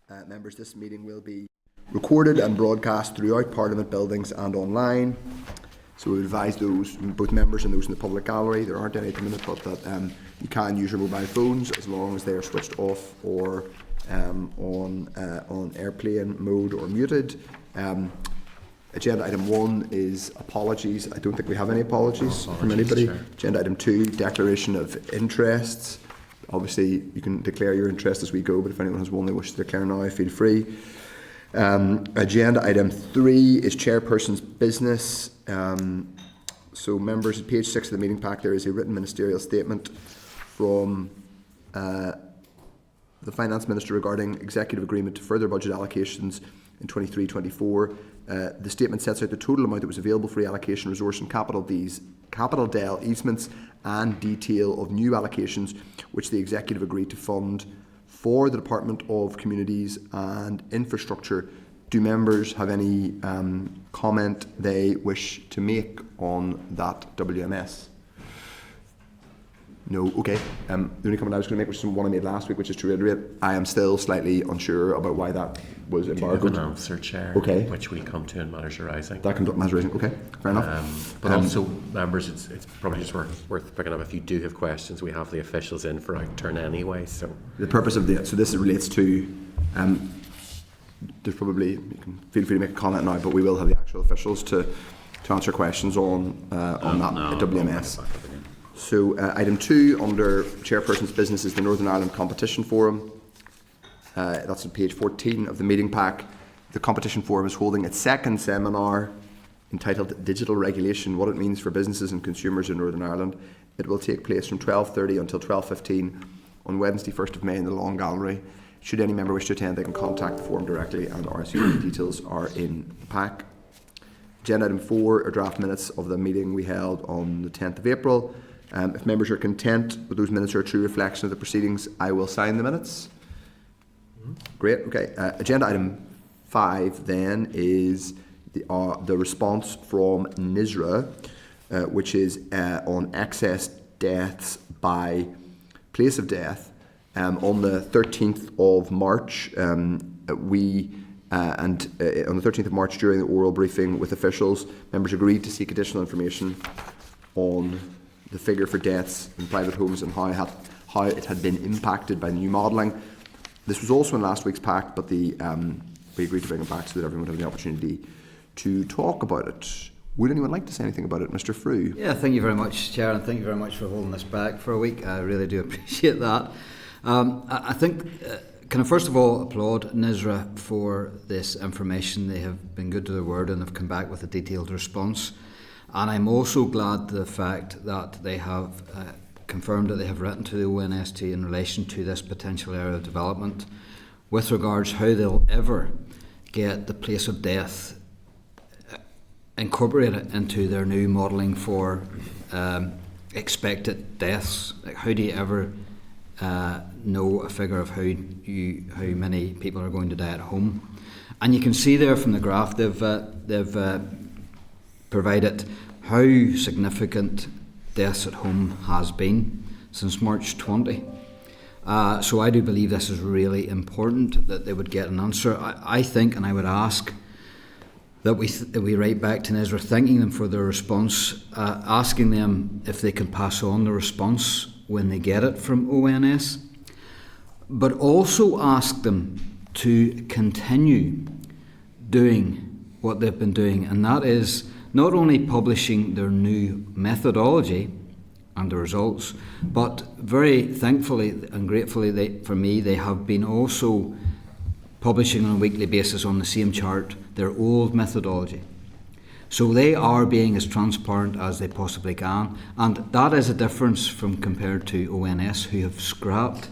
Members, this meeting will be recorded and broadcast throughout Parliament buildings and online. So we advise those, both members and those in the public gallery, there aren't any at the minute, but that you can use your mobile phones as long as they are switched off or on airplane mode or muted. Agenda item 1 is apologies. I don't think we have any apologies from anybody. Sure. Agenda item 2, declaration of interests. Obviously, you can declare your interest as we go, but if anyone has one they wish to declare now, feel free. Agenda item 3 is chairperson's business. So members, at page 6 of the meeting pack, there is a written ministerial statement from the Finance Minister regarding executive agreement to further budget allocations in 23-24. The statement sets out the total amount that was available for reallocation, resource and capital DEL easements and detail of new allocations which the executive agreed to fund for the Department of Communities and Infrastructure. Do members have any comment they wish to make on that WMS? No. Okay. The only comment I was going to make, which is one I made last week, which is to reiterate, I am still slightly unsure about why that was embargoed. Do you have an answer, Chair? Okay. Which we come to in matters arising. That comes up in matters arising. Okay. Fair enough. But also, members, it's probably just worth picking up. If you do have questions, we have the officials in for Outturn anyway. So the purpose of so this relates to. There's probably, you can feel free to make a comment now, but we will have the actual officials to answer questions on that WMS. So item 2 under Chairperson's business is the Northern Ireland Competition Forum. That's on page 14 of the meeting pack. The Competition Forum is holding its second seminar entitled Digital Regulation, What It Means for Businesses and Consumers in Northern Ireland. It will take place from 12:30 until 12:15 on Wednesday 1st of May in the Long Gallery. Should any member wish to attend, they can contact the forum directly and RSVP details are in the pack. Agenda item 4 are draft minutes of the meeting we held on the 10th of April. If members are content with those minutes or a true reflection of the proceedings, I will sign the minutes. Great. Okay. Agenda item 5 then is the response from NISRA, which is on excess deaths by place of death. On the 13th of March, on the 13th of March during the oral briefing with officials, members agreed to seek additional information on the figure for deaths in private homes and how it had been impacted by new modelling. This was also in last week's pack, but we agreed to bring it back so that everyone would have the opportunity to talk about it. Would anyone like to say anything about it, Mr. Frew? Yeah, thank you very much, Chair, and thank you very much for holding this back for a week. I really do appreciate that. I think, can I first of all applaud NISRA for this information. They have been good to their word and have come back with a detailed response. And I'm also glad to the fact that they have confirmed that they have written to the ONST in relation to this potential area of development with regards how they'll ever get the place of death incorporated into their new modelling for expected deaths. Like, how do you ever know a figure of how many people are going to die at home? And you can see there from the graph they've provided how significant deaths at home has been since March 20. So I do believe this is really important that they would get an answer. I think, and I would ask, that we write back to NISRA thanking them for their response, asking them if they can pass on the response when they get it from ONS, but also ask them to continue doing what they've been doing, and that is not only publishing their new methodology and the results, but very thankfully and gratefully they have been also publishing on a weekly basis on the same chart their old methodology. So they are being as transparent as they possibly can, and that is a difference from compared to ONS, who have scrapped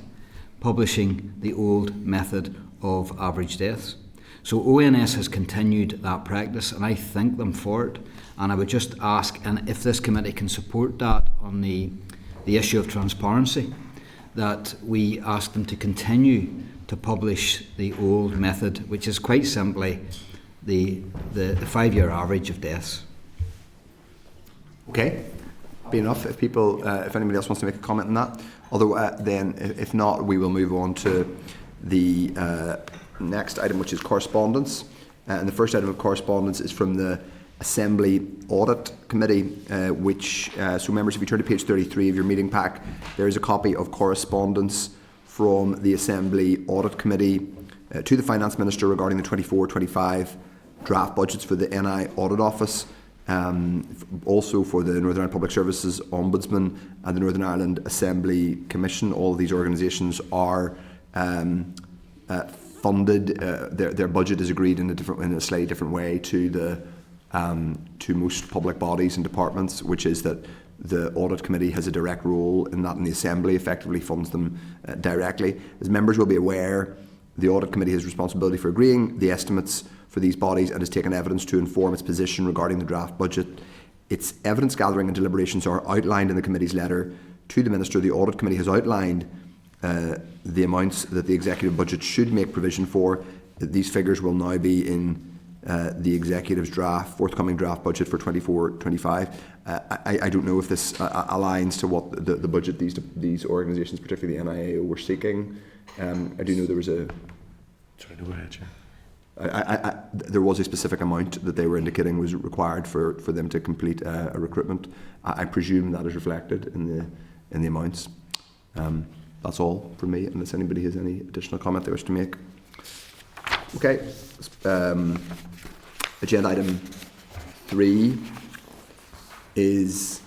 publishing the old method of average deaths. So ONS has continued that practice, and I thank them for it. And I would just ask, and if this committee can support that on the issue of transparency, that we ask them to continue to publish the old method, which is quite simply the 5-year average of deaths. Okay, be enough. If anybody else wants to make a comment on that, although then if not, we will move on to the next item, which is correspondence. And the first item of correspondence is from the Assembly Audit Committee, so members, if you turn to page 33 of your meeting pack, there is a copy of correspondence from the Assembly Audit Committee to the Finance Minister regarding the 24-25 draft budgets for the NI Audit Office, also for the Northern Ireland Public Services Ombudsman and the Northern Ireland Assembly Commission. All of these organisations are funded. Their budget is agreed in a slightly different way to most public bodies and departments, which is that the Audit Committee has a direct role in that, and the Assembly effectively funds them directly. As members will be aware, the Audit Committee has responsibility for agreeing the estimates for these bodies and has taken evidence to inform its position regarding the draft budget. Its evidence gathering and deliberations are outlined in the committee's letter to the Minister. The Audit Committee has outlined the amounts that the executive budget should make provision for. These figures will now be in the executive's forthcoming draft budget for 24-25. I don't know if this aligns to what the budget these organisations, particularly the NIAO, were seeking. I do know there was a... Sorry, go ahead, Chair. There was a specific amount that they were indicating was required for them to complete a recruitment. I presume that is reflected in the amounts. That's all from me, unless anybody has any additional comment they wish to make. Okay. Agenda item 3 is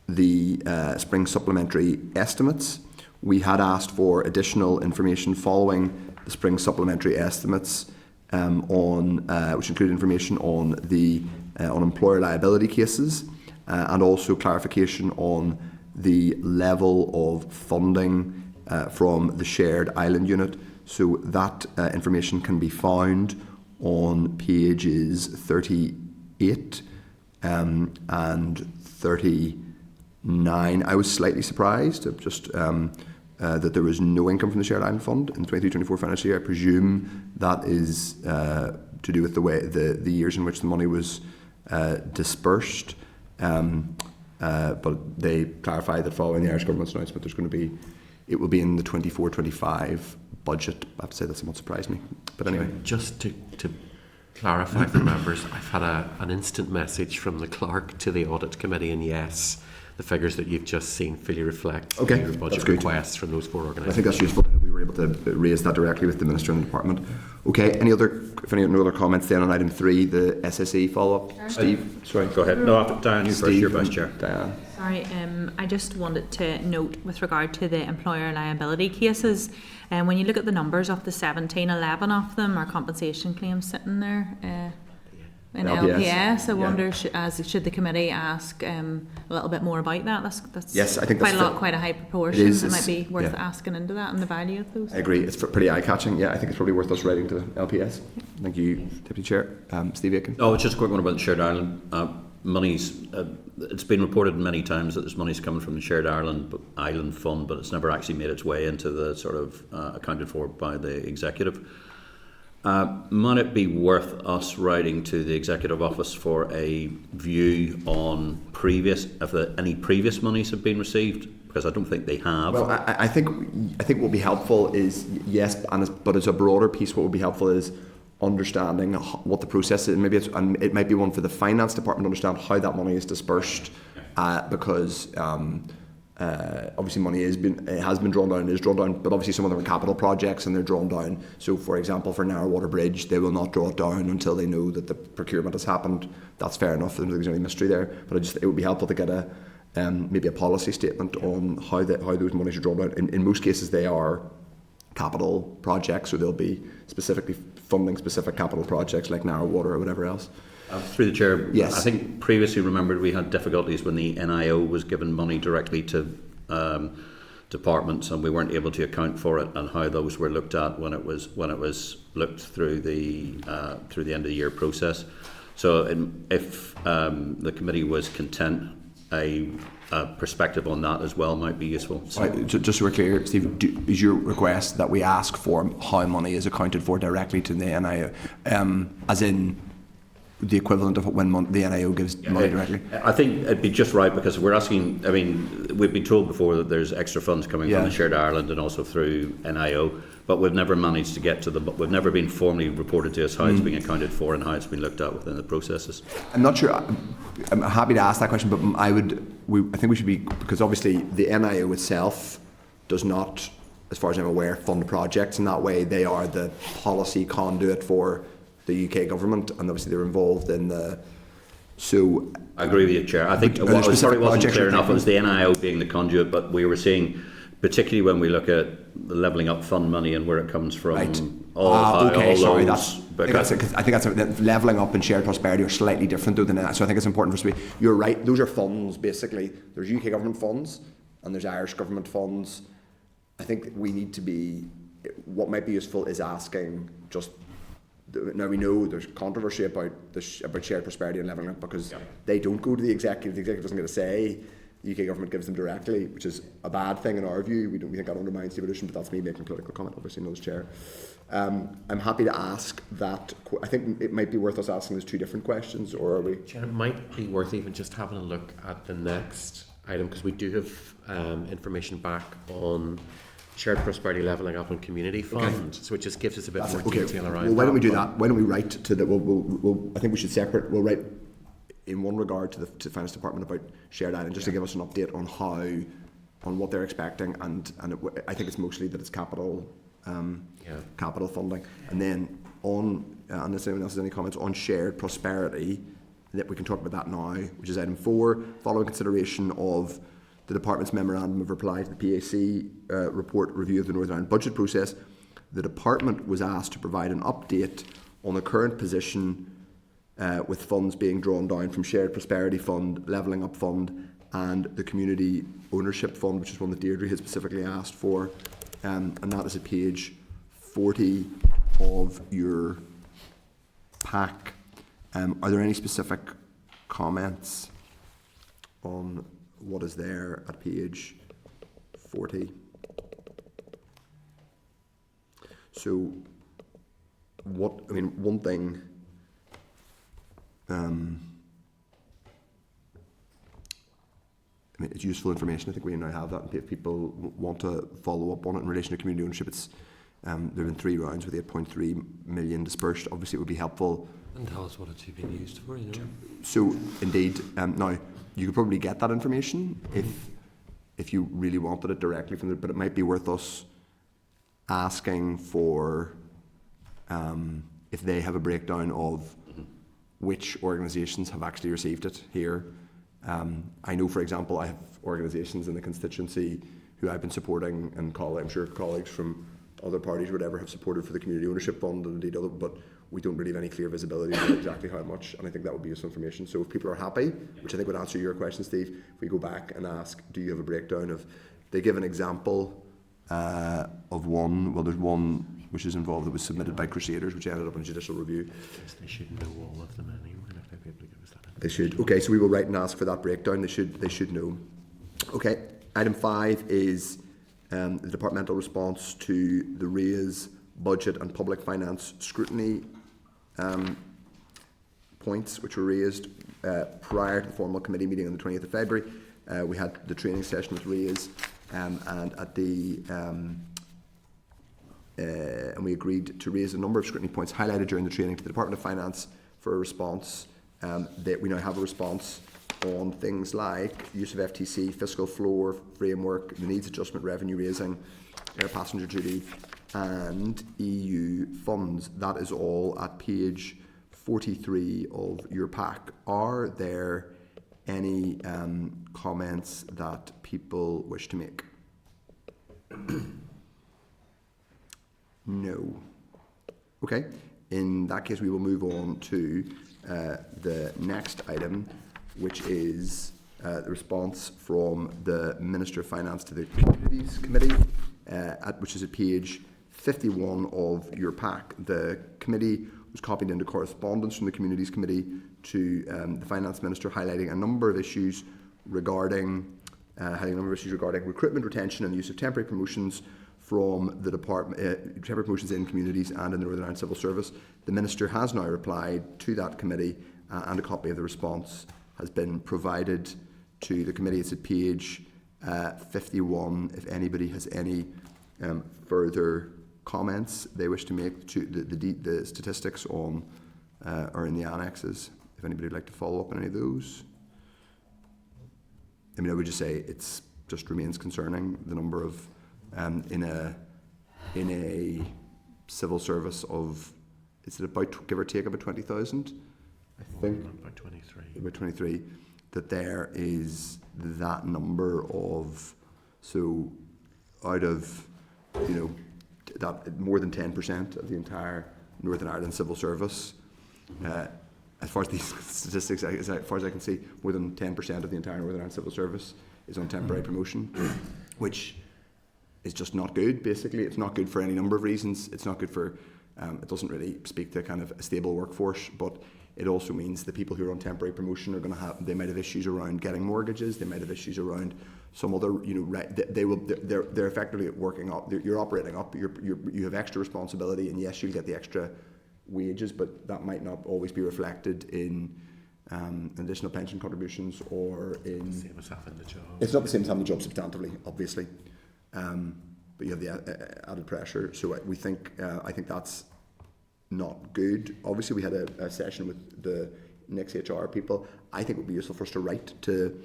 the spring supplementary estimates. We had asked for additional information following the spring supplementary estimates which include information on the on employer liability cases and also clarification on the level of funding from the shared island unit. So that information can be found on pages 38 and 39. I was slightly surprised that there was no income from the shared island fund in the 23-24 financial year. I presume that is to do with the way the years in which the money was dispersed. But they clarified that following the Irish Government's announcement, it will be in the 24-25 budget. I have to say that somewhat surprised me. But anyway, just to clarify for members, I've had an instant message from the clerk to the Audit Committee, and yes, the figures that you've just seen fully reflect your budget requests from those 4 organisations. I think that's useful that we were able to raise that directly with the Minister and the Department. Okay, if any other comments then on item 3, the SSE follow-up? Steve? Sorry. Go ahead. No, Diane, you first. You're Vice Chair. Diane. Sorry, I just wanted to note with regard to the employer liability cases, and when you look at the numbers of the 17, 11 of them are compensation claims sitting there in LPS. I wonder, should the committee ask a little bit more about that? That's yes, I think quite a high proportion. It might be worth asking into that and the value of those. I agree. It's pretty eye-catching. Yeah, I think it's probably worth us writing to LPS. Thank you, Deputy Chair. Steve Aiken. Oh, just a quick one about the shared island. Monies, it's been reported many times that this money's coming from the shared island fund, but it's never actually made its way into the sort of accounted for by the executive. Might it be worth us writing to the Executive Office for a view on any previous monies have been received? Because I don't think they have. Well, I think what would be helpful is, yes, but it's a broader piece. What would be helpful is understanding what the process is. Maybe it might be one for the Finance Department to understand how that money is dispersed, because obviously money has been drawn down, but obviously some of them are capital projects and they're drawn down. So, for example, for Narrow Bridge, they will not draw it down until they know that the procurement has happened. That's fair enough. There's any mystery there, but it would be helpful to get maybe a policy statement on how those monies are drawn down. In most cases, they are capital projects, so they'll be specifically funding specific capital projects like Narrow Water or whatever else. Through the Chair, yes. I think previously remembered we had difficulties when the NIO was given money directly to departments, and we weren't able to account for it, and how those were looked at when it was looked through the end of the year process. So if the committee was content, a perspective on that as well might be useful. Right, just so we're clear, Steve, is your request that we ask for how money is accounted for directly to the NIO, as in the equivalent of when the NIO gives money directly. I think it'd be just right, because we're asking. I mean, we've been told before that there's extra funds coming from the Shared Ireland and also through NIO, but we've never managed to get to them. But we've never been formally reported to us how it's being accounted for and how it's been looked at within the processes. I'm not sure. I'm happy to ask that question, but I think we should be, because obviously the NIO itself does not, as far as I'm aware, fund projects in that way. They are the policy conduit for the UK government, and obviously they're involved in the. So I agree with you, Chair. I think what wasn't clear enough was the NIO being the conduit, but we were seeing, particularly when we look at the levelling up fund money and where it comes from. Right. Sorry, I think that's levelling up and shared prosperity are slightly different though than that. So I think it's important for us to be. You're right. Those are funds basically. There's UK government funds and there's Irish government funds. I think we need to be. What might be useful is asking just. Now we know there's controversy about shared prosperity and levelling up because they don't go to the executive. The executive doesn't get a say. The UK government gives them directly, which is a bad thing in our view. We think that undermines devolution, but that's me making a political comment, obviously, not as chair. I'm happy to ask that. I think it might be worth us asking those two different questions, or are we? Chair, it might be worth even just having a look at the next item, because we do have information back on shared prosperity, levelling up, and community fund, so it just gives us a bit more detail around. Well, why don't we do that? Why don't we write to the? I think we should separate. We'll write in one regard to the finance department about Shared Island, just to give us an update on on what they're expecting, and I think it's mostly that it's capital funding, and then on unless anyone else has any comments on shared prosperity, that we can talk about that now, which is item 4, following consideration of the Department's memorandum of reply to the PAC report review of the Northern Ireland budget process. The Department was asked to provide an update on the current position with funds being drawn down from Shared Prosperity Fund, Levelling Up Fund and the Community Ownership Fund, which is one that Deirdre has specifically asked for, and that is at page 40 of your pack. Are there any specific comments on what is there at page 40? So, one thing. It's useful information. I think we now have that, and if people want to follow up on it in relation to community ownership, it's there have been 3 rounds with 8.3 million dispersed. Obviously, it would be helpful. And tell us what it's been used for, you know. So, indeed, now you could probably get that information if you really wanted it directly from but it might be worth us asking for if they have a breakdown of which organisations have actually received it here. I know, for example, I have organisations in the constituency who I've been supporting, and I'm sure colleagues from other parties or whatever have supported for the Community Ownership Fund and indeed other, but we don't really have any clear visibility on exactly how much, and I think that would be useful information. So if people are happy, which I think would answer your question, Steve, if we go back and ask, do you have a breakdown of, they give an example of one, well there's one which is involved that was submitted by Crusaders, which ended up in judicial review. They should know all of them anyway, if they'd be able to give us that. They should. Okay, so we will write and ask for that breakdown. They should know. Okay, item 5 is the departmental response to the RAISE budget and public finance scrutiny points which were raised prior to the formal committee meeting on the 20th of February. We had the training session with RAISE and at the and we agreed to raise a number of scrutiny points highlighted during the training to the Department of Finance for a response. That we now have a response on things like use of FTC, fiscal floor framework, the needs adjustment, revenue raising, air passenger duty and EU funds. That is all at page 43 of your pack. Are there any comments that people wish to make? No. Okay. In that case, we will move on to the next item, which is the response from the Minister of Finance to the Communities Committee, which is at page 51 of your pack. The committee was copied into correspondence from the Communities Committee to the Finance Minister, highlighting a number of issues regarding recruitment, retention, and the use of temporary promotions from the Department, Temporary Promotions in Communities and in the Northern Ireland Civil Service. The Minister has now replied to that committee, and a copy of the response has been provided to the committee. It's at page 51. If anybody has any further comments they wish to make, to the statistics on are in the annexes. If anybody would like to follow up on any of those. I mean, I would just say it's just remains concerning, the number of in a civil service of, is it about, give or take, about 20,000? I think about 23. About 23. That there is that number of, so out of, you know, that more than 10% of the entire Northern Ireland civil service. As far as these statistics, as far as I can see, more than 10% of the entire Northern Ireland civil service is on temporary promotion, which is just not good. Basically, it's not good for any number of reasons. It's not good for, it doesn't really speak to kind of a stable workforce, but it also means the people who are on temporary promotion are going to have, they might have issues around getting mortgages, they might have issues around some other, you know, they're effectively working up, you're operating up, you have extra responsibility, and yes, you'll get the extra wages, but that might not always be reflected in additional pension contributions or in... Same as having the job. It's not the same as having the job substantively, obviously, but you have the added pressure. So we think, I think that's not good. Obviously, we had a session with the next HR people. I think it would be useful for us to write to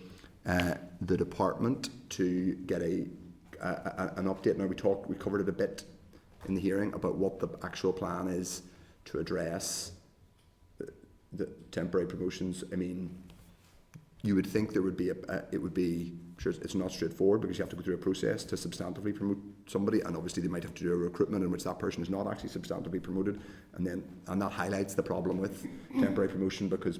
the department to get an update. Now we covered it a bit in the hearing about what the actual plan is to address the temporary promotions. I mean, you would think there would be it would be, sure, it's not straightforward because you have to go through a process to substantively promote somebody, and obviously they might have to do a recruitment in which that person is not actually substantively promoted, and that highlights the problem with temporary promotion, because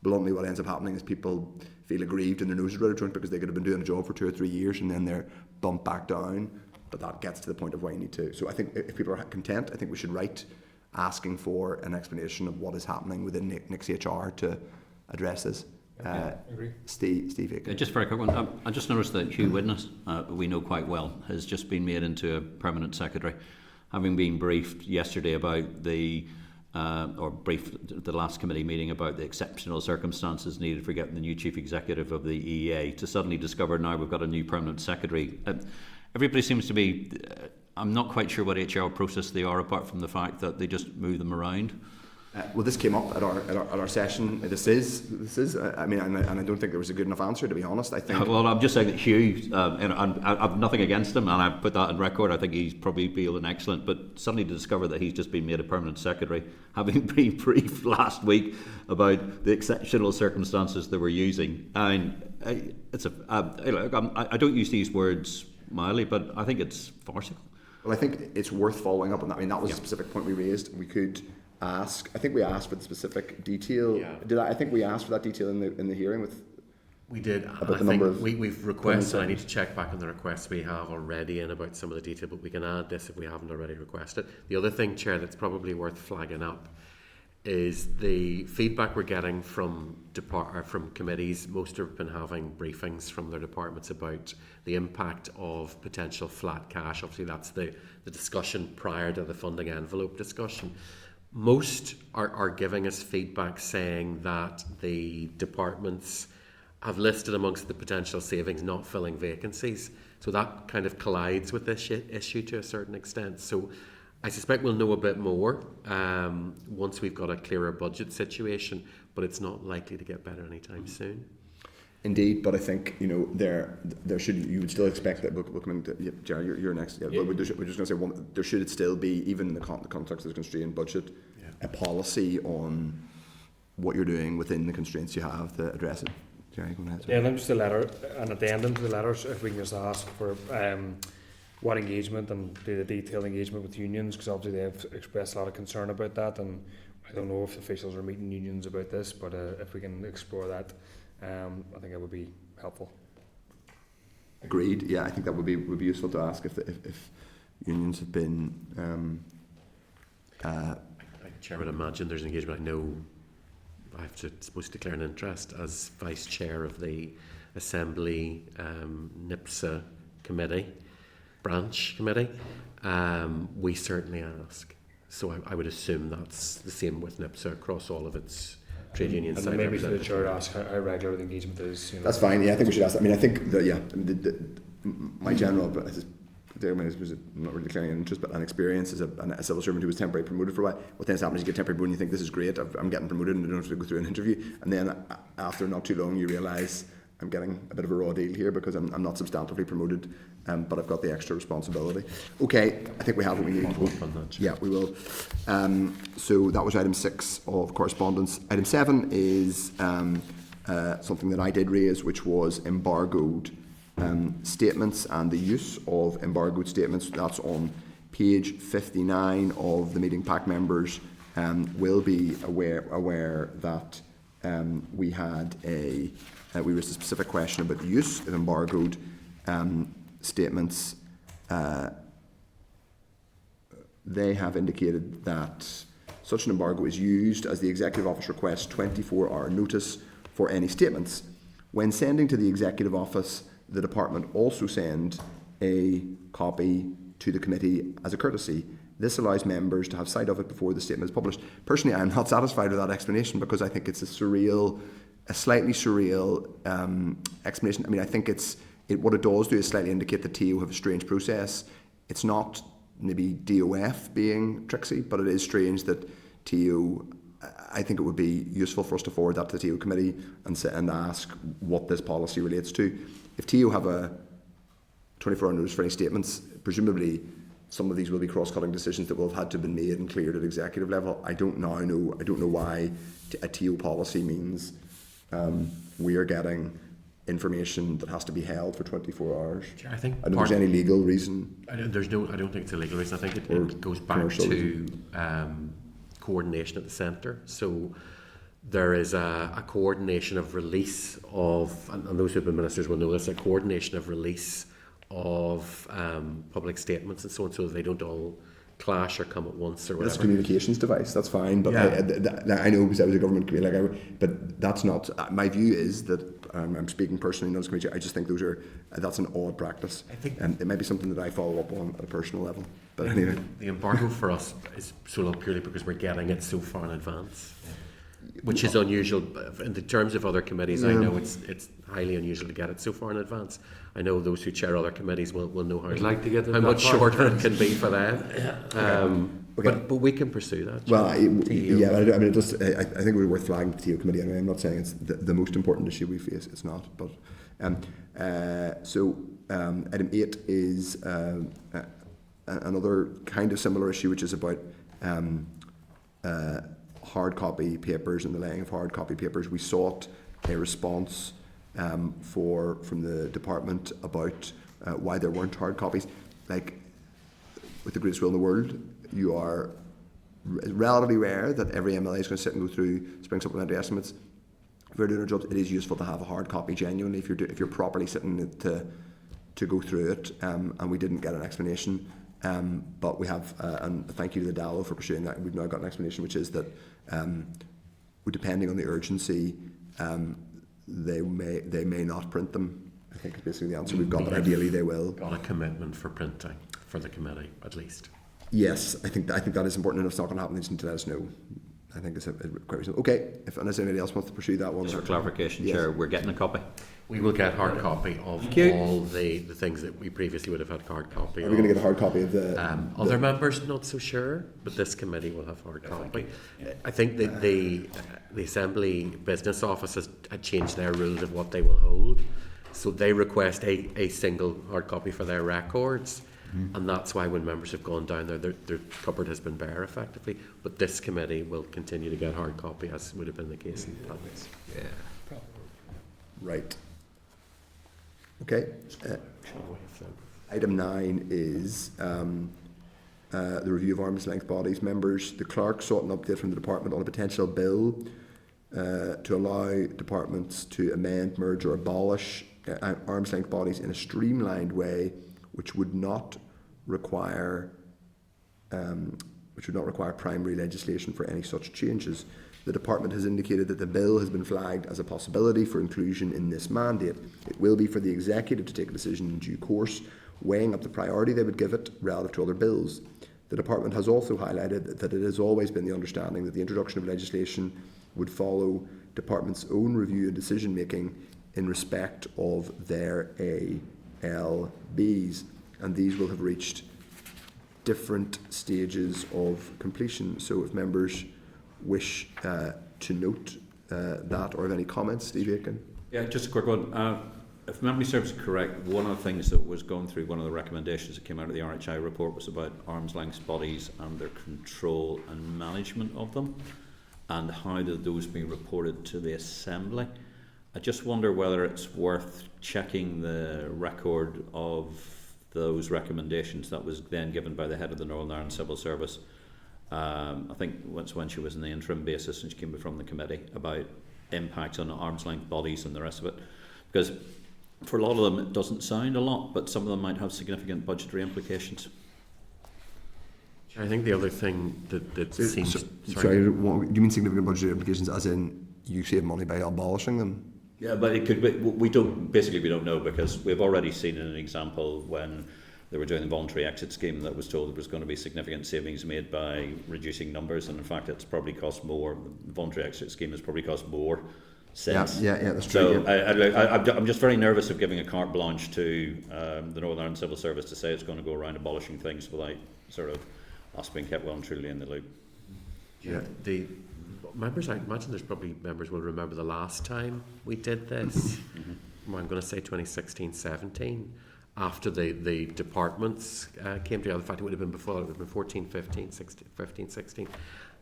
bluntly what ends up happening is people feel aggrieved and their nose is red joint because they could have been doing a job for 2 or 3 years and then they're bumped back down. But that gets to the point of why you need to. So I think if people are content, I think we should write asking for an explanation of what is happening within Nick's HR to address this. Agree. Steve. Just very quick one. I just noticed that Hugh Witness, we know quite well, has just been made into a permanent secretary, having been briefed yesterday about the last committee meeting about the exceptional circumstances needed for getting the new chief executive of the EEA, to suddenly discover now we've got a new permanent secretary. Everybody seems to be, I'm not quite sure what HR process they are, apart from the fact that they just move them around. Well, this came up at our session. This is. I mean, and I don't think there was a good enough answer, to be honest. I think. Well, I'm just saying that Hugh, and I've nothing against him, and I put that on record. I think he's probably been excellent. But suddenly to discover that he's just been made a permanent secretary, having been briefed last week about the exceptional circumstances they were using, and I don't use these words mildly, but I think it's farcical. Well, I think it's worth following up on that. I mean, that was a specific point we raised. We could ask. I think we asked for the specific detail. Yeah. I think we asked for that detail in the hearing with. We did. About I think we've requested. I need to check back on the requests we have already and about some of the detail, but we can add this if we haven't already requested. The other thing, Chair, that's probably worth flagging up is the feedback we're getting from committees. Most have been having briefings from their departments about the impact of potential flat cash. Obviously, that's the discussion prior to the funding envelope discussion. Most are giving us feedback saying that the departments have listed amongst the potential savings not filling vacancies. So that kind of collides with this issue to a certain extent. So I suspect we'll know a bit more once we've got a clearer budget situation, but it's not likely to get better anytime soon. Indeed, but I think there should, you would still expect that. Jerry, you're next. Yeah, we're just going to say there should still be, even in the context of the constrained budget, a policy on what you're doing within the constraints you have to address it. Jerry, go ahead. Yeah, and then just a letter, an addendum to the letters, if we can just ask for what engagement and do the detailed engagement with unions, because obviously they have expressed a lot of concern about that, and I don't know if officials are meeting unions about this, but if we can explore that, I think that would be helpful. Agreed. Yeah, I think that would be useful to ask if unions have been. Chair, would imagine there's an engagement. I know I have to supposed to declare an interest as vice chair of the Assembly NIPSA committee. branch committee, we certainly ask. So I would assume that's the same with NIPSA across all of its trade union And side maybe to the representatives. chair to ask how regular the engagement is. That's fine. Yeah, I think we should ask that. I mean, I think that my general, but I'm not really declaring an interest, but an experience as a civil servant who was temporarily promoted for a while. What tends to happen is you get temporary promoted and you think this is great, I'm getting promoted and I don't have to go through an interview, and then after not too long you realise I'm getting a bit of a raw deal here because I'm not substantively promoted, but I've got the extra responsibility. Okay, I think we have what we need. Yeah, we will. So that was item 6 of correspondence. Item 7 is something that I did raise, which was embargoed statements and the use of embargoed statements. That's on page 59 of the meeting pack. Members will be aware that we had we raised a specific question about the use of embargoed statements. They have indicated that such an embargo is used as the Executive Office requests 24-hour notice for any statements. When sending to the Executive Office, the Department also send a copy to the committee as a courtesy. This allows members to have sight of it before the statement is published. Personally, I am not satisfied with that explanation because I think it's a slightly surreal explanation. I mean, I think what it does do is slightly indicate that TO have a strange process. It's not maybe DOF being tricksy, but it is strange that TO. I think it would be useful for us to forward that to the TO committee and ask what this policy relates to. If TO have a 24-hour notice for any statements, presumably some of these will be cross-cutting decisions that will have had to have been made and cleared at executive level. I don't know why a TO policy means we are getting information that has to be held for 24 hours. I think I don't think there's any legal reason. I don't think it's a legal reason. I think it goes back to coordination at the centre. So there is a coordination of release of, and those who have been ministers will know this, a coordination of release of public statements and so on, so they don't all clash or come at once or whatever. It's a communications device, that's fine, but yeah. I know because I was a government committee, but that's not, my view is that, I'm speaking personally, not as committee, I just think that's an odd practice. I think it might be something that I follow up on at a personal level, but anyway. The embargo for us is so long purely because we're getting it so far in advance, which is unusual. In the terms of other committees, I know it's highly unusual to get it so far in advance. I know those who chair other committees will know how much shorter it can be for them. Okay. But we can pursue that. Well, I mean, it does. I think it would be worth flagging to the TO committee. Anyway, I'm not saying it's the most important issue we face. It's not. But item 8 is another kind of similar issue, which is about hard copy papers and the laying of hard copy papers. We sought a response from the department about why there weren't hard copies. Like, with the greatest will in the world, you are relatively rare that every MLA is going to sit and go through spring supplementary estimates. If you're doing our jobs, it is useful to have a hard copy genuinely if you're properly sitting to go through it. And we didn't get an explanation. But we have, and thank you to the DALO for pursuing that. We've now got an explanation, which is that depending on the urgency, they may not print them. I think is basically the answer we've got, but ideally they will. Got a commitment for printing for the committee, at least. Yes, I think that is important, and if it's not going to happen, they just need to let us know. I think it's quite reasonable. Okay, unless anybody else wants to pursue that one. Just for clarification, yes. Chair, we're getting a copy. We will get hard copy of all the things that we previously would have had hard copy of. Are we going to get a hard copy of the... Other members, not so sure, but this committee will have hard copy. I think that the Assembly Business Office has changed their rules of what they will hold. So they request a single hard copy for their records. And that's why when members have gone down there, their cupboard has been bare effectively. But this committee will continue to get hard copy, as would have been the case in the past. Yeah. Right. Okay. Item 9 is the review of arm's length bodies. Members, the clerk sought an update from the department on a potential bill to allow departments to amend, merge, or abolish arm's length bodies in a streamlined way, which would not require primary legislation for any such changes. The department has indicated that the bill has been flagged as a possibility for inclusion in this mandate. It will be for the executive to take a decision in due course weighing up the priority they would give it relative to other bills. The Department has also highlighted that it has always been the understanding that the introduction of legislation would follow Department's own review and decision making in respect of their ALBs, and these will have reached different stages of completion. So if members wish to note that, or have any comments, Steve Aiken? Yeah, just a quick one. If memory serves correct, one of the things that was going through one of the recommendations that came out of the RHI report was about arm's length bodies and their control and management of them, and how did those be reported to the Assembly. I just wonder whether it's worth checking the record of those recommendations that was then given by the head of the Northern Ireland Civil Service. I think when she was in the interim basis and she came from the committee, about impacts on arm's length bodies and the rest of it, because for a lot of them it doesn't sound a lot, but some of them might have significant budgetary implications. I think the other thing that seems... Sorry, do you mean significant budgetary implications as in you save money by abolishing them? Yeah, but it could be, we don't know, because we've already seen an example when they were doing the voluntary exit scheme that was told there was going to be significant savings made by reducing numbers, and in fact it's probably cost more. The voluntary exit scheme has probably cost more since. Yeah, that's true. So I'm just very nervous of giving a carte blanche to the Northern Ireland Civil Service to say it's going to go around abolishing things without sort of us being kept well and truly in the loop. Yeah, the members, I imagine there's probably members will remember the last time we did this. Well, I'm going to say 2016-17, after the departments came together. In fact, it would have been before. It would have been 14, 15, 16, 15, 16.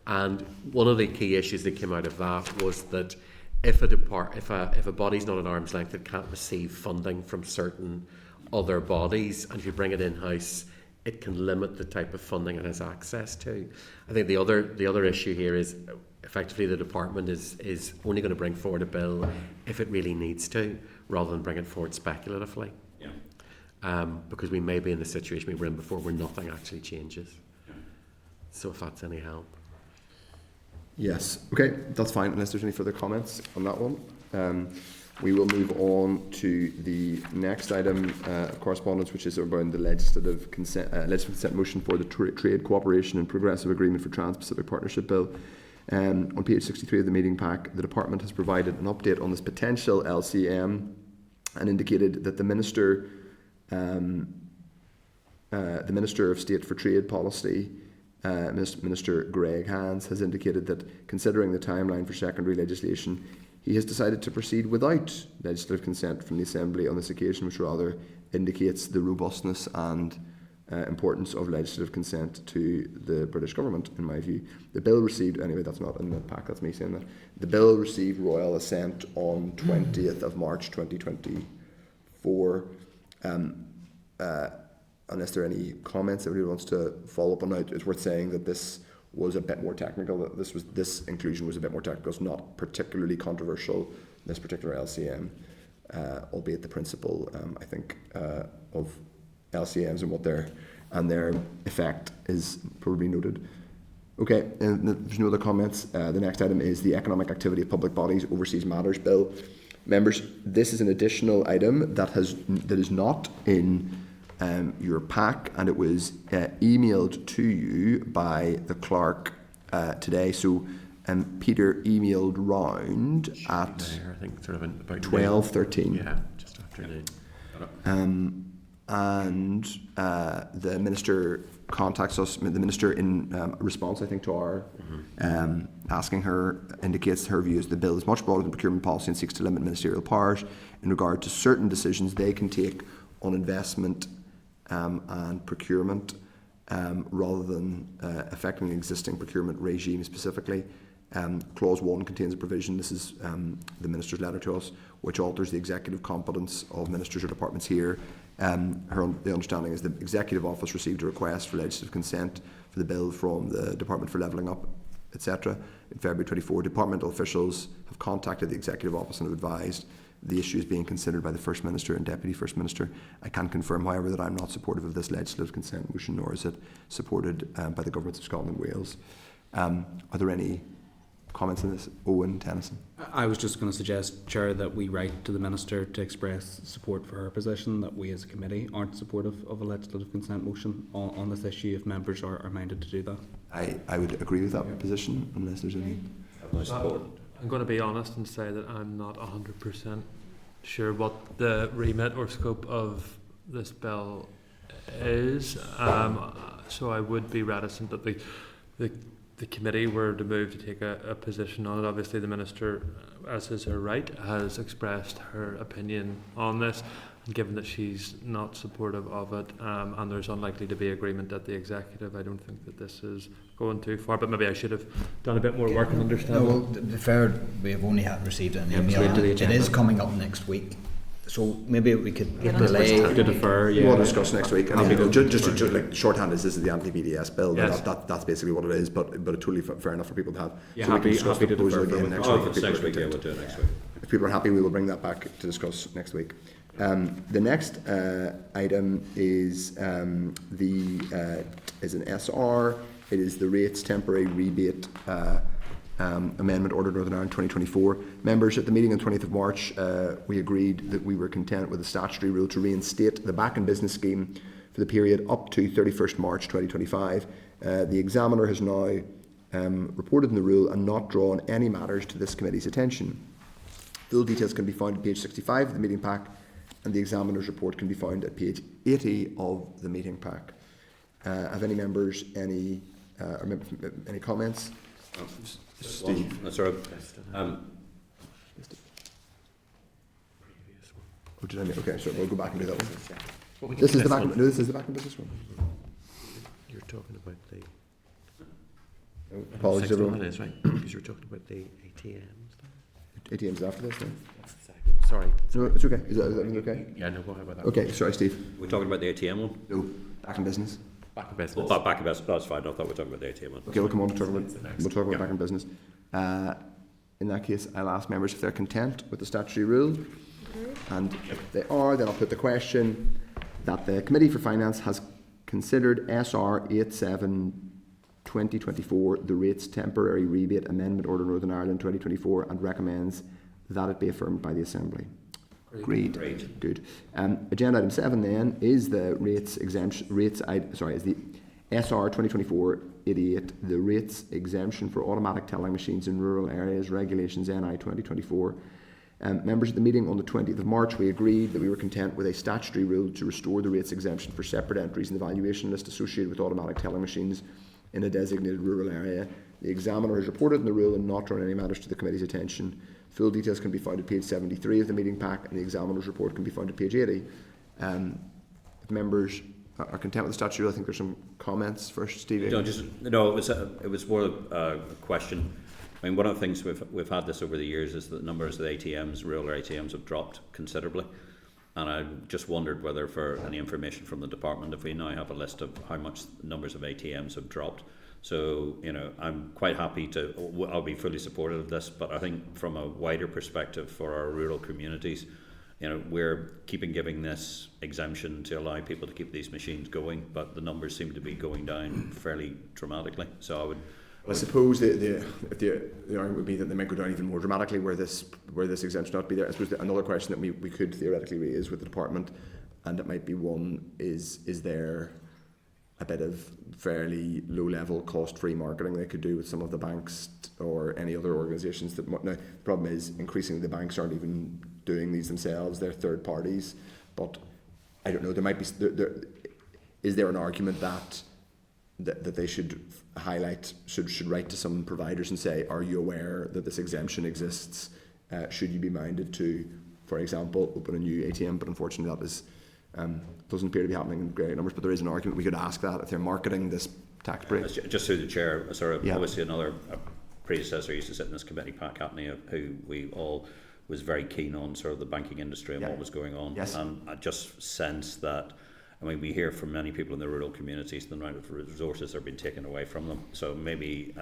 And one of the key issues that came out of that was that if a body's not at arm's length, it can't receive funding from certain other bodies, and if you bring it in-house, it can limit the type of funding it has access to. I think the other issue here is effectively the department is only going to bring forward a bill if it really needs to, rather than bring it forward speculatively. Yeah. Because we may be in the situation we were in before where nothing actually changes. Yeah. So if that's any help. Yes. Okay, that's fine, unless there's any further comments on that one. We will move on to the next item of correspondence, which is around the legislative consent motion for the Trade Cooperation and Progressive Agreement for Trans-Pacific Partnership Bill. On page 63 of the meeting pack, the Department has provided an update on this potential LCM and indicated that the Minister of State for Trade Policy, Minister Greg Hands, has indicated that, considering the timeline for secondary legislation, he has decided to proceed without legislative consent from the Assembly on this occasion, which rather indicates the robustness and importance of legislative consent to the British government, in my view. The bill received, anyway, that's not in the pack, that's me saying that. The bill received royal assent on 20th of March 2024. Unless there are any comments everybody wants to follow up on that, it's worth saying that this was a bit more technical, that this inclusion was a bit more technical. It's not particularly controversial, this particular LCM, albeit the principle, I think, of LCMs and their effect is probably noted. Okay, and there's no other comments. The next item is the Economic Activity of Public Bodies Overseas Matters Bill. Members, this is an additional item that is not in your pack, and it was emailed to you by the clerk today. So Peter emailed round at I think sort of about 12:13. Yeah, just after noon. And the Minister contacts us. The Minister, in response, I think, to our asking her, indicates her view is the bill is much broader than procurement policy and seeks to limit ministerial powers in regard to certain decisions they can take on investment and procurement, rather than affecting the existing procurement regime specifically. Clause 1 contains a provision, this is the Minister's letter to us, which alters the executive competence of ministers or departments here. The understanding is the Executive Office received a request for legislative consent for the bill from the Department for Levelling Up, etc. In February 24, departmental officials have contacted the Executive Office and have advised the issue is being considered by the First Minister and Deputy First Minister. I can confirm, however, that I'm not supportive of this legislative consent motion, nor is it supported by the Governments of Scotland and Wales. Are there any comments on this? Owen Tennyson. I was just going to suggest, Chair, that we write to the Minister to express support for her position, that we as a committee aren't supportive of a legislative consent motion on this issue if members are minded to do that. I would agree with that position, unless there's any... I'm going to be honest and say that I'm not 100% sure what the remit or scope of this bill is, so I would be reticent that the committee were to move to take a position on it. Obviously the Minister, as is her right, has expressed her opinion on this, and given that she's not supportive of it, and there's unlikely to be agreement at the executive, I don't think that this is going too far, but maybe I should have done a bit more work and understanding. No, well, to be fair, we have only received an email. It is coming up next week, so maybe we could delay to defer. Yeah, we'll discuss next week. And just like shorthand is, this is the anti-BDS bill. Yes. That's basically what it is. But totally fair enough for people to have. Yeah, so we can discuss happy the to proposal defer again next week. It's next week. Yeah, we'll do it next week. If people are happy, we will bring that back to discuss next week. The next item is is an SR. It is the rates temporary rebate amendment order Northern Ireland 2024. Members, at the meeting on 20th of March, we agreed that we were content with the statutory rule to reinstate the back and business scheme for the period up to 31st March 2025. The examiner has now reported in the rule and not drawn any matters to this committee's attention. Full details can be found at page 65 of the meeting pack, and the examiner's report can be found at page 80 of the meeting pack. Have any members any comments? Steve. That's all right. Okay, so we'll go back and do that one. This is the back. No, this is the back and business one. You're talking about the... Apologies, That everyone. is right, because you're talking about the ATMs. ATMs after this, then? That's exactly. Sorry. No, it's okay. Is that okay? Yeah, no, go ahead about that. Okay, sorry, Steve. We're talking about the ATM one? No, back in business. Back in business. Well, back in business, that's fine. I thought we were talking about the ATM one. Okay, we'll come on to talk about back in business. In that case, I'll ask members if they're content with the statutory rule, and if they are, then I'll put the question that the Committee for Finance has considered SR 87/2024, the Rates Temporary Rebate Amendment Order Northern Ireland 2024, and recommends that it be affirmed by the Assembly. Agreed. Good. Agenda item 7 then is the rates exemption. Is the SR 2024-88, the rates exemption for automatic telling machines in rural areas, regulations NI 2024. Members at the meeting on the 20th of March, we agreed that we were content with a statutory rule to restore the rates exemption for separate entries in the valuation list associated with automatic telling machines in a designated rural area. The examiner has reported in the rule and not drawn any matters to the committee's attention. Full details can be found at page 73 of the meeting pack, and the examiner's report can be found at page 80. If members are content with the statute, I think there's some comments first, Stevie. It was more a question. I mean, one of the things we've had this over the years is that the numbers of ATMs, rural ATMs, have dropped considerably. And I just wondered whether, for any information from the department, if we now have a list of how much numbers of ATMs have dropped. So, I'm quite happy I'll be fully supportive of this, but I think from a wider perspective for our rural communities, we're giving this exemption to allow people to keep these machines going, but the numbers seem to be going down fairly dramatically. So I suppose the argument would be that they might go down even more dramatically where this exemption not be there. I suppose another question that we could theoretically raise with the department, and it might be one, is there a bit of fairly low-level cost-free marketing they could do with some of the banks or any other organisations that... Now, the problem is increasingly the banks aren't even doing these themselves, they're third parties, but I don't know, there might be... Is there an argument that they should highlight, should write to some providers and say, are you aware that this exemption exists? Should you be minded to, for example, open a new ATM? But unfortunately that is... doesn't appear to be happening in great numbers, but there is an argument we could ask that if they're marketing this tax break. Just through the chair, obviously another predecessor used to sit in this committee, Pat Catney, who we all was very keen on sort of the banking industry and what was going on. Yes. And I just sense that, we hear from many people in the rural communities the amount of resources are being taken away from them. So maybe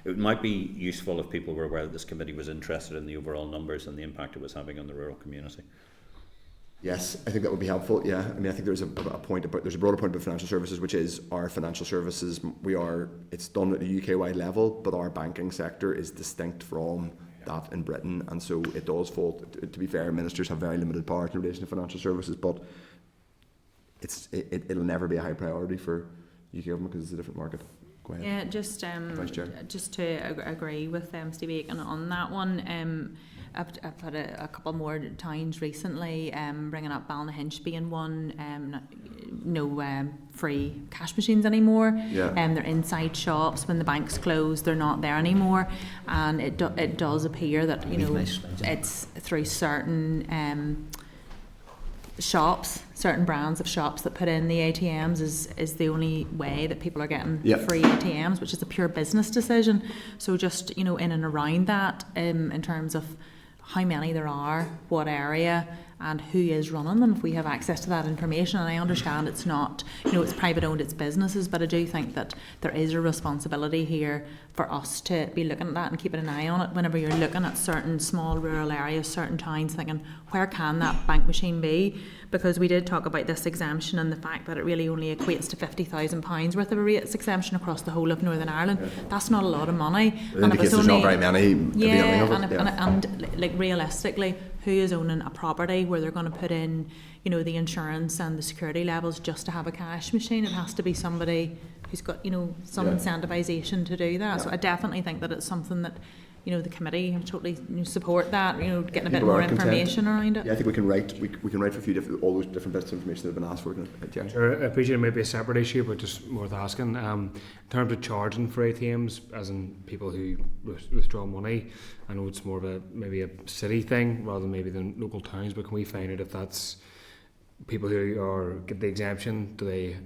it might be useful if people were aware that this committee was interested in the overall numbers and the impact it was having on the rural community. Yes, I think that would be helpful. Yeah, I mean, I think there's a point about, there's a broader point about financial services, which is our financial services. It's done at a UK-wide level, but our banking sector is distinct from that in Britain, and so it does fall. To be fair, ministers have very limited powers in relation to financial services, but it'll never be a high priority for UK government because it's a different market. Go ahead. Yeah, just to agree with Steve Aiken on that one. I've had a couple more times recently bringing up Ballynahinch being one. No free cash machines anymore. Yeah. They're inside shops. When the banks close, they're not there anymore, and it does appear that it's through certain shops, certain brands of shops that put in the ATMs is the only way that people are getting free ATMs, which is a pure business decision. So just in and around that, in terms of how many there are, what area, and who is running them, if we have access to that information. And I understand it's not, it's private owned, it's businesses, but I do think that there is a responsibility here for us to be looking at that and keeping an eye on it whenever you're looking at certain small rural areas, certain towns, thinking, where can that bank machine be? Because we did talk about this exemption and the fact that it really only equates to £50,000 worth of a rates exemption across the whole of Northern Ireland. That's not a lot of money. It indicates there's not very many. And realistically, who is owning a property where they're going to put in, the insurance and the security levels just to have a cash machine? It has to be somebody who's got, some incentivisation to do that. So I definitely think that it's something that, the committee totally support that, getting a bit more information around it. Yeah, I think we can write for a few all those different bits of information that have been asked for. Sure, I appreciate it may be a separate issue, but just worth asking. In terms of charging for ATMs, as in people who withdraw money, I know it's more of maybe a city thing rather than maybe than local towns, but can we find out if that's people who get the exemption, do they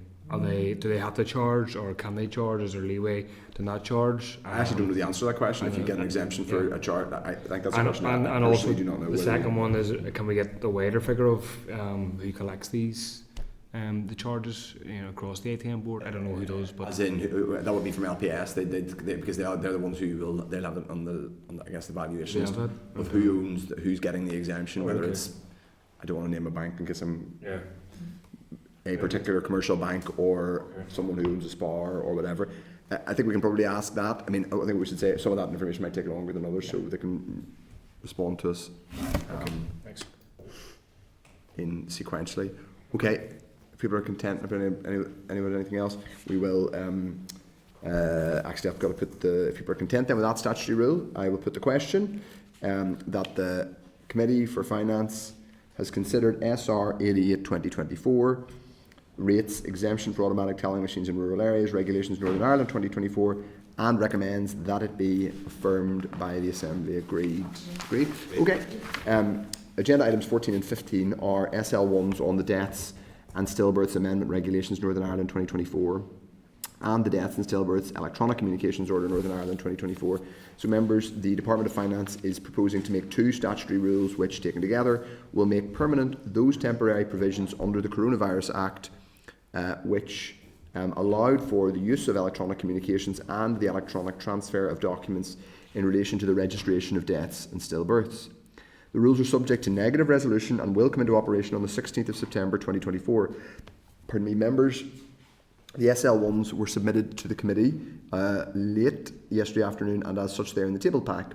have to charge, or can they charge? Is there leeway to not charge? I actually don't know the answer to that question. If you get an exemption for a charge, I think that's a question. And also, do not know the second one is, can we get the wider figure of who collects these the charges across the ATM board? I don't know who does, but as in that would be from LPS. They because they're the ones they'll have it on the I guess the valuations of who's getting the exemption, whether it's, I don't want to name a bank in case I'm a particular commercial bank or someone who owns a spa or whatever. I think we can probably ask that. I mean, I think we should say some of that information might take longer than others, so they can respond to us in sequentially. Okay, if people are content, if anyone anything else, we will actually I've got to put if people are content then with that statutory rule, I will put the question that the Committee for Finance has considered SR 88/2024, rates exemption for automatic tallying machines in rural areas, regulations Northern Ireland 2024, and recommends that it be affirmed by the Assembly. Agreed? Okay. Agenda items 14 and 15 are SL1s on the Deaths and Stillbirths Amendment Regulations Northern Ireland 2024 and the Deaths and Stillbirths Electronic Communications Order Northern Ireland 2024. So members, the Department of Finance is proposing to make two statutory rules which, taken together, will make permanent those temporary provisions under the Coronavirus Act which allowed for the use of electronic communications and the electronic transfer of documents in relation to the registration of deaths and stillbirths. The rules are subject to negative resolution and will come into operation on the 16th of September 2024. Pardon me, members. The SL1s were submitted to the committee late yesterday afternoon, and as such they're in the table pack.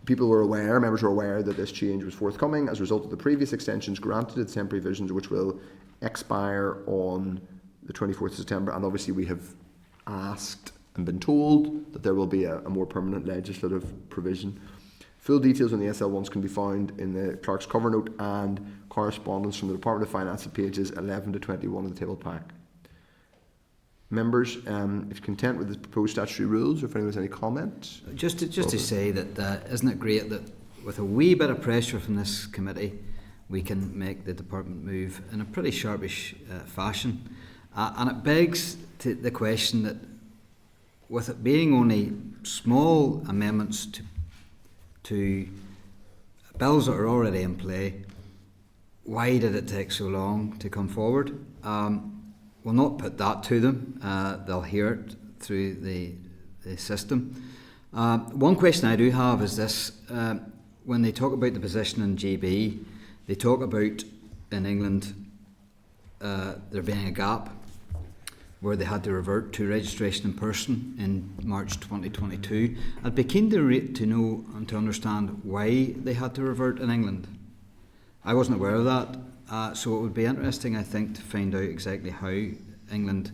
Members were aware that this change was forthcoming as a result of the previous extensions granted to the temporary provisions, which will expire on the 24th of September, and obviously we have asked and been told that there will be a more permanent legislative provision. Full details on the SL1s can be found in the clerk's cover note and correspondence from the Department of Finance at pages 11 to 21 of the table pack. Members, if you're content with the proposed statutory rules, or if anyone has any comment? Just to say that isn't it great that with a wee bit of pressure from this committee we can make the department move in a pretty sharpish fashion, and it begs the question that with it being only small amendments to bills that are already in play, why did it take so long to come forward? We'll not put that to them. They'll hear it through the system. One question I do have is this. When they talk about the position in GB, they talk about in England there being a gap where they had to revert to registration in person in March 2022. I'd be keen to know and to understand why they had to revert in England. I wasn't aware of that, so it would be interesting, I think, to find out exactly how England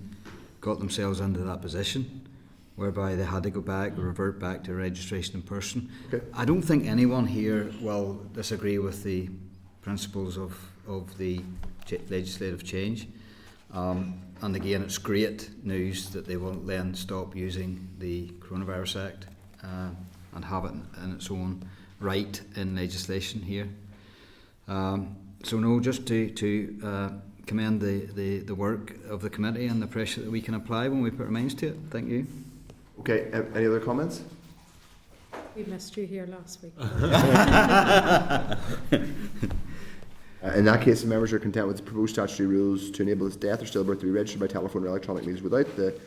got themselves into that position, whereby they had to go back, revert back to registration in person. Okay. I don't think anyone here will disagree with the principles of the legislative change. And again, it's great news that they will then stop using the Coronavirus Act and have it in its own right in legislation here. So no, just to commend the work of the committee and the pressure that we can apply when we put our minds to it. Thank you. Okay, any other comments? We missed you here last week. In that case, the members are content with the proposed statutory rules to enable its death or stillbirth to be registered by telephone or electronic means without the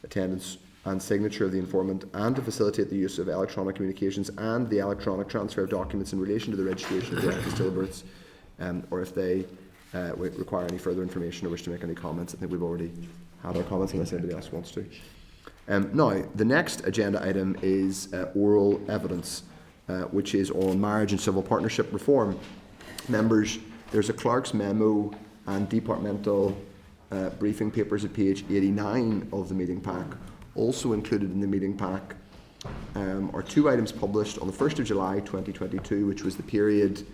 attendance and signature of the informant, and to facilitate the use of electronic communications and the electronic transfer of documents in relation to the registration of death or stillbirths, or if they require any further information or wish to make any comments. I think we've already had our comments unless anybody else wants to. Now, the next agenda item is oral evidence, which is on marriage and civil partnership reform. Members, there's a clerk's memo and departmental briefing papers at page 89 of the meeting pack. Also included in the meeting pack are two items published on the 1st of July 2022, which was the period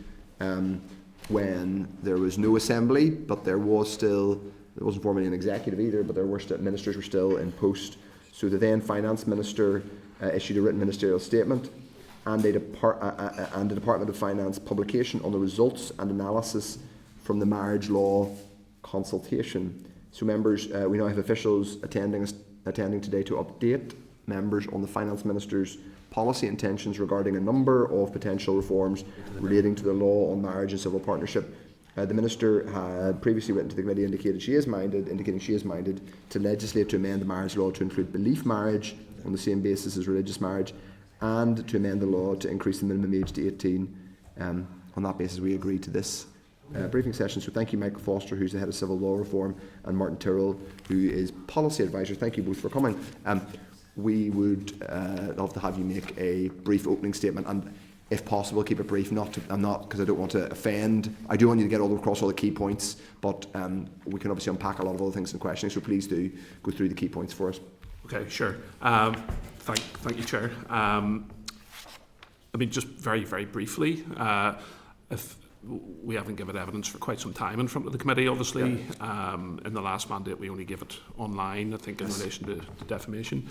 when there was no assembly, but there wasn't formally an executive either, but ministers were still in post. So the then finance minister issued a written ministerial statement, and the Department of Finance publication on the results and analysis from the marriage law consultation. So members, we now have officials attending today to update members on the Finance Minister's policy intentions regarding a number of potential reforms relating to the law on marriage and civil partnership. The Minister had previously written to the committee indicating she is minded to legislate to amend the marriage law to include belief marriage on the same basis as religious marriage, and to amend the law to increase the minimum age to 18. On that basis, we agreed to this briefing session. So thank you, Michael Foster, who's the head of civil law reform, and Martin Tyrrell, who is policy advisor. Thank you both for coming. We would love to have you make a brief opening statement, and if possible, keep it brief. I'm not because I don't want to offend. I do want you to get across all the key points, but we can obviously unpack a lot of other things in questioning. So please do go through the key points for us. Okay, sure. Thank you, Chair. I mean, just very, very briefly, if we haven't given evidence for quite some time in front of the committee, obviously. Yeah. In the last mandate, we only gave it online, I think, in relation to defamation.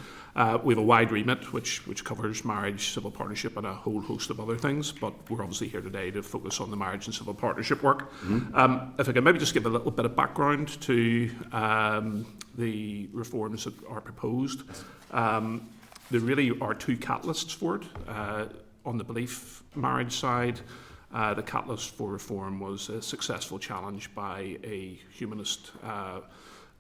We have a wide remit, which covers marriage, civil partnership, and a whole host of other things, but we're obviously here today to focus on the marriage and civil partnership work. Mm-hmm. If I can maybe just give a little bit of background to the reforms that are proposed. There really are two catalysts for it. On the belief marriage side, the catalyst for reform was a successful challenge by a humanist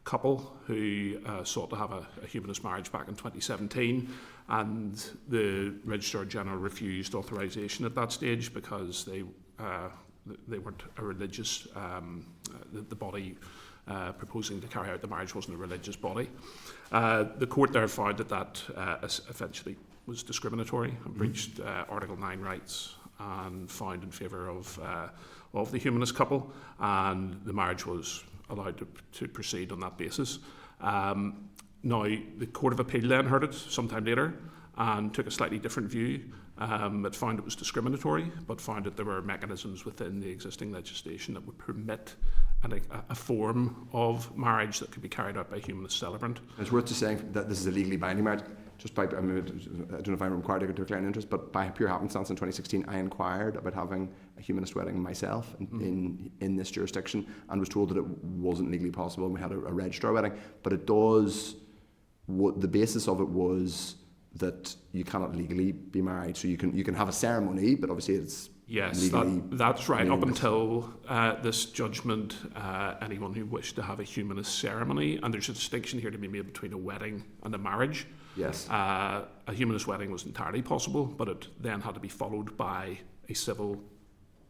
couple who sought to have a humanist marriage back in 2017, and the Registrar General refused authorisation at that stage because they weren't a religious, the body proposing to carry out the marriage wasn't a religious body. The court there found that essentially was discriminatory and breached Article 9 rights, and found in favour of the humanist couple, and the marriage was allowed to proceed on that basis. Now, the Court of Appeal then heard it sometime later and took a slightly different view. It found it was discriminatory, but found that there were mechanisms within the existing legislation that would permit a form of marriage that could be carried out by a humanist celebrant. It's worth just saying that this is a legally binding marriage. Just by, I don't know if I'm required to declare an interest, but by pure happenstance in 2016, I inquired about having a humanist wedding myself in this jurisdiction, and was told that it wasn't legally possible, and we had a registrar wedding. But it does, the basis of it was that you cannot legally be married, so you can have a ceremony, but obviously it's that's right. Up until this judgment, anyone who wished to have a humanist ceremony, and there's a distinction here to be made between a wedding and a marriage. Yes. A humanist wedding was entirely possible, but it then had to be followed by a civil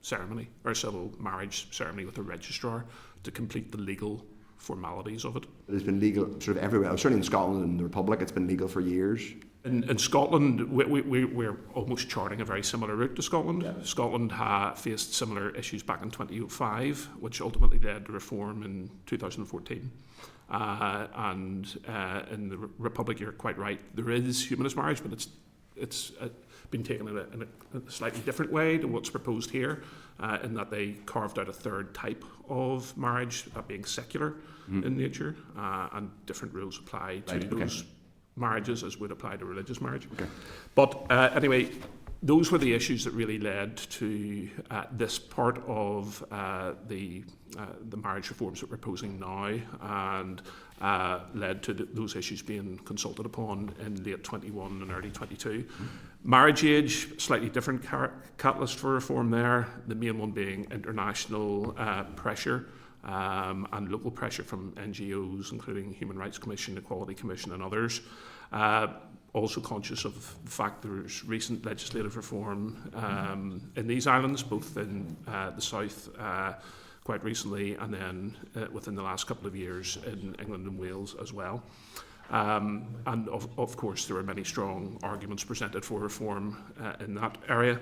ceremony or a civil marriage ceremony with a registrar to complete the legal formalities of it. It's been legal sort of everywhere. Certainly in Scotland and the Republic, it's been legal for years. In Scotland, we're almost charting a very similar route to Scotland. Yeah. Scotland faced similar issues back in 2005, which ultimately led to reform in 2014. And in the Republic, you're quite right, there is humanist marriage, but it's been taken in a slightly different way to what's proposed here, in that they carved out a third type of marriage, that being secular in nature, and different rules apply to those marriages as would apply to religious marriage. Okay. But anyway, those were the issues that really led to this part of the marriage reforms that we're proposing now, and led to those issues being consulted upon in late 21 and early 22. Marriage age, slightly different catalyst for reform there, the main one being international pressure and local pressure from NGOs, including Human Rights Commission, Equality Commission and others. Also conscious of the fact there's recent legislative reform in these islands, both in the south quite recently and then within the last couple of years in England and Wales as well. And of course there are many strong arguments presented for reform in that area.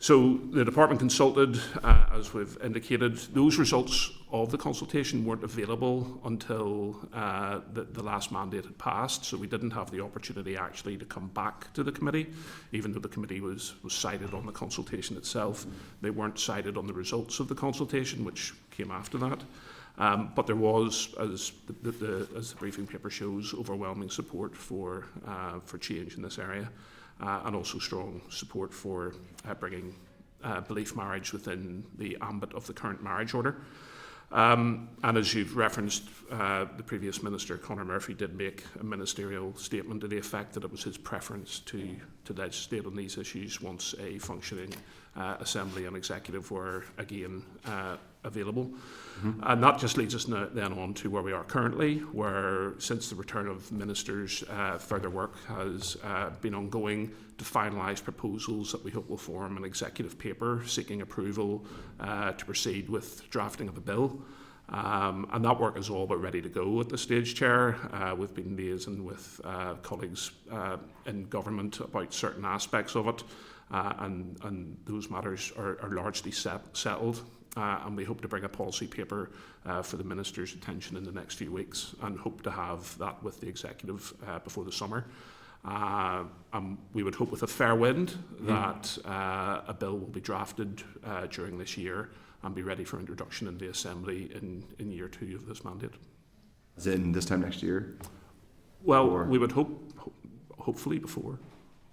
So the department consulted, as we've indicated. Those results of the consultation weren't available until the last mandate had passed, so we didn't have the opportunity actually to come back to the committee, even though the committee was cited on the consultation itself. They weren't cited on the results of the consultation, which came after that. But there was, as the briefing paper shows, overwhelming support for change in this area. And also strong support for bringing belief marriage within the ambit of the current marriage order. And as you've referenced, the previous minister, Conor Murphy, did make a ministerial statement to the effect that it was his preference to legislate on these issues once a functioning assembly and executive were again available. And that just leads us then on to where we are currently, where since the return of ministers, further work has been ongoing to finalise proposals that we hope will form an executive paper seeking approval to proceed with drafting of a bill. And that work is all but ready to go at this stage, Chair. We've been liaising with colleagues in government about certain aspects of it, and those matters are largely settled. And we hope to bring a policy paper for the Minister's attention in the next few weeks, and hope to have that with the Executive before the summer. We would hope with a fair wind that a bill will be drafted during this year and be ready for introduction in the Assembly in year 2 of this mandate. As in this time next year? Well, we would hopefully before.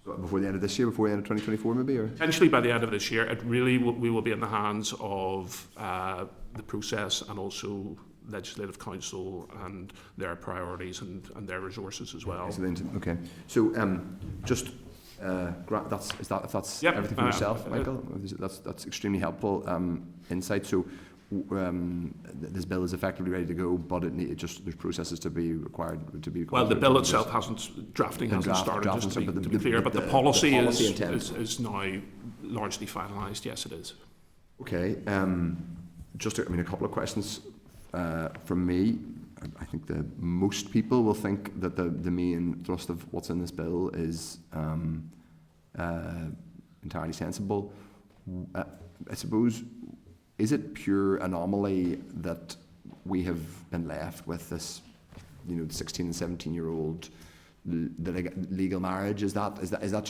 So before the end of this year, before the end of 2024 maybe? Or? Potentially by the end of this year. It really we will be in the hands of the process and also Legislative Council and their priorities and their resources as well. Okay. So just if that's everything from yourself, Michael. That's extremely helpful insight. So this bill is effectively ready to go, but there's processes to be required to be. Well, the bill itself hasn't started, just to be clear, but the policy is now largely finalised. Yes, it is. Okay. Just a couple of questions from me. I think that most people will think that the main thrust of what's in this bill is entirely sensible. I suppose, is it pure anomaly that we have been left with this, 16 and 17-year-old legal marriage? Is it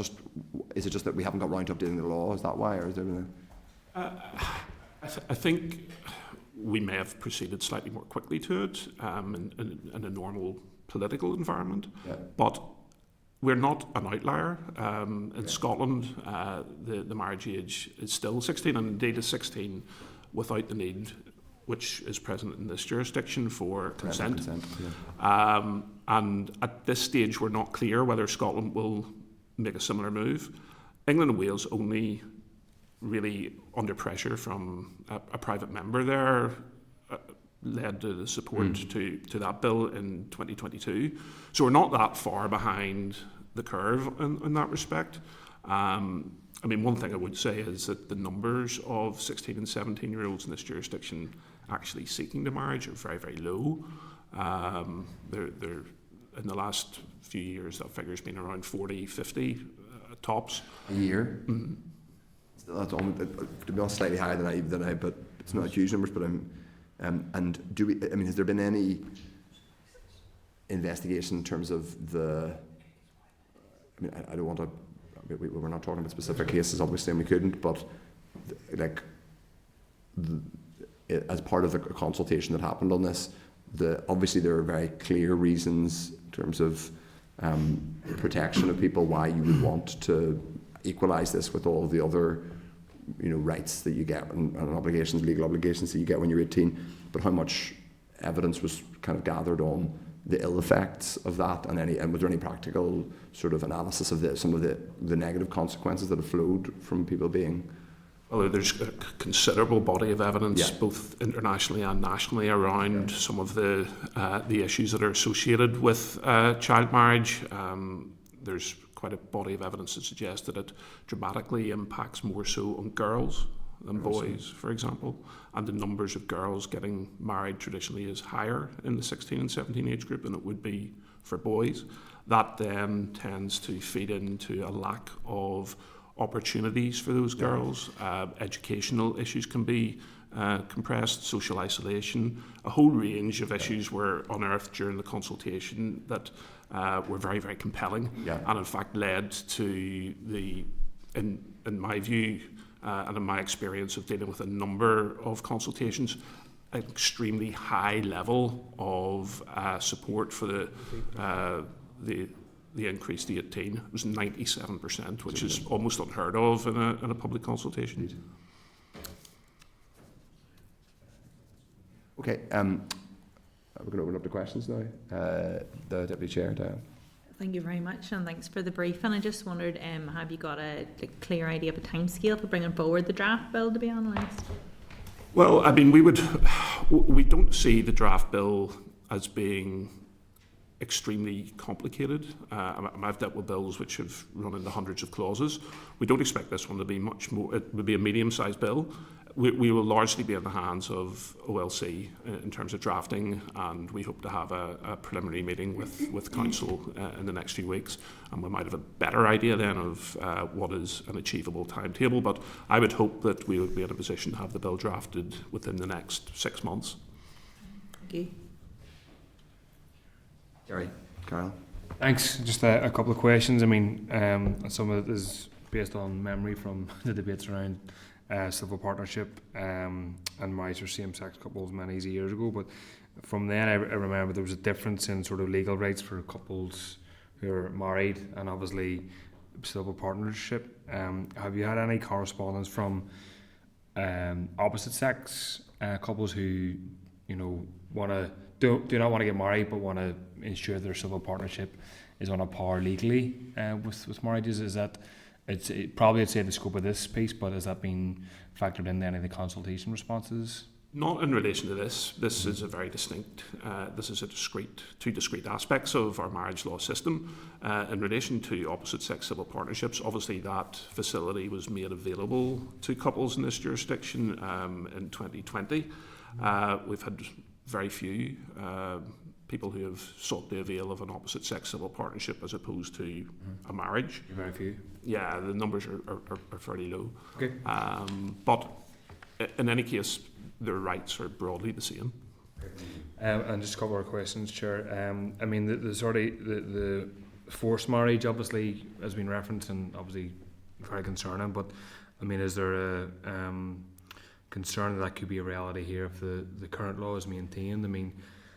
just that we haven't got round to updating the law? Is that why, or is there? I think we may have proceeded slightly more quickly to it in a normal political environment, but we're not an outlier. In Scotland, the marriage age is still 16, and indeed is 16 without the need, which is present in this jurisdiction, for consent. And at this stage, we're not clear whether Scotland will make a similar move. England and Wales only really under pressure from a private member there led to the support to that bill in 2022. So we're not that far behind the curve in that respect. I mean, one thing I would say is that the numbers of 16 and 17-year-olds in this jurisdiction actually seeking the marriage are very, very low. They're in the last few years, that figure's been around 40, 50 tops. A year? Mm-hmm. That's only, to be honest, slightly higher than I, but it's not huge numbers. But and do we? I mean, has there been any investigation in terms of the? I mean, I don't want to. We're not talking about specific cases, obviously, and we couldn't. But as part of the consultation that happened on this, obviously there are very clear reasons in terms of protection of people why you would want to equalise this with all the other, rights that you get and obligations, legal obligations that you get when you're 18. But how much evidence was kind of gathered on the ill effects of that, and was there any practical sort of analysis of some of the negative consequences that have flowed from people being? Well, there's a considerable body of evidence, both internationally and nationally, around some of the issues that are associated with child marriage. There's quite a body of evidence that suggests that it dramatically impacts more so on girls than boys, for example, and the numbers of girls getting married traditionally is higher in the 16 and 17 age group than it would be for boys. That then tends to feed into a lack of opportunities for those girls. Educational issues can be compressed, social isolation, a whole range of issues were unearthed during the consultation that were very, very compelling, and in fact led to in my view and in my experience of dealing with a number of consultations, an extremely high level of support for the increase to 18. It was 97%, which is almost unheard of in a public consultation. Okay, we're going to open up to questions now. The Deputy Chair, Diane. Thank you very much, and thanks for the briefing. I just wondered, have you got a clear idea of a timescale for bringing forward the draft bill to be analysed? Well, I mean, we don't see the draft bill as being extremely complicated. I've dealt with bills which have run into hundreds of clauses. We don't expect this one to be much more. It would be a medium-sized bill. We will largely be in the hands of OLC in terms of drafting, and we hope to have a preliminary meeting with Council in the next few weeks, and we might have a better idea then of what is an achievable timetable. But I would hope that we would be in a position to have the bill drafted within the next 6 months. Thank you. Gary, Carol. Thanks. Just a couple of questions. I mean, some of it is based on memory from the debates around civil partnership and marriage for same-sex couples many years ago. But from then, I remember there was a difference in sort of legal rights for couples who are married and obviously civil partnership. Have you had any correspondence from opposite-sex couples who, do not want to get married but want to ensure their civil partnership is on a par legally with marriages? Is that probably I'd say the scope of this piece, but has that been factored into any of the consultation responses? Not in relation to this. This is a very distinct. This is two discrete aspects of our marriage law system. In relation to opposite-sex civil partnerships, obviously that facility was made available to couples in this jurisdiction in 2020. We've had very few people who have sought the avail of an opposite-sex civil partnership as opposed to a marriage. Very few. Yeah, the numbers are fairly low. Okay. But in any case, their rights are broadly the same. And just a couple of questions, Chair. I mean, the forced marriage obviously has been referenced and obviously very concerning. But I mean, is there a concern that could be a reality here if the current law is maintained? I mean,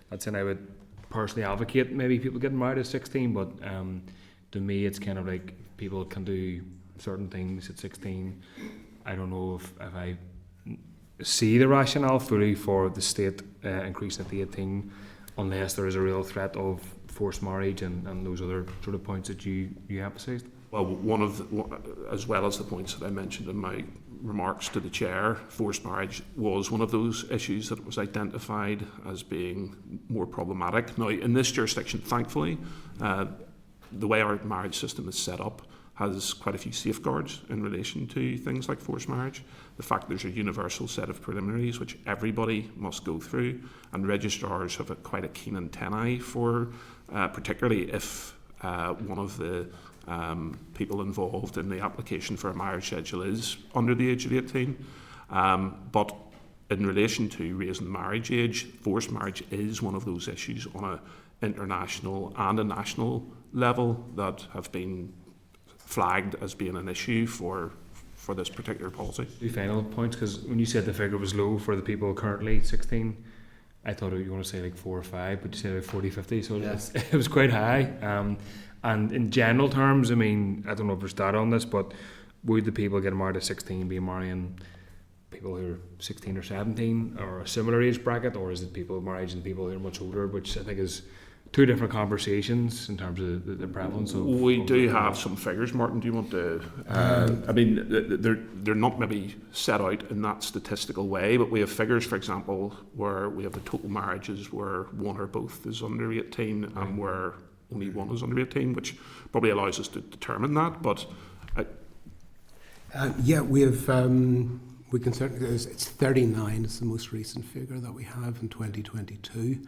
that's and I would personally advocate maybe people getting married at 16, but to me it's kind of like people can do certain things at 16. I don't know if I see the rationale fully for the state increasing it to 18 unless there is a real threat of forced marriage and those other sort of points that you emphasised. Well, as well as the points that I mentioned in my remarks to the Chair, forced marriage was one of those issues that was identified as being more problematic. Now, in this jurisdiction, thankfully, the way our marriage system is set up has quite a few safeguards in relation to things like forced marriage. The fact there's a universal set of preliminaries which everybody must go through, and registrars have quite a keen antennae for, particularly if one of the people involved in the application for a marriage schedule is under the age of 18. But in relation to raising the marriage age, forced marriage is one of those issues on an international and a national level that have been flagged as being an issue for this particular policy. Two final points, because when you said the figure was low for the people currently 16, I thought you were going to say like 4 or 5, but you said like 40, 50, so it was quite high. And in general terms, I mean, I don't know if there's data on this, but would the people getting married at 16 be marrying people who are 16 or 17 or a similar age bracket, or is it people marrying people who are much older, which I think is two different conversations in terms of the prevalence of... We do have some figures. Martin, do you want to... I mean, they're not maybe set out in that statistical way, but we have figures, for example, where we have the total marriages where one or both is under 18 and where only one is under 18, which probably allows us to determine that, but... we have... we can certainly... It's 39 is the most recent figure that we have in 2022.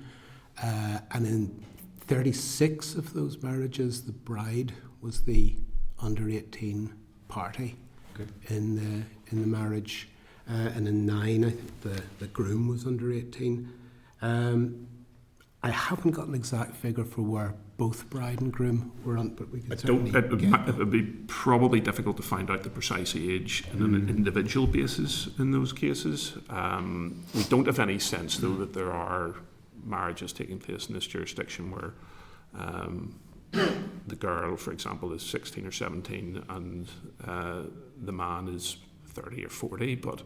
And in 36 of those marriages, the bride was the under 18 party in the marriage, and in 9, I think the groom was under 18. I haven't got an exact figure for where both bride and groom were on, but we can certainly it would be probably difficult to find out the precise age on an individual basis in those cases. We don't have any sense, though, that there are marriages taking place in this jurisdiction where the girl, for example, is 16 or 17 and the man is 30 or 40, but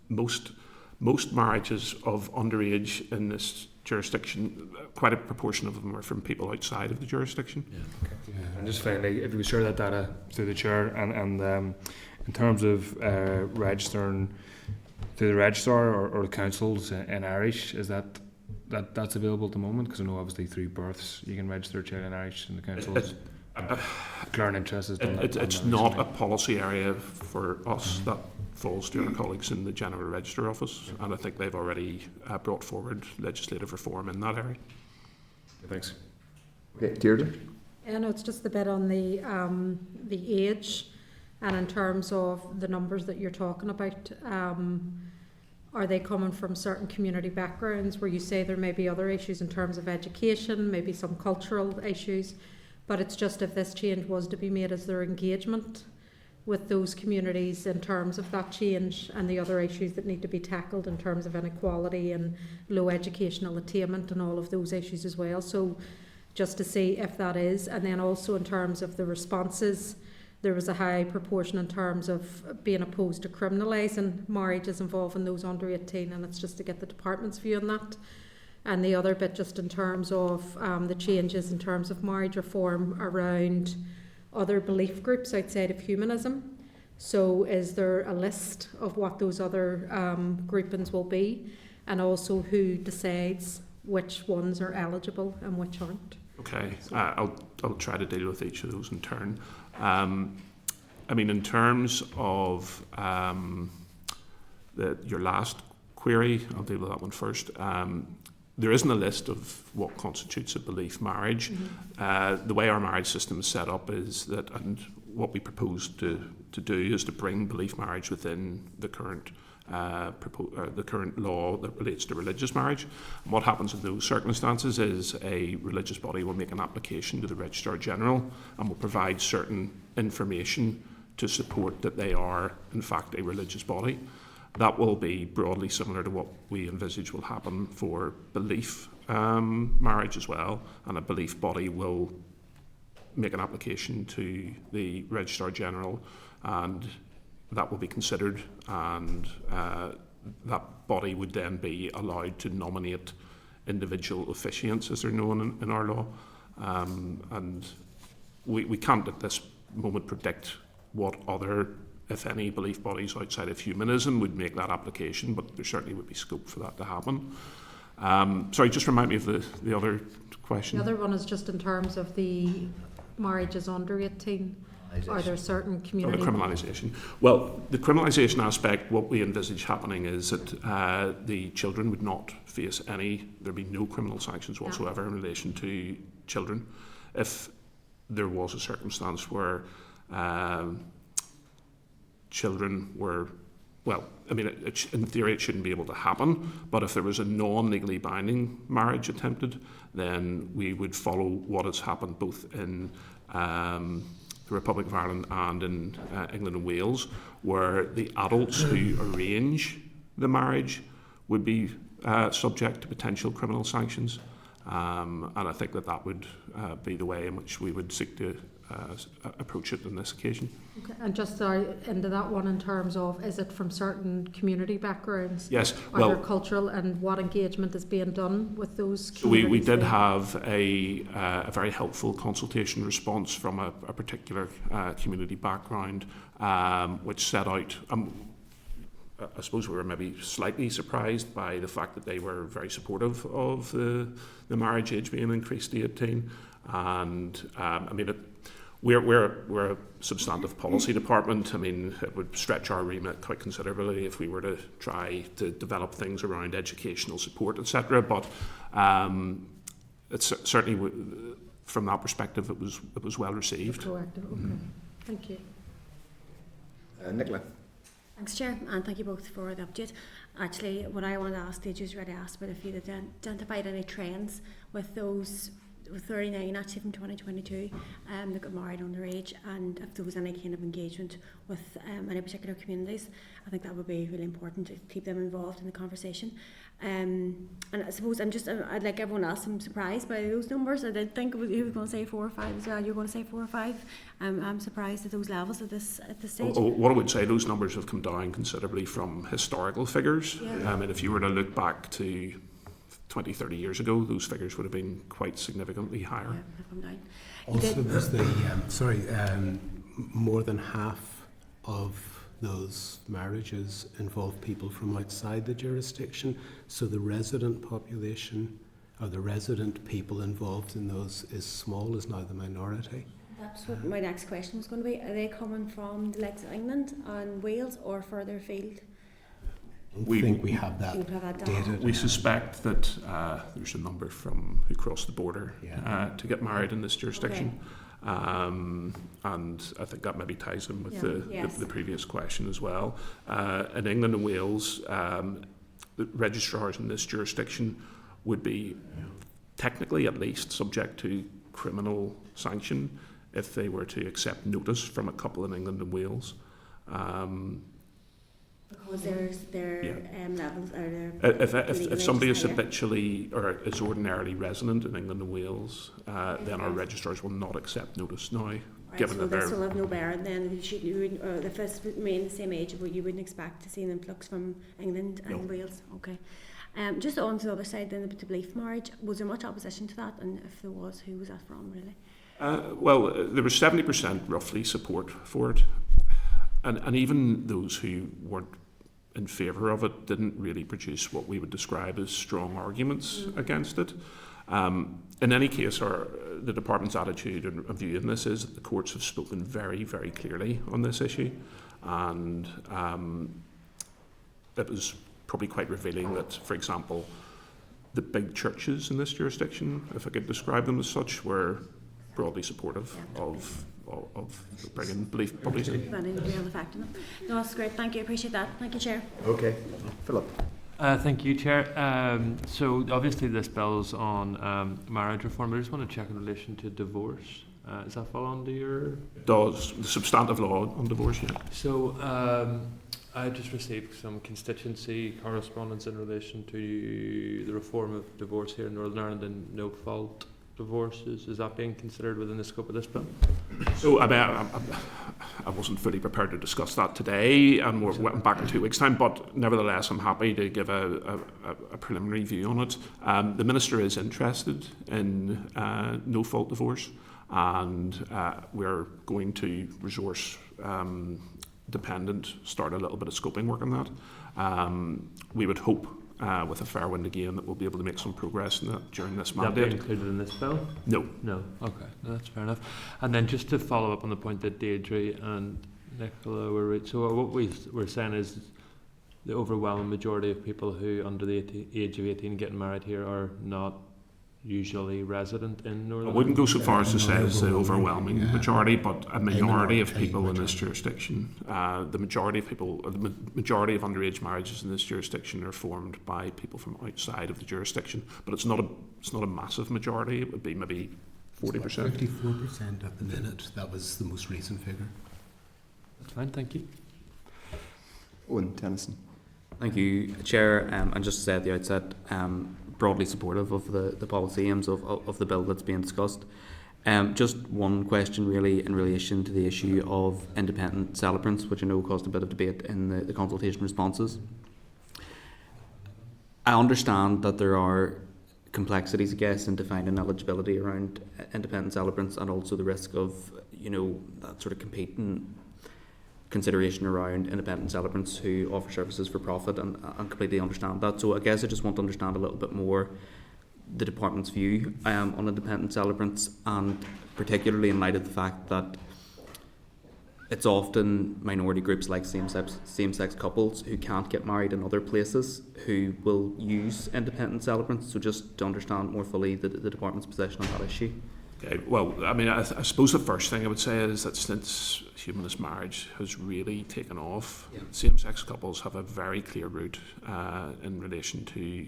most marriages of underage in this jurisdiction, quite a proportion of them are from people outside of the jurisdiction. And just finally, if you could share that data through the chair, and in terms of registering through the registrar or the councils in Irish, is that's available at the moment? Because I know obviously through births you can register a child in Irish in the councils. Declaring interest is done. It's not a policy area for us. That falls to our colleagues in the General Register Office, and I think they've already brought forward legislative reform in that area. Thanks. Okay, Deirdre? No, it's just a bit on the age, and in terms of the numbers that you're talking about, are they coming from certain community backgrounds where you say there may be other issues in terms of education, maybe some cultural issues, but it's just if this change was to be made, is there engagement with those communities in terms of that change and the other issues that need to be tackled in terms of inequality and low educational attainment and all of those issues as well? So just to see if that is, and then also in terms of the responses, there was a high proportion in terms of being opposed to criminalising marriages involving those under 18, and it's just to get the department's view on that. And the other bit just in terms of the changes in terms of marriage reform around other belief groups outside of humanism. So is there a list of what those other groupings will be, and also who decides which ones are eligible and which aren't? Okay, I'll try to deal with each of those in turn. I mean, in terms of your last query, I'll deal with that one first. There isn't a list of what constitutes a belief marriage. The way our marriage system is set up is that, and what we propose to do is to bring belief marriage within the current law that relates to religious marriage. And what happens in those circumstances is a religious body will make an application to the Registrar General and will provide certain information to support that they are in fact a religious body. That will be broadly similar to what we envisage will happen for belief marriage as well, and a belief body will make an application to the Registrar General, and that will be considered, and that body would then be allowed to nominate individual officiants, as they're known in our law. And we can't at this moment predict what other, if any, belief bodies outside of humanism would make that application, but there certainly would be scope for that to happen. Sorry, just remind me of the other question. The other one is just in terms of the marriages under 18. Are there certain Or community... the criminalisation. Well, the criminalisation aspect, what we envisage happening is that the children would not face there'd be no criminal sanctions whatsoever in relation to children. If there was a circumstance where children were, well, I mean, in theory it shouldn't be able to happen, but if there was a non-legally binding marriage attempted, then we would follow what has happened both in the Republic of Ireland and in England and Wales, where the adults who arrange the marriage would be subject to potential criminal sanctions. And I think that would be the way in which we would seek to approach it on this occasion. Okay. And just into that one in terms of, is it from certain community backgrounds? Yes. Are there cultural, and what engagement is being done with those So communities? we did have a very helpful consultation response from a particular community background, which set out, I suppose we were maybe slightly surprised by the fact that they were very supportive of the marriage age being increased to 18. And I mean, we're a substantive policy department. I mean, it would stretch our remit quite considerably if we were to try to develop things around educational support, etc. But it's certainly, from that perspective, it was well received. Proactive. Okay. Thank you. Nicola. Thanks, Chair, and thank you both for the update. Actually, what I want to ask, the judge already asked, but if you identified any trends with those 39 actually from 2022 that got married underage, and if there was any kind of engagement with any particular communities, I think that would be really important to keep them involved in the conversation. And I suppose I'd like everyone else, I'm surprised by those numbers. I did think you were going to say 4 or 5 as well. You're going to say 4 or 5. I'm surprised at those levels at this stage. What I would say, those numbers have come down considerably from historical figures. Yeah. And if you were to look back to 20, 30 years ago, those figures would have been quite significantly higher. Yeah, they've come down. Also, there's more than half of those marriages involve people from outside the jurisdiction, so the resident population, or the resident people involved in those, is now the minority. That's what my next question was going to be. Are they coming from the likes of England and Wales or further afield? I think we have that You have that data. We suspect that there's a number from who crossed the border to get married in this jurisdiction. Okay. And I think that maybe ties in with the previous question as well. In England and Wales, the registrars in this jurisdiction would be technically at least subject to criminal sanction if they were to accept notice from a couple in England and Wales. Because their levels are their. If somebody is habitually or is ordinarily resident in England and Wales, then our registrars will not accept notice now. Right, Given so that this will have no bearing then. If it's remain the same age, you wouldn't expect to see an influx from England and Wales. Okay. Just on to the other side, then the belief marriage. Was there much opposition to that? And if there was, who was that from, really? Well, there was 70% roughly support for it, and even those who weren't in favour of it didn't really produce what we would describe as strong arguments against it. In any case, the department's attitude and view in this is that the courts have spoken very, very clearly on this issue, and it was probably quite revealing that, for example, the big churches in this jurisdiction, if I could describe them as such, were broadly supportive of bringing belief publicly. No, that's great. Thank you. I appreciate that. Thank you, Chair. Okay. Philip. Thank you, Chair. So obviously this bill's on marriage reform. I just want to check in relation to divorce. Does that fall under your... It does. The substantive law on divorce, yeah. So I just received some constituency correspondence in relation to the reform of divorce here in Northern Ireland and no-fault divorces. Is that being considered within the scope of this bill? So I wasn't fully prepared to discuss that today, and we're back in 2 weeks' time, but nevertheless I'm happy to give a preliminary view on it. The Minister is interested in no-fault divorce, and we're going to resource dependent start a little bit of scoping work on that. We would hope with a fair wind again that we'll be able to make some progress in that during this That be mandate. included in this bill? No. No. Okay, no, that's fair enough. And then just to follow up on the point that Deirdre and Nicola were so what we were saying is the overwhelming majority of people who under the age of 18 getting married here are not usually resident in Northern I wouldn't go so far as to say it's the overwhelming, overwhelming majority, but a minority of people in this majority. jurisdiction. The majority of majority of underage marriages in this jurisdiction are formed by people from outside of the jurisdiction. But it's not a massive majority. It would be maybe 40%. 54% at the minute. That was the most recent figure. That's fine, thank you. Owen Tennyson. Thank you, Chair. And just to say at the outset, broadly supportive of the policy aims of the bill that's being discussed. Just one question really in relation to the issue of independent celebrants, which I know caused a bit of debate in the consultation responses. I understand that there are complexities, I guess, in defining eligibility around independent celebrants, and also the risk of, that sort of competing consideration around independent celebrants who offer services for profit, and completely understand that. So I guess I just want to understand a little bit more the department's view on independent celebrants, and particularly in light of the fact that it's often minority groups like same-sex couples who can't get married in other places who will use independent celebrants. So just to understand more fully the department's position on that issue. Okay, well, I mean, I suppose the first thing I would say is that since humanist marriage has really taken off, same-sex couples have a very clear route in relation to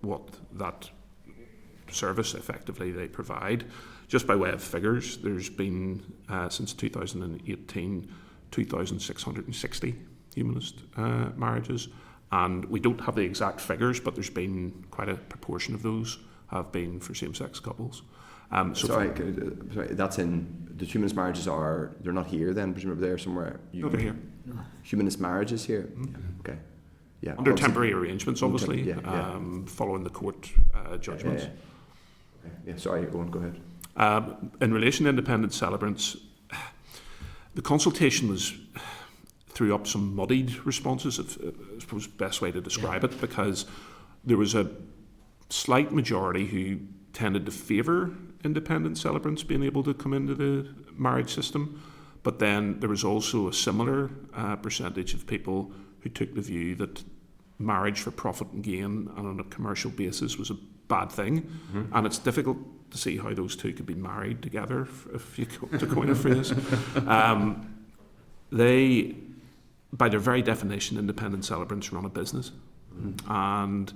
what that service effectively they provide. Just by way of figures, there's been, since 2018, 2,660 humanist marriages, and we don't have the exact figures, but there's been quite a proportion of those have been for same-sex couples. Sorry, that's in the humanist marriages they're not here then, presumably they're somewhere. Over here. Humanist marriages here? Mm-hmm. Okay. Yeah. Under temporary arrangements, obviously, following the court judgments. Yeah, sorry, Owen, go ahead. In relation to independent celebrants, the consultation threw up some muddied responses, I suppose the best way to describe it, because there was a slight majority who tended to favour independent celebrants being able to come into the marriage system, but then there was also a similar percentage of people who took the view that marriage for profit and gain and on a commercial basis was a bad thing, and it's difficult to see how those two could be married together, if you to coin a phrase. They, by their very definition, independent celebrants run a business, and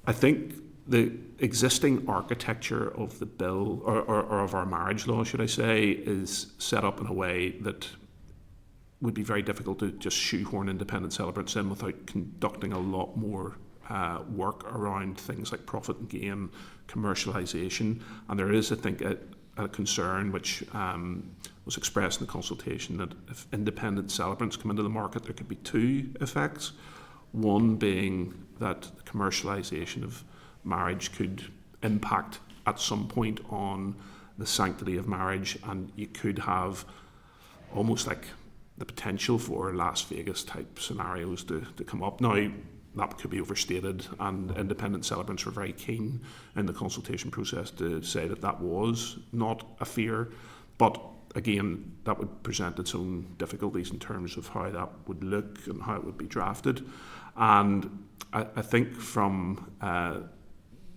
I think the existing architecture of the bill, or of our marriage law, should I say, is set up in a way that would be very difficult to just shoehorn independent celebrants in without conducting a lot more work around things like profit and gain, commercialisation. And there is, I think, a concern which was expressed in the consultation that if independent celebrants come into the market, there could be two effects. One being that the commercialisation of marriage could impact at some point on the sanctity of marriage, and you could have almost like the potential for Las Vegas type scenarios to come up. Now, that could be overstated, and independent celebrants were very keen in the consultation process to say that that was not a fear, but again, that would present its own difficulties in terms of how that would look and how it would be drafted. And I think from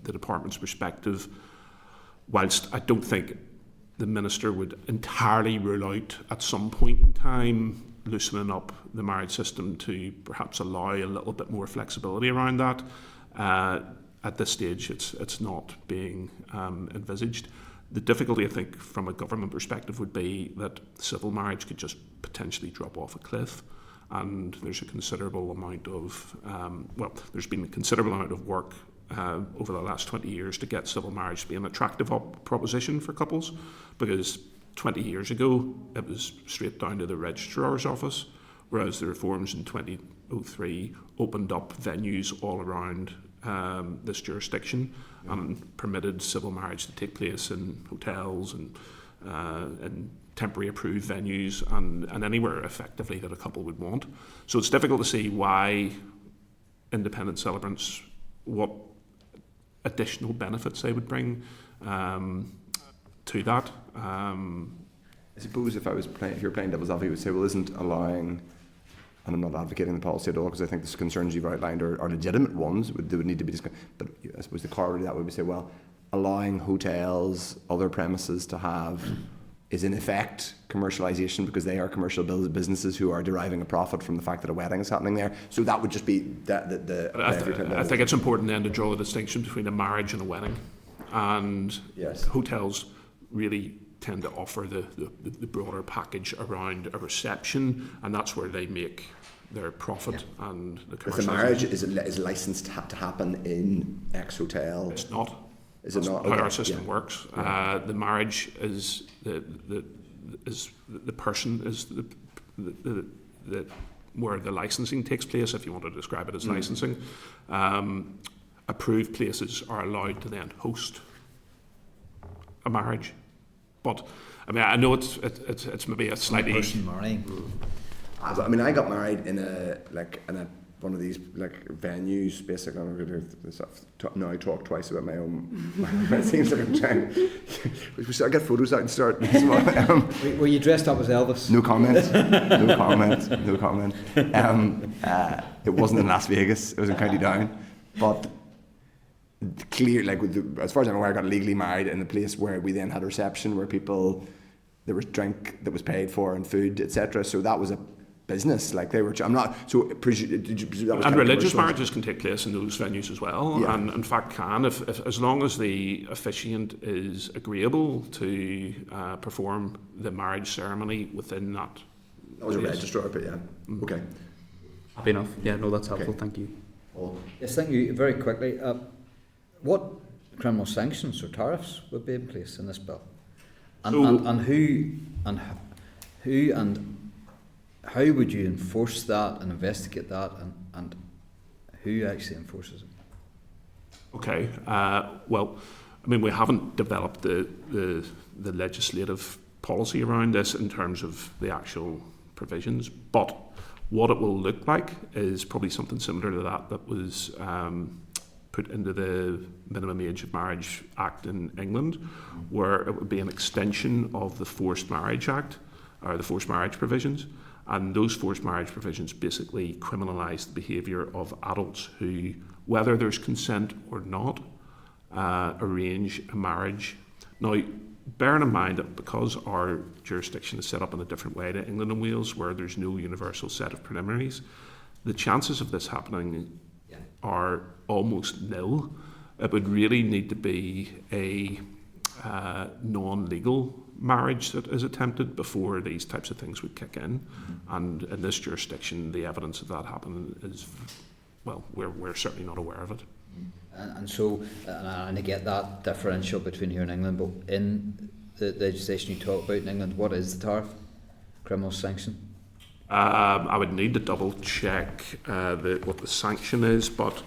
the department's perspective, whilst I don't think the minister would entirely rule out at some point in time loosening up the marriage system to perhaps allow a little bit more flexibility around that, at this stage it's not being envisaged. The difficulty, I think, from a government perspective would be that civil marriage could just potentially drop off a cliff, and there's a considerable amount of there's been a considerable amount of work over the last 20 years to get civil marriage to be an attractive proposition for couples, because 20 years ago it was straight down to the registrar's office, whereas the reforms in 2003 opened up venues all around this jurisdiction and permitted civil marriage to take place in hotels and temporary approved venues and anywhere effectively that a couple would want. So it's difficult to see why independent celebrants what additional benefits they would bring to that. I suppose if you're playing devil's advocate, you would say, well, isn't allowing, and I'm not advocating the policy at all because I think the concerns you've outlined are legitimate ones. They would need to be discussed. But I suppose the corollary to that would be say, well, allowing hotels, other premises to have is in effect commercialisation because they are commercial businesses who are deriving a profit from the fact that a wedding is happening there. So that would just be I think it's important then to draw the distinction between a marriage and a wedding, and hotels really tend to offer the broader package around a reception, and that's where they make their profit and the commercialisation. If the marriage is licensed to happen in X hotel. It's not. Is it not? How our system works. The marriage is the person is the where the licensing takes place, if you want to describe it as licensing. Approved places are allowed to then host a marriage, but I mean I know it's maybe a slightly person marrying. I mean, I got married in one of these venues. Basically, now I talk twice about my own. It seems like I'm trying. We should get photos out and start. Were you dressed up as Elvis? No comment. No comment. No comment. It wasn't in Las Vegas. It was in County Down, but clear. As far as I'm aware, I got legally married in the place where we then had a reception where there was drink that was paid for and food, etc. So that was a business, they were. I'm not. So that was and religious marriages can take place in those venues as well, and in fact can, if as long as the officiant is agreeable to perform the marriage ceremony within that. That was a registrar, but okay. Happy enough. Yeah, no, that's helpful. Thank you. Yes, thank you. Very quickly, what criminal sanctions or tariffs would be in place in this bill, and who and how would you enforce that and investigate that, and who actually enforces it? Okay. Well, I mean, we haven't developed the legislative policy around this in terms of the actual provisions, but what it will look like is probably something similar to that was put into the Minimum Age of Marriage Act in England, where it would be an extension of the Forced Marriage Act, or the forced marriage provisions. And those forced marriage provisions basically criminalise the behaviour of adults who, whether there's consent or not, arrange a marriage. Now, bearing in mind that because our jurisdiction is set up in a different way to England and Wales, where there's no universal set of preliminaries, the chances of this happening are almost nil. It would really need to be a non-legal marriage that is attempted before these types of things would kick in, and in this jurisdiction the evidence of that happening is, well, we're certainly not aware of it. And so, and I get that differential between here and England, but in the legislation you talk about in England, what is the tariff, criminal sanction? I would need to double check what the sanction is, but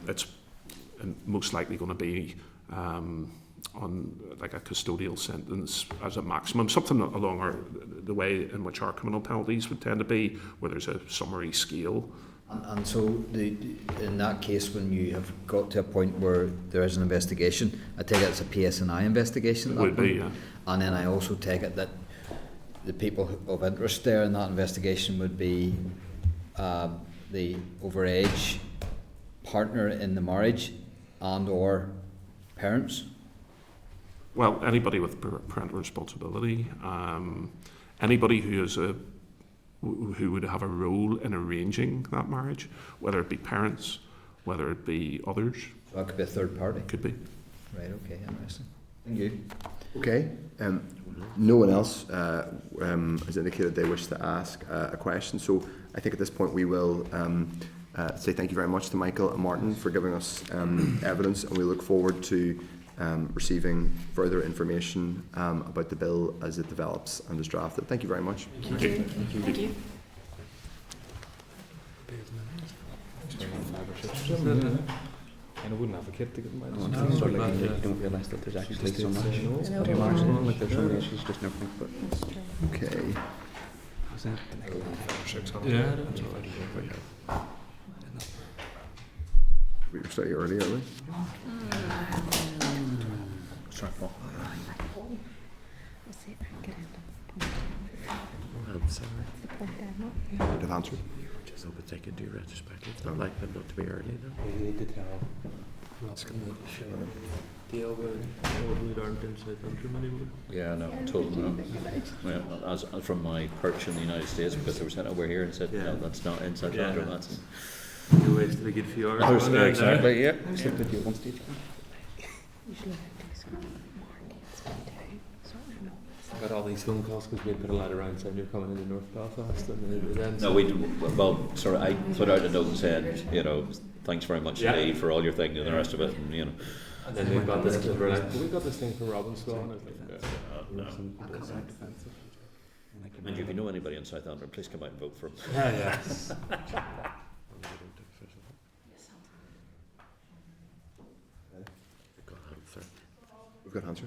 it's most likely going to be on a custodial sentence as a maximum, something along the way in which our criminal penalties would tend to be, where there's a summary scale. And so in that case, when you have got to a point where there is an investigation, I take it it's a PSNI investigation? It would be, yeah. And then I also take it that the people of interest there in that investigation would be the overage partner in the marriage and or parents? Well, anybody with parental responsibility, anybody who would have a role in arranging that marriage, whether it be parents, whether it be others. So that could be a third party? Could be. Right, okay, interesting. Thank you. Okay. No one else has indicated they wish to ask a question, so I think at this point we will say thank you very much to Michael and Martin for giving us evidence, and we look forward to receiving further information about the bill as it develops and is drafted. Thank you very much. Thank you. Thank you. And I wouldn't advocate to get married. You don't realise that there's actually so much. Like there's so many issues just never think, but Okay. Yeah. We're slightly early, are we? Sorry, Paul. I'm sorry. I've answered. Just hope that they can do retrospective. It's not like them not to be early though. You need to tell not to deal with who aren't in Southampton anymore. Yeah, no, I told them no. Well, as from my perch in the United States, because they were sent over here and said, no, that's not in Southampton, Yeah. that's in... You wasted a good few hours. Exactly, yeah. I got all these phone calls because we had put a letter around saying you're coming into North Belfast, and then No, we did, well, sorry, I put out a note and said, thanks very much indeed for all your thing and the rest of it, and And then we got this. We're like, we got this thing from Robinson. And I was like, no. And if you know anybody in Southampton, please come out and vote for him. yeah. We've got answer.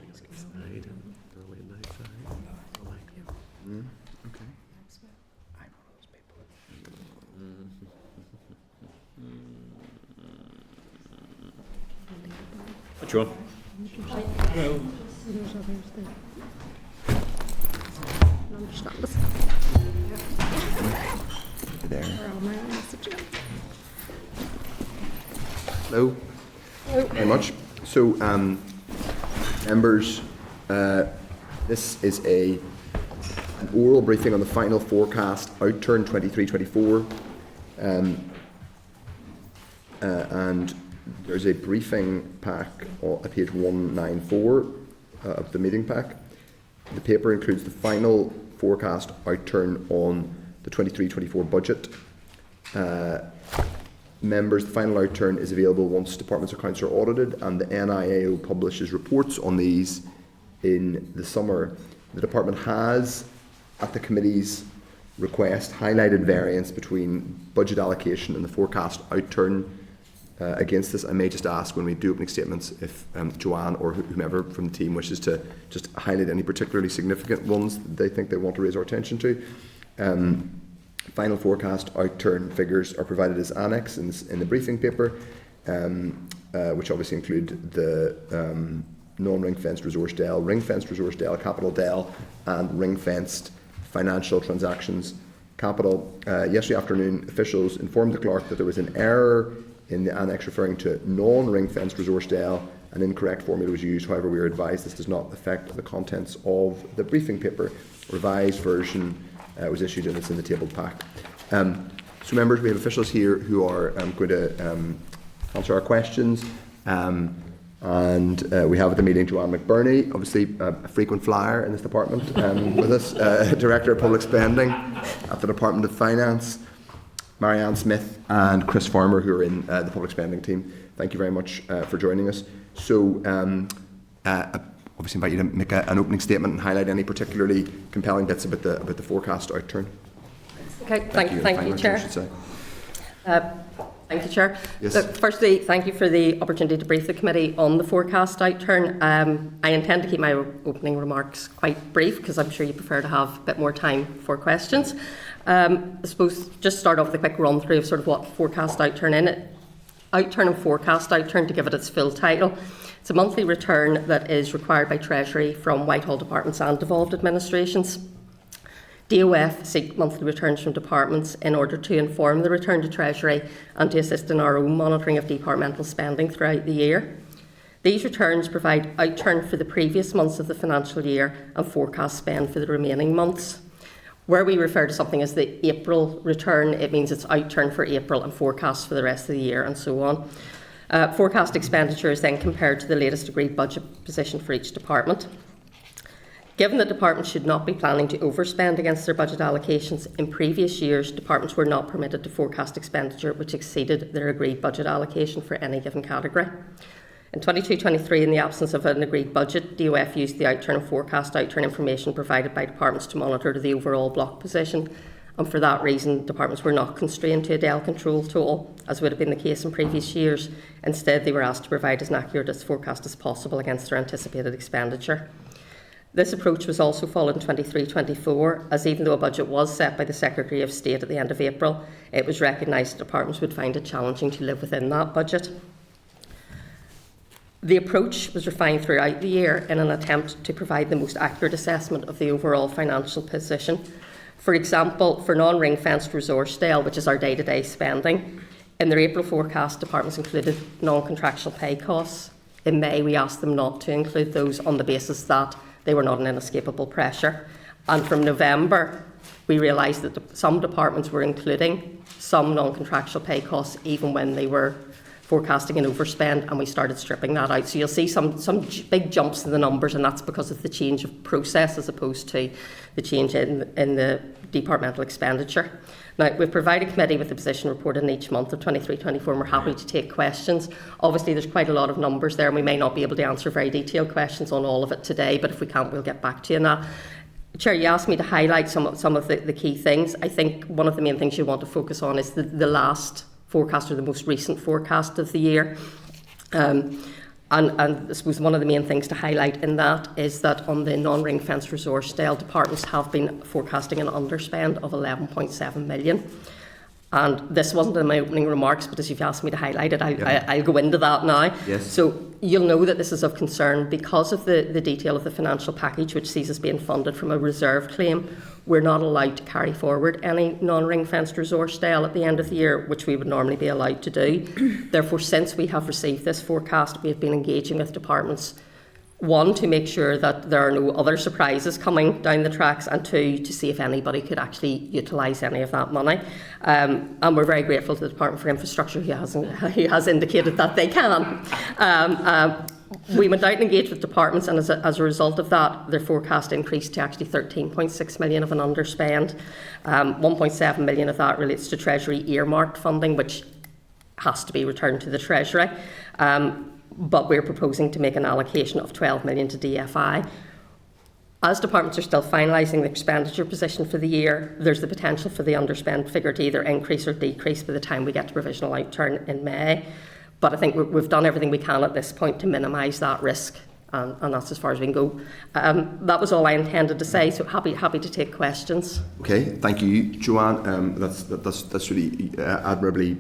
Okay. What you want? There. Hello. Very much. So, members, this is an oral briefing on the final forecast Outturn 23-24, and there's a briefing pack at page 194 of the meeting pack. The paper includes the final forecast Outturn on the 23-24 budget. Members, the final Outturn is available once departments or accounts are audited, and the NIAO publishes reports on these in the summer. The department has, at the committee's request, highlighted variance between budget allocation and the forecast Outturn. Against this, I may just ask when we do opening statements if Joanne or whomever from the team wishes to just highlight any particularly significant ones that they think they want to raise our attention to. Final forecast Outturn figures are provided as annex in the briefing paper, which obviously include the non-ring-fenced resource DEL, ring-fenced resource DEL, capital DEL, and ring-fenced financial transactions capital. Yesterday afternoon, officials informed the clerk that there was an error in the annex referring to non-ring-fenced resource DEL. An incorrect formula was used. However, we are advised this does not affect the contents of the briefing paper. Revised version was issued and it's in the tabled pack. So members, we have officials here who are going to answer our questions. And we have at the meeting Joanne McBurney, obviously a frequent flyer in this department, with us, Director of Public Spending at the Department of Finance, Marianne Smith and Chris Farmer, who are in the public spending team. Thank you very much for joining us. So obviously invite you to make an opening statement and highlight any particularly compelling bits about the forecast Outturn. Okay, thank you, Chair. Thank you, Chair. Yes. Look, firstly, thank you for the opportunity to brief the committee on the forecast Outturn. I intend to keep my opening remarks quite brief because I'm sure you prefer to have a bit more time for questions. I suppose just start off with a quick run through of sort of what forecast Outturn is. Outturn and forecast Outturn, to give it its full title. It's a monthly return that is required by Treasury from Whitehall departments and devolved administrations. DOF seek monthly returns from departments in order to inform the return to Treasury and to assist in our own monitoring of departmental spending throughout the year. These returns provide Outturn for the previous months of the financial year and forecast spend for the remaining months. Where we refer to something as the April return, it means it's Outturn for April and forecast for the rest of the year and so on. Forecast expenditure is then compared to the latest agreed budget position for each department. Given that departments should not be planning to overspend against their budget allocations, in previous years departments were not permitted to forecast expenditure which exceeded their agreed budget allocation for any given category. In 22-23, in the absence of an agreed budget, DOF used the Outturn and forecast Outturn information provided by departments to monitor the overall block position, and for that reason departments were not constrained to a DEL control tool, as would have been the case in previous years. Instead, they were asked to provide as accurate as forecast as possible against their anticipated expenditure. This approach was also followed in 23-24, as even though a budget was set by the Secretary of State at the end of April, it was recognised that departments would find it challenging to live within that budget. The approach was refined throughout the year in an attempt to provide the most accurate assessment of the overall financial position. For example, for non-ring-fenced Resourcedale, which is our day-to-day spending, in their April forecast, departments included non-contractual pay costs. In May, we asked them not to include those on the basis that they were not an inescapable pressure. And from November, we realised that some departments were including some non-contractual pay costs even when they were forecasting an overspend, and we started stripping that out. So you'll see some big jumps in the numbers, and that's because of the change of process as opposed to the change in the departmental expenditure. Now, we've provided committee with the position reported in each month of 23-24, and we're happy to take questions. Obviously, there's quite a lot of numbers there, and we may not be able to answer very detailed questions on all of it today, but if we can't, we'll get back to you on that. Chair, you asked me to highlight some of the key things. I think one of the main things you want to focus on is the last forecast, or the most recent forecast of the year. And I suppose one of the main things to highlight in that is that on the non-ring fence Resourcedale, departments have been forecasting an underspend of 11.7 million. And this wasn't in my opening remarks, but as you've asked me to highlight it, I'll go into that now. Yes. So you'll know that this is of concern because of the detail of the financial package, which sees us being funded from a reserve claim. We're not allowed to carry forward any non-ring-fenced Resourcedale at the end of the year, which we would normally be allowed to do. Therefore, since we have received this forecast, we have been engaging with departments, one, to make sure that there are no other surprises coming down the tracks, and two, to see if anybody could actually utilise any of that money. And we're very grateful to the Department for Infrastructure, who has indicated that they can. We went out and engaged with departments, and as a result of that, their forecast increased to actually 13.6 million of an underspend. 1.7 million of that relates to Treasury earmarked funding, which has to be returned to the Treasury. But we're proposing to make an allocation of 12 million to DFI. As departments are still finalising the expenditure position for the year, there's the potential for the underspend figure to either increase or decrease by the time we get to provisional outturn in May. But I think we've done everything we can at this point to minimise that risk, and that's as far as we can go. That was all I intended to say, so happy to take questions. Okay, thank you, Joanne. That's really admirably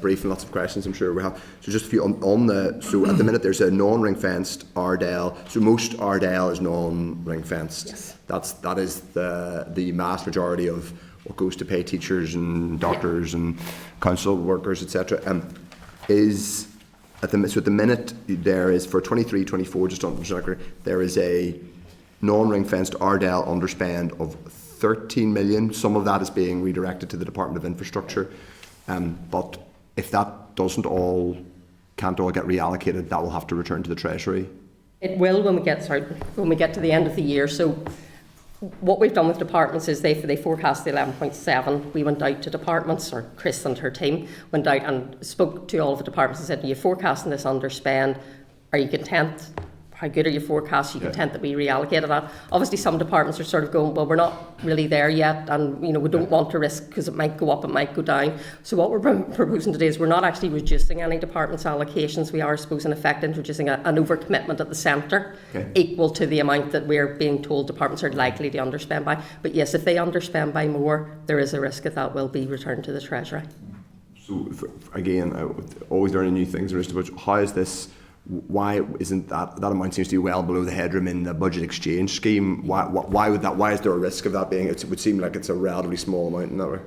brief and lots of questions I'm sure we have. So just a few on the, so at the minute there's a non-ring fenced Ardell, so most Ardell is non-ring fenced. Yes. That is the mass majority of what goes to pay teachers and doctors and council workers, etc. Is at the minute there is for 23-24, just on there is a non-ring fenced Ardell underspend of 13 million. Some of that is being redirected to the Department of Infrastructure, but if that can't all get reallocated, that will have to return to the Treasury. It will when we get to the end of the year. So what we've done with departments is they forecast the 11.7. We went out to departments, or Chris and her team went out and spoke to all of the departments and said, are you forecasting this underspend? Are you content? How good are your forecasts? Are you content that we reallocated that? Obviously, some departments are sort of going, well, we're not really there yet, and we don't want to risk because it might go up, it might go down. So what we're proposing today is we're not actually reducing any departments' allocations. We are, I suppose, in effect, introducing an overcommitment at the centre, equal to the amount that we're being told departments are likely to underspend by. But yes, if they underspend by more, there is a risk that will be returned to the Treasury. So again, always learning new things. How is this? Why isn't that amount seems to be well below the headroom in the budget exchange scheme? Why would that? Why is there a risk of that being? It would seem like it's a relatively small amount in that way.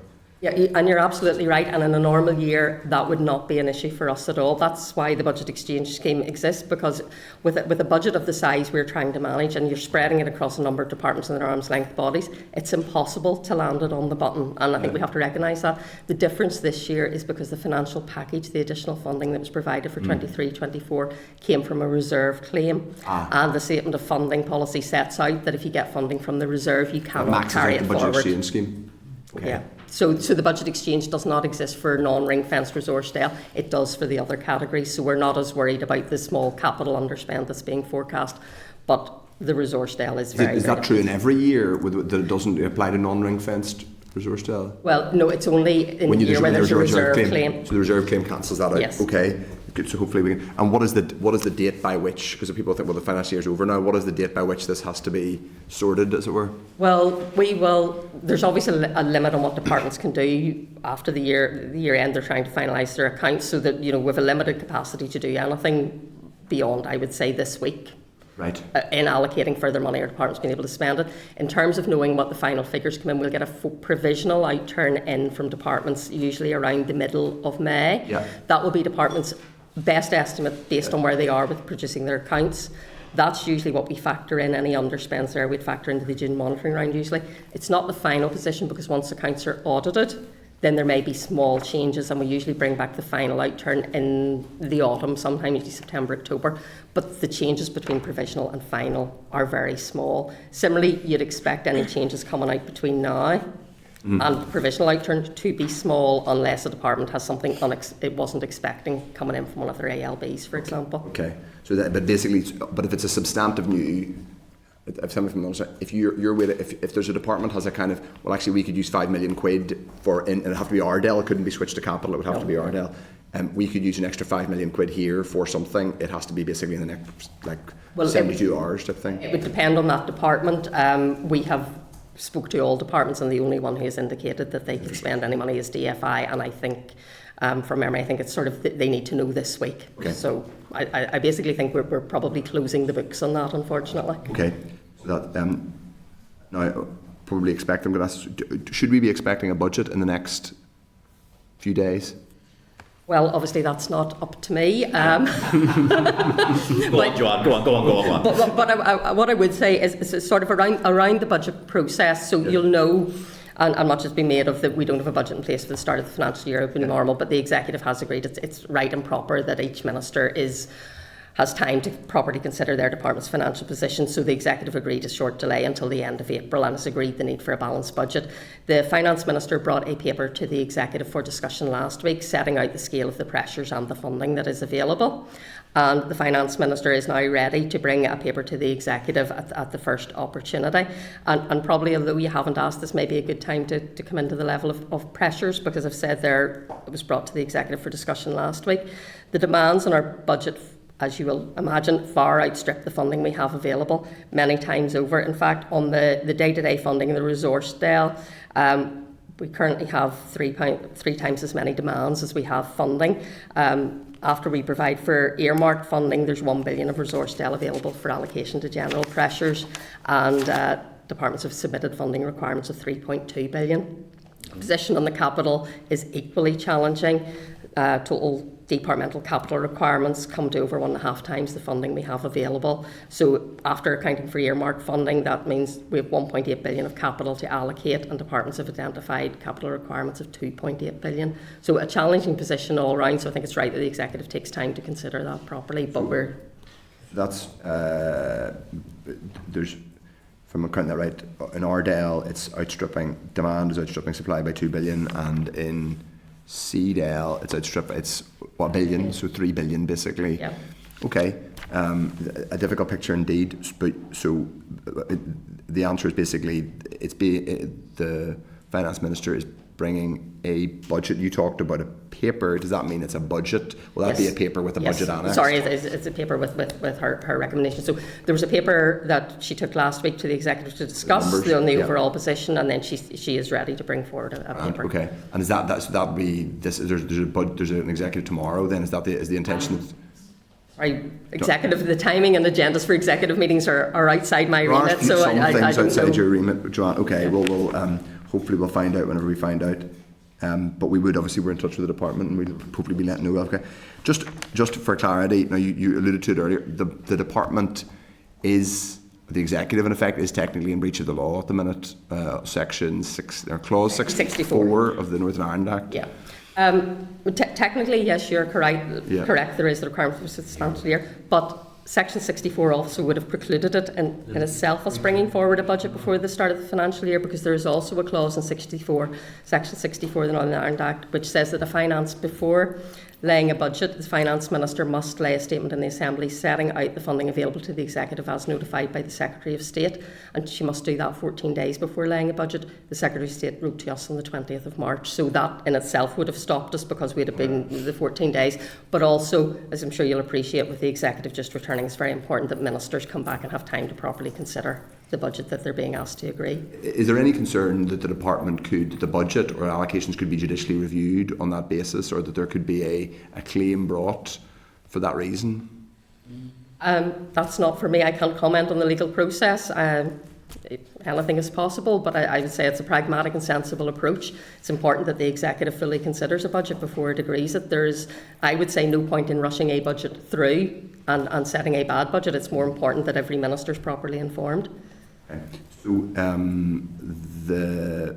Yeah, and you're absolutely right. And in a normal year, that would not be an issue for us at all. That's why the budget exchange scheme exists, because with a budget of the size we're trying to manage, and you're spreading it across a number of departments and their arm's length bodies, it's impossible to land it on the button. And I think we have to recognise that. The difference this year is because the financial package, the additional funding that was provided for 23-24, came from a reserve claim. And the statement of funding policy sets out that if you get funding from the reserve, you cannot carry it forward. The budget exchange scheme. Okay. Yeah. So the budget exchange does not exist for non-ring-fenced Resourcedale. It does for the other categories. So we're not as worried about the small capital underspend that's being forecast. But the Resourcedale is very... Is that true in every year that it doesn't apply to non-ring-fenced Resourcedale? Well, no, it's only in the year when there's a reserve claim. So the reserve claim cancels that out? Yes. Okay. Good, so hopefully we can... And what is the date by which... Because people think, well, the financial year's over now. What is the date by which this has to be sorted, as it were? Well, we will... There's obviously a limit on what departments can do after the year end. They're trying to finalise their accounts, so that, we have a limited capacity to do anything beyond, I would say, this week. Right. In allocating further money, or departments being able to spend it. In terms of knowing what the final figures come in, we'll get a provisional outturn in from departments usually around the middle of May. Yeah. That will be departments' best estimate based on where they are with producing their accounts. That's usually what we factor in. Any underspends there we'd factor into the June monitoring round usually. It's not the final position, because once accounts are audited, then there may be small changes, and we usually bring back the final outturn in the autumn, sometime usually September, October. But the changes between provisional and final are very small. Similarly, you'd expect any changes coming out between now and provisional outturn to be small, unless a department has something it wasn't expecting coming in from one of their ALBs, for example. Okay. So that, but basically, but if it's a substantive new, if if there's a department has a kind of, well, actually we could use 5 million quid for, and it'd have to be Ardell, it couldn't be switched to capital, it would have to be Ardell. We could use an extra 5 million quid here for something. It has to be basically in the next 72 hours type thing. It would depend on that department. We have spoke to all departments, and the only one who has indicated that they could spend any money is DFI, and I think from memory, I think it's sort of they need to know this week. Okay. So I basically think we're probably closing the books on that, unfortunately. Okay. So that now probably expect. I'm going to ask, should we be expecting a budget in the next few days? Well, obviously that's not up to me. Go on, Joanne. Go on. But what I would say is it's sort of around the budget process, so you'll know. And much has been made of that we don't have a budget in place for the start of the financial year. It would be normal, but the executive has agreed it's right and proper that each minister has time to properly consider their department's financial position. So the executive agreed a short delay until the end of April and has agreed the need for a balanced budget. The finance minister brought a paper to the executive for discussion last week, setting out the scale of the pressures and the funding that is available. And the finance minister is now ready to bring a paper to the executive at the first opportunity. And probably, although you haven't asked, this may be a good time to come into the level of pressures, because I've said there, it was brought to the executive for discussion last week. The demands on our budget, as you will imagine, far outstrip the funding we have available many times over. In fact, on the day-to-day funding in the resource DEL, we currently have three times as many demands as we have funding. After we provide for earmarked funding, there's 1 billion of resource DEL available for allocation to general pressures, and departments have submitted funding requirements of 3.2 billion. Position on the capital is equally challenging. Total departmental capital requirements come to over 1.5 times the funding we have available. So after accounting for earmarked funding, that means we have 1.8 billion of capital to allocate, and departments have identified capital requirements of 2.8 billion. So a challenging position all round. So I think it's right that the executive takes time to consider that properly. But that's there's, if I'm counting that right, in Ardell it's outstripping demand is outstripping supply by 2 billion, and in CDL, it's 1 billion, so 3 billion basically. Yeah. Okay, a difficult picture indeed. But so the answer is basically the finance minister is bringing a budget. You talked about a paper. Does that mean it's a budget? Will that be a paper with a budget annexed? Sorry, it's a paper with her recommendation. So there was a paper that she took last week to the executive to discuss on the overall position, and then she is ready to bring forward a paper. Okay, and is that would be this? There's an executive tomorrow. Then is the intention? Right, executive. The timing and agendas for executive meetings are outside my remit, so some I things don't outside know. your remit, Joanne. Okay, Yeah. we'll hopefully we'll find out whenever we find out. But we would obviously, we're in touch with the department, and we'll hopefully be letting know. Okay, just for clarity, now you alluded to it earlier. The department is the executive, in effect, is technically in breach of the law at the minute. Section 6 or clause 64 of the Northern Ireland Act. Yeah. Technically, yes, you're correct. Yeah. Correct. There is the requirement for substantial year, but Section 64 also would have precluded it in itself as bringing forward a budget before the start of the financial year, because there is also a clause in Section 64 of the Northern Ireland Act, which says that before laying a budget, the finance minister must lay a statement in the Assembly setting out the funding available to the executive as notified by the Secretary of State, and she must do that 14 days before laying a budget. The Secretary of State wrote to us on the 20th of March, so that in itself would have stopped us because we'd have been the 14 days. But also, as I'm sure you'll appreciate, with the executive just returning, it's very important that ministers come back and have time to properly consider the budget that they're being asked to agree. Is there any concern that the department the budget or allocations could be judicially reviewed on that basis, or that there could be a claim brought for that reason? That's not for me. I can't comment on the legal process. Anything is possible, but I would say it's a pragmatic and sensible approach. It's important that the executive fully considers a budget before it agrees it. There's, I would say, no point in rushing a budget through and setting a bad budget. It's more important that every minister is properly informed. Okay. So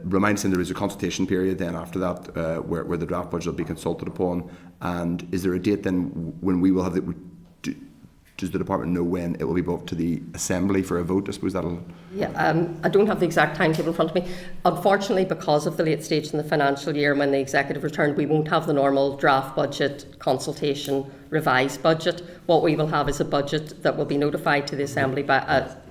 remind us, there is a consultation period then after that where the draft budget will be consulted upon, and is there a date then when we will have does the department know when it will be brought to the Assembly for a vote? I suppose that'll... Yeah, I don't have the exact timetable in front of me. Unfortunately, because of the late stage in the financial year when the executive returned, we won't have the normal draft budget, consultation, revised budget. What we will have is a budget that will be notified to the Assembly by,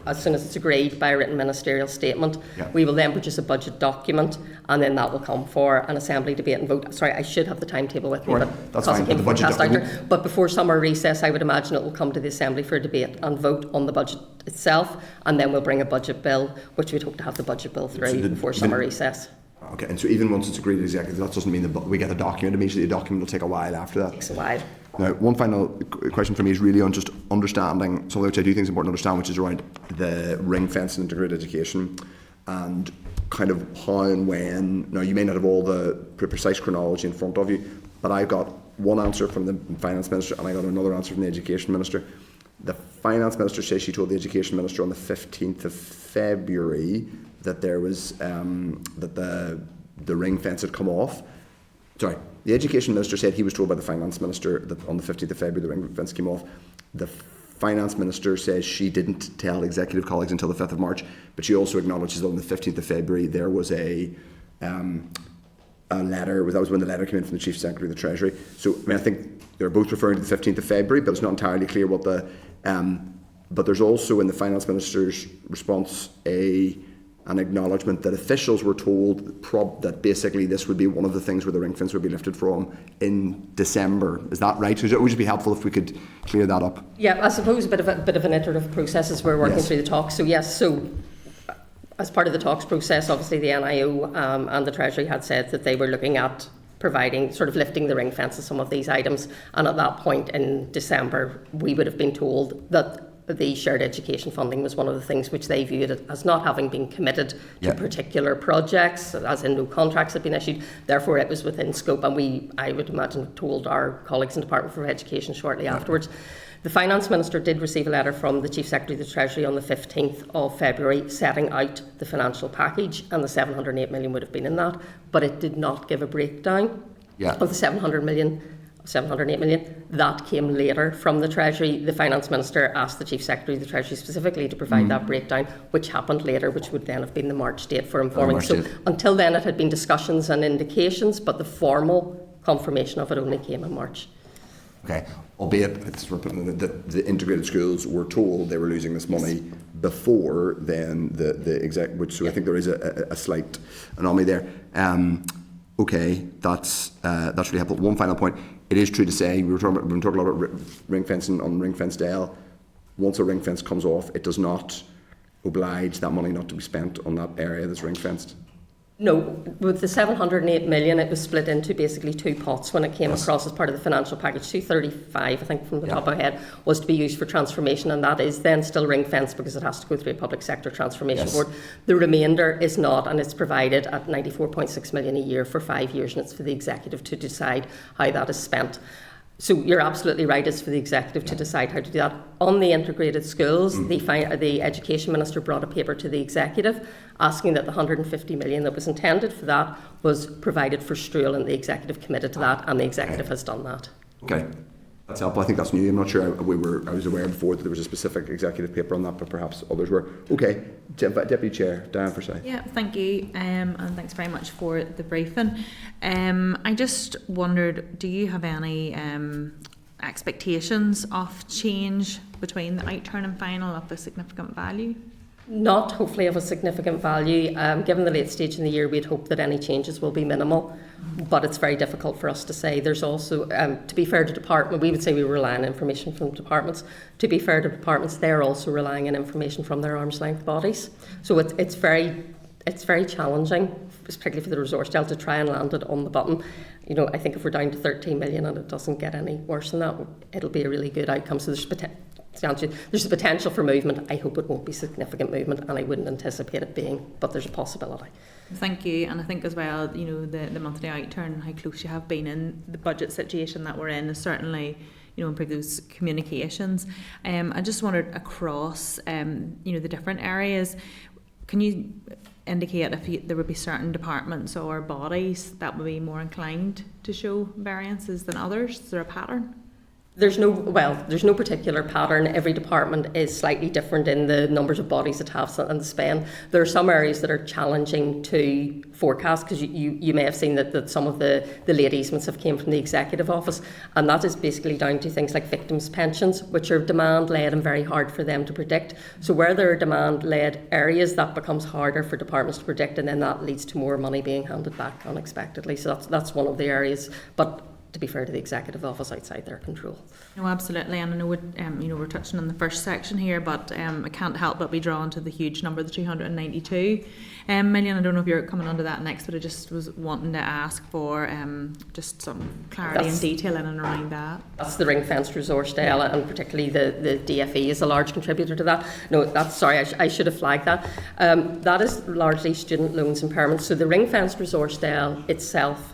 as soon as it's agreed by a written ministerial statement. Yeah. We will then produce a budget document, and then that will come for an Assembly debate and vote. Sorry, I should have the timetable with me, Right, but that's because fine. it came The from budget Forecast document. Outturn. But before summer recess, I would imagine it will come to the Assembly for a debate and vote on the budget itself, and then we'll bring a budget bill, which we'd hope to have the budget bill through before summer recess. Okay, and so even once it's agreed executive, that doesn't mean that we get a document immediately. The document will take a while after that. It takes a while. Now, one final question for me is really on just understanding something which I do think is important to understand, which is around the ring fence and integrated education, and kind of how and when. Now, you may not have all the precise chronology in front of you, but I got one answer from the Finance Minister and I got another answer from the Education Minister. The Finance Minister says she told the Education Minister on the 15th of February that there was that the ring fence had come off. Sorry, the Education Minister said he was told by the Finance Minister that on the 15th of February the ring fence came off. The Finance Minister says she didn't tell executive colleagues until the 5th of March, but she also acknowledges that on the 15th of February there was a letter. That was when the letter came in from the Chief Secretary of the Treasury. So I mean, I think they're both referring to the 15th of February, but it's not entirely clear what the... but there's also in the Finance Minister's response an acknowledgement that officials were told that basically this would be one of the things where the ring fence would be lifted from in December. Is that right? It would just be helpful if we could clear that up. Yeah, I suppose a bit of an iterative process as we're working Yes. through the talks. So yes, so as part of the talks process, obviously the NIO and the Treasury had said that they were looking at providing, sort of lifting the ring fence of some of these items. And at that point in December, we would have been told that the shared education funding was one of the things which they viewed as not having been committed to particular projects, as in no contracts had been issued. Therefore, it was within scope, and I would imagine, told our colleagues in the Department for Education shortly afterwards. The Finance Minister did receive a letter from the Chief Secretary of the Treasury on the 15th of February setting out the financial package, and the 708 million would have been in that, but it did not give a breakdown of the 708 million. That came later from the Treasury. The Finance Minister asked the Chief Secretary of the Treasury specifically to provide that breakdown, which happened later, which would then have been the March date for informing. So until then it had been discussions and indications, but the formal confirmation of it only came in March. Okay, albeit the integrated schools were told they were losing this money before then the exec, which so I think there is a slight anomaly there. Okay, that's really helpful. One final point. It is true to say we've been talking a lot about ring fencing on ring fenced Dale. Once a ring fence comes off, it does not oblige that money not to be spent on that area that's ring fenced. No, with the 708 million, it was split into basically two pots when it came across as part of the financial package. 235, I think, from the top of my head, was to be used for transformation, and that is then still ring fenced because it has to go through a public sector transformation board. The remainder is not, and it's provided at 94.6 million a year for 5 years, and it's for the executive to decide how that is spent. So you're absolutely right, it's for the executive to decide how to do that. On the integrated schools, the Education Minister brought a paper to the executive asking that the 150 million that was intended for that was provided for Strual, and the executive committed to that, and the executive has done that. Okay, that's helpful. I think that's new. I'm not sure I was aware before that there was a specific executive paper on that, but perhaps others were. Okay, Deputy Chair, Diane Forsyth. Yeah, thank you, and thanks very much for the briefing. I just wondered, do you have any expectations of change between the outturn and final of a significant value? Not hopefully of a significant value. Given the late stage in the year, we'd hope that any changes will be minimal, but it's very difficult for us to say. There's also, to be fair to department, we would say we rely on information from departments. To be fair to departments, they're also relying on information from their arm's length bodies. So it's very challenging, particularly for the resource Dale, to try and land it on the button. You know, I think if we're down to 13 million and it doesn't get any worse than that, it'll be a really good outcome. So there's There's a potential for movement. I hope it won't be significant movement, and I wouldn't anticipate it being, but there's a possibility. Thank you, and I think as well, you know, the monthly outturn and how close you have been in the budget situation that we're in is certainly, you know, improve those communications. I just wondered across, you know, the different areas, can you indicate if there would be certain departments or bodies that would be more inclined to show variances than others? Is there a pattern? There's no particular pattern. Every department is slightly different in the numbers of bodies it has and the spend. There are some areas that are challenging to forecast, because you may have seen that some of the late easements have came from the executive office, and that is basically down to things like victims' pensions, which are demand-led and very hard for them to predict. So where there are demand-led areas, that becomes harder for departments to predict, and then that leads to more money being handed back unexpectedly. So that's one of the areas. But to be fair to the executive office, outside their control. No, absolutely, and I know you know, we're touching on the first section here, but I can't help but be drawn to the huge number, the 292 million. I don't know if you're coming onto that next, but I just was wanting to ask for just some clarity and detail in and around that. That's the ring-fenced resource, Dale, and particularly the DFE is a large contributor to that. No, that's sorry, I should have flagged that. That is largely student loans impairments. So the ring-fenced resource, Dale, itself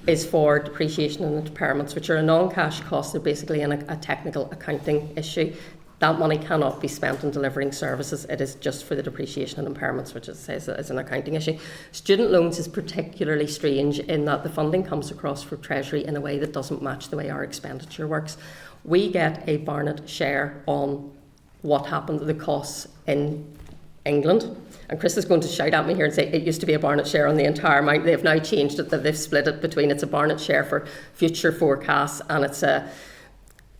is for depreciation and impairments, which are a non-cash cost. They're basically a technical accounting issue. That money cannot be spent on delivering services. It is just for the depreciation and impairments, which it says is an accounting issue. Student loans is particularly strange in that the funding comes across from Treasury in a way that doesn't match the way our expenditure works. We get a Barnett share on what happened to the costs in England. And Chris is going to shout at me here and say it used to be a Barnett share on the entire amount. They've now changed it, that they've split it between it's a Barnett share for future forecasts, and it's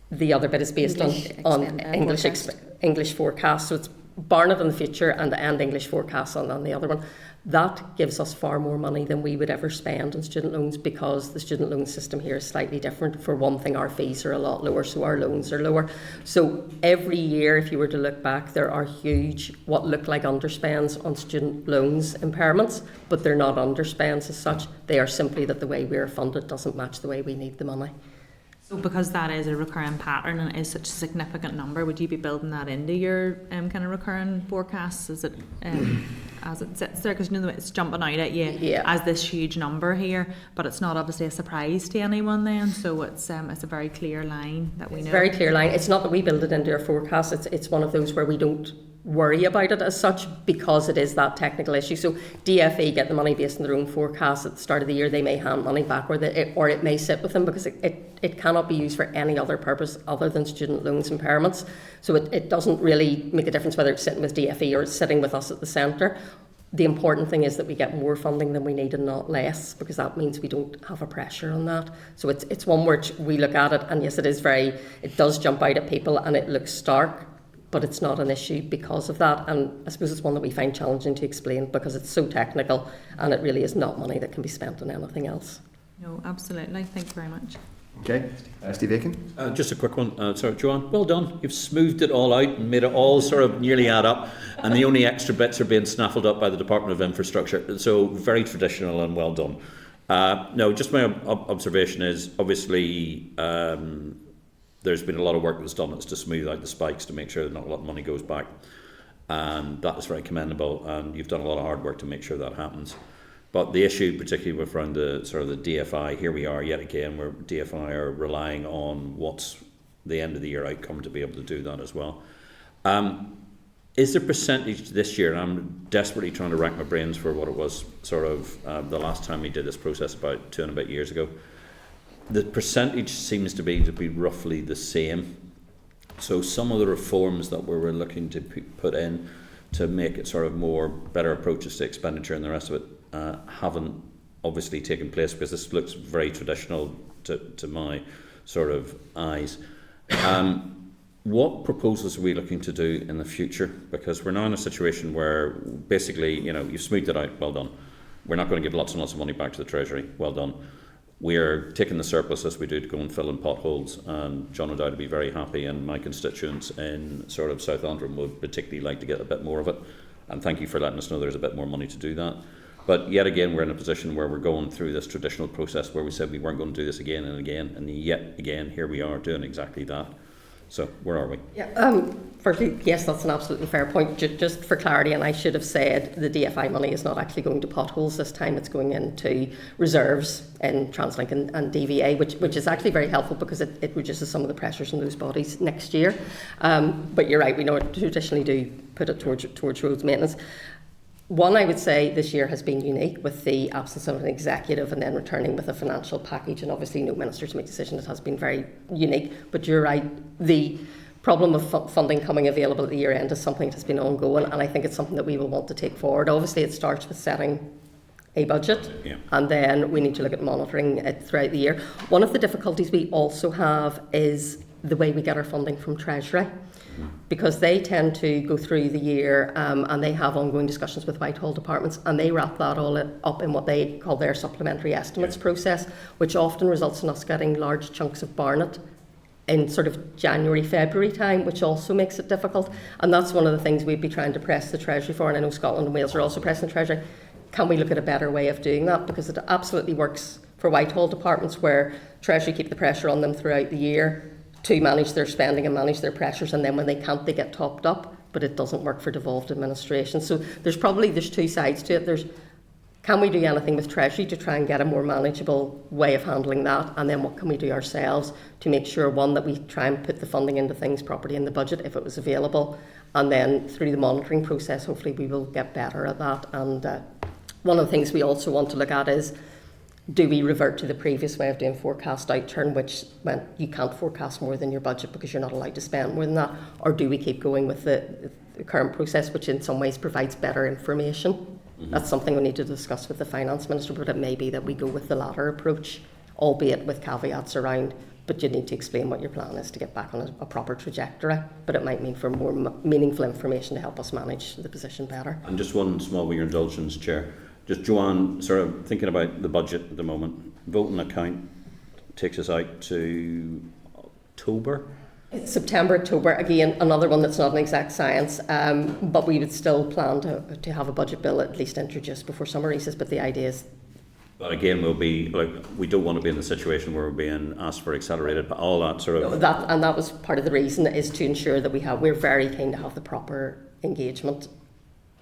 the other bit is based on English forecasts. So it's Barnett on the future and English forecasts on the other one. That gives us far more money than we would ever spend on student loans, because the student loan system here is slightly different. For one thing, our fees are a lot lower, so our loans are lower. So every year, if you were to look back, there are huge, what look like underspends on student loans impairments, but they're not underspends as such. They are simply that the way we're funded doesn't match the way we need the money. So because that is a recurring pattern and is such a significant number, would you be building that into your kind of recurring forecasts as it sits there? Because you know it's jumping out at you as this huge number here, but it's not obviously a surprise to anyone then. So it's a very clear line that we know. It's a very clear line. It's not that we build it into our forecast. It's one of those where we don't worry about it as such, because it is that technical issue. So DFE get the money based on their own forecast. At the start of the year, they may hand money back, or it may sit with them, because it cannot be used for any other purpose other than student loans impairments. So it doesn't really make a difference whether it's sitting with DFE or it's sitting with us at the centre. The important thing is that we get more funding than we need and not less, because that means we don't have a pressure on that. So it's one where we look at it, and yes, it does jump out at people and it looks stark, but it's not an issue because of that. And I suppose it's one that we find challenging to explain, because it's so technical and it really is not money that can be spent on anything else. No, absolutely. Thank you very much. Okay, Steve Aiken. Just a quick one. Sorry, Joanne, well done. You've smoothed it all out and made it all sort of nearly add up, and the only extra bits are being snaffled up by the Department of Infrastructure. So very traditional and well done. No, just my observation is, obviously, there's been a lot of work that's done to smooth out the spikes to make sure that not a lot of money goes back, and that is very commendable, and you've done a lot of hard work to make sure that happens. But the issue, particularly with around the sort of the DFI, here we are yet again, where DFI are relying on what's the end of the year outcome to be able to do that as well. Is there percentage this year, and I'm desperately trying to rack my brains for what it was sort of the last time we did this process about 2 and a bit years ago, the percentage seems to be roughly the same. So some of the reforms that we were looking to put in to make it sort of more better approaches to expenditure and the rest of it haven't obviously taken place, because this looks very traditional to my sort of eyes. What proposals are we looking to do in the future? Because we're now in a situation where basically, you know, you've smoothed it out, well done. We're not going to give lots and lots of money back to the Treasury, well done. We're taking the surplus as we do to go and fill in potholes, and John O'Dowd would be very happy, and my constituents in sort of South Antrim would particularly like to get a bit more of it, and thank you for letting us know there's a bit more money to do that. But yet again, we're in a position where we're going through this traditional process where we said we weren't going to do this again and again, and yet again, here we are doing exactly that. So where are we? Yeah. Firstly, yes, that's an absolutely fair point. Just for clarity, and I should have said the DFI money is not actually going to potholes this time. It's going into reserves in Translink and DVA, which is actually very helpful because it reduces some of the pressures on those bodies next year. But you're right, we know traditionally do put it towards roads maintenance. One, I would say this year has been unique with the absence of an executive and then returning with a financial package, and obviously no ministers make decisions. It has been very unique. But you're right, the problem of funding coming available at the year end is something that's been ongoing, and I think it's something that we will want to take forward. Obviously it starts with setting a budget, and then we need to look at monitoring it throughout the year. One of the difficulties we also have is the way we get our funding from Treasury, because they tend to go through the year and they have ongoing discussions with Whitehall departments, and they wrap that all up in what they call their supplementary estimates process, which often results in us getting large chunks of Barnet in sort of January, February time, which also makes it difficult. And that's one of the things we'd be trying to press the Treasury for, and I know Scotland and Wales are also pressing the Treasury. Can we look at a better way of doing that? Because it absolutely works for Whitehall departments, where Treasury keep the pressure on them throughout the year to manage their spending and manage their pressures, and then when they can't, they get topped up. But it doesn't work for devolved administration. So there's two sides to it. Can we do anything with Treasury to try and get a more manageable way of handling that? And then what can we do ourselves to make sure, one, that we try and put the funding into things properly in the budget if it was available, and then through the monitoring process, hopefully we will get better at that. And one of the things we also want to look at is, do we revert to the previous way of doing forecast outturn, which meant you can't forecast more than your budget because you're not allowed to spend more than that? Or do we keep going with the current process, which in some ways provides better information? That's something we need to discuss with the Finance Minister, but it may be that we go with the latter approach, albeit with caveats around, but you need to explain what your plan is to get back on a proper trajectory. But it might mean for more meaningful information to help us manage the position better. And just one small, with your indulgence, Chair. Just Joanne, sort of thinking about the budget at the moment, voting account takes us out to October. It's September, October, again, another one that's not an exact science, but we would still plan to have a budget bill at least introduced before summer recess, but the idea is... But again, we don't want to be in the situation where we're being asked for accelerated, but all that sort of... That was part of the reason, is to ensure that we're very keen to have the proper engagement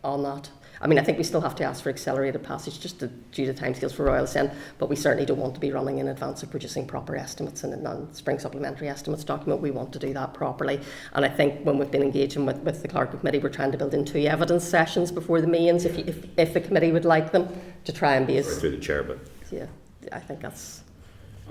on that. I mean, I think we still have to ask for accelerated passage just due to timescales for Royal Assent, but we certainly don't want to be running in advance of producing proper estimates in the spring supplementary estimates document. We want to do that properly. And I think when we've been engaging with the Clerk Committee, we're trying to build in 2 evidence sessions before the meetings, if the committee would like them, to try and be as... Through the chair, but... Yeah, I think that's...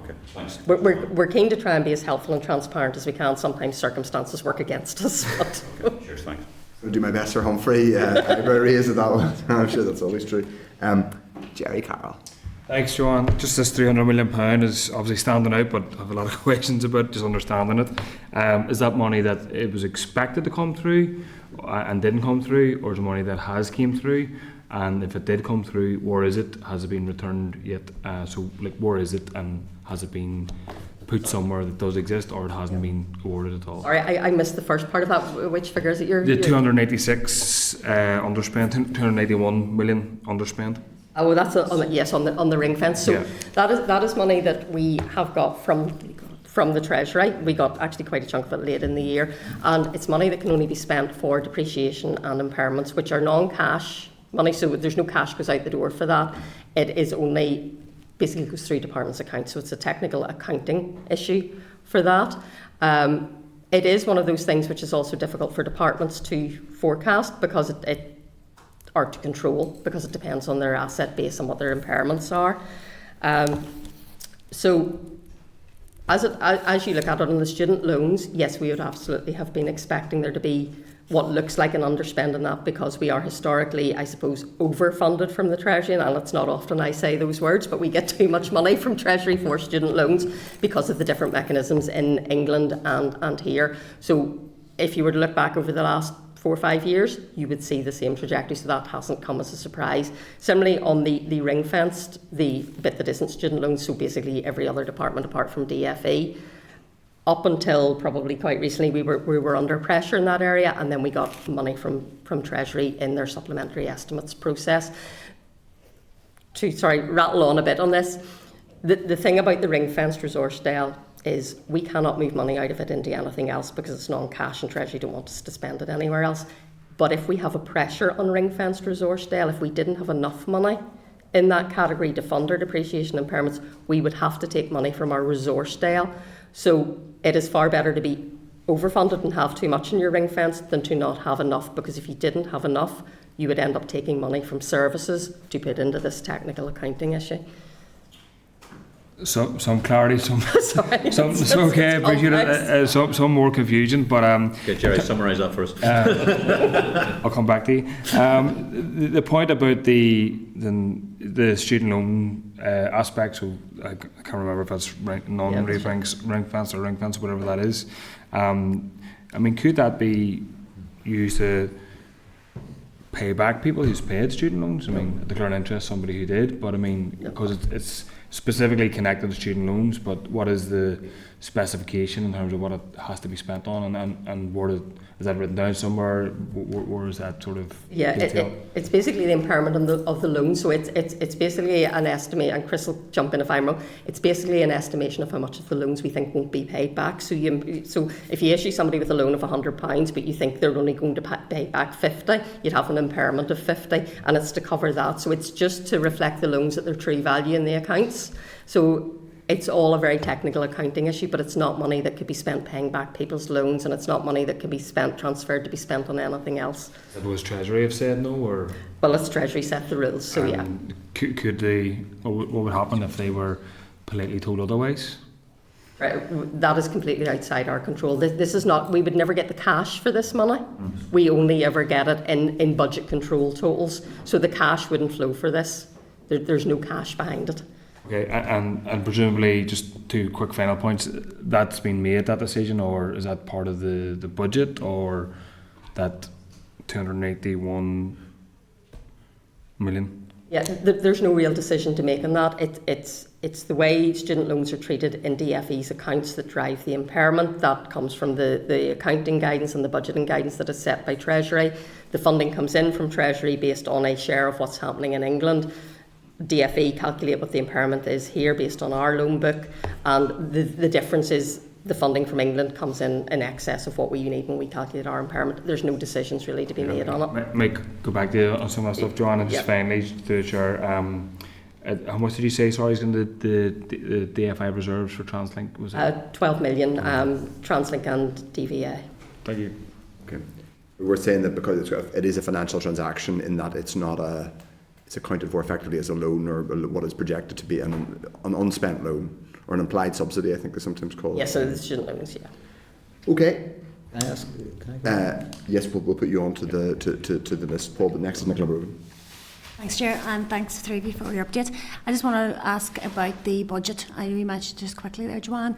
Okay, thanks. We're keen to try and be as helpful and transparent as we can. Sometimes circumstances work against us. But okay, cheers, thanks. I'll do my best for Humphrey. Eyebrow raise at that one. I'm sure that's always true. Jerry Carroll. Thanks, Joanne. Just this £300 million is obviously standing out, but I have a lot of questions about just understanding it. Is that money that it was expected to come through and didn't come through, or is it money that has came through? And if it did come through, where is it? Has it been returned yet? Where is it, and has it been put somewhere that does exist, or it hasn't been awarded at all? Sorry, I missed the first part of that. Which figure is it? The 286 underspent, 281 million underspent. Oh, that's on the ring fence. So yeah. that is money that we have got from the Treasury. We got actually quite a chunk of it late in the year, and it's money that can only be spent for depreciation and impairments, which are non-cash money. So there's no cash goes out the door for that. It is only basically goes through department's accounts, so it's a technical accounting issue for that. It is one of those things which is also difficult for departments to forecast because or to control, because it depends on their asset base and what their impairments are. So as you look at it on the student loans, yes, we would absolutely have been expecting there to be what looks like an underspend in that, because we are historically, I suppose, overfunded from the Treasury, and it's not often I say those words, but we get too much money from Treasury for student loans because of the different mechanisms in England and here. So if you were to look back over the last 4 or 5 years, you would see the same trajectory, so that hasn't come as a surprise. Similarly, on the ring-fenced, the bit that isn't student loans, so basically every other department apart from DFE, up until probably quite recently, we were under pressure in that area, and then we got money from Treasury in their supplementary estimates process. To rattle on a bit on this, the thing about the ring-fenced resource, Dale, is we cannot move money out of it into anything else because it's non-cash and Treasury don't want us to spend it anywhere else. But if we have a pressure on ring-fenced resource Dale, if we didn't have enough money in that category to fund our depreciation impairments, we would have to take money from our resource Dale. So it is far better to be overfunded and have too much in your ring fence than to not have enough, because if you didn't have enough, you would end up taking money from services to put into this technical accounting issue. Some clarity, some Sorry, some okay, appreciate it. Some more confusion, but Okay, Jerry, summarise that for us. I'll come back to you. The point about the student loan aspect, so I can't remember if that's ring fence or ring fence, whatever that is. I mean, could that be used to pay back people who's paid student loans? I mean, declaring interest, somebody who did, but I mean, because it's specifically connected to student loans, but what is the specification in terms of what it has to be spent on, and where is that written down somewhere? Where is that sort of it's basically the impairment of the loan. So it's basically an estimate, and Chris will jump in if I'm wrong. It's basically an estimation of how much of the loans we think won't be paid back. So if you issue somebody with a loan of £100, but you think they're only going to pay back 50, you'd have an impairment of 50, and it's to cover that. So it's just to reflect the loans at their true value in the accounts. So it's all a very technical accounting issue, but it's not money that could be spent paying back people's loans, and it's not money that could be transferred to be spent on anything else. Suppose Treasury have said no, or well, it's Treasury set the rules, so yeah. Could they? What would happen if they were politely told otherwise? Right, that is completely outside our control. This is not. We would never get the cash for this money. We only ever get it in budget control totals. So the cash wouldn't flow for this. There's no cash behind it. Okay, and presumably, just two quick final points, that's been made, that decision, or is that part of the budget, or that 281 million? Yeah, there's no real decision to make on that. It's the way student loans are treated in DFE's accounts that drive the impairment. That comes from the accounting guidance and the budgeting guidance that is set by Treasury. The funding comes in from Treasury based on a share of what's happening in England. DFE calculate what the impairment is here based on our loan book, and the difference is the funding from England comes in excess of what we need when we calculate our impairment. There's no decisions really to be made on it. Mike, go back to you on some of that stuff, Joanne, and just finally to the chair. How much did you say, sorry, is in the DFI reserves for Translink? Was it 12 million, Translink and DVA. Thank you. Okay. We're saying that because it is a financial transaction, in that it's not it's accounted for effectively as a loan, or what is projected to be an unspent loan, or an implied subsidy, I think they sometimes call it. Yes, so the student loans, yeah. Okay. Can I ask? Yes, we'll put you on to the list, Paul, but next is Nicola Brogan. Thanks, Chair, and thanks, three of you, for your update. I just want to ask about the budget. I mentioned just quickly there, Joanne.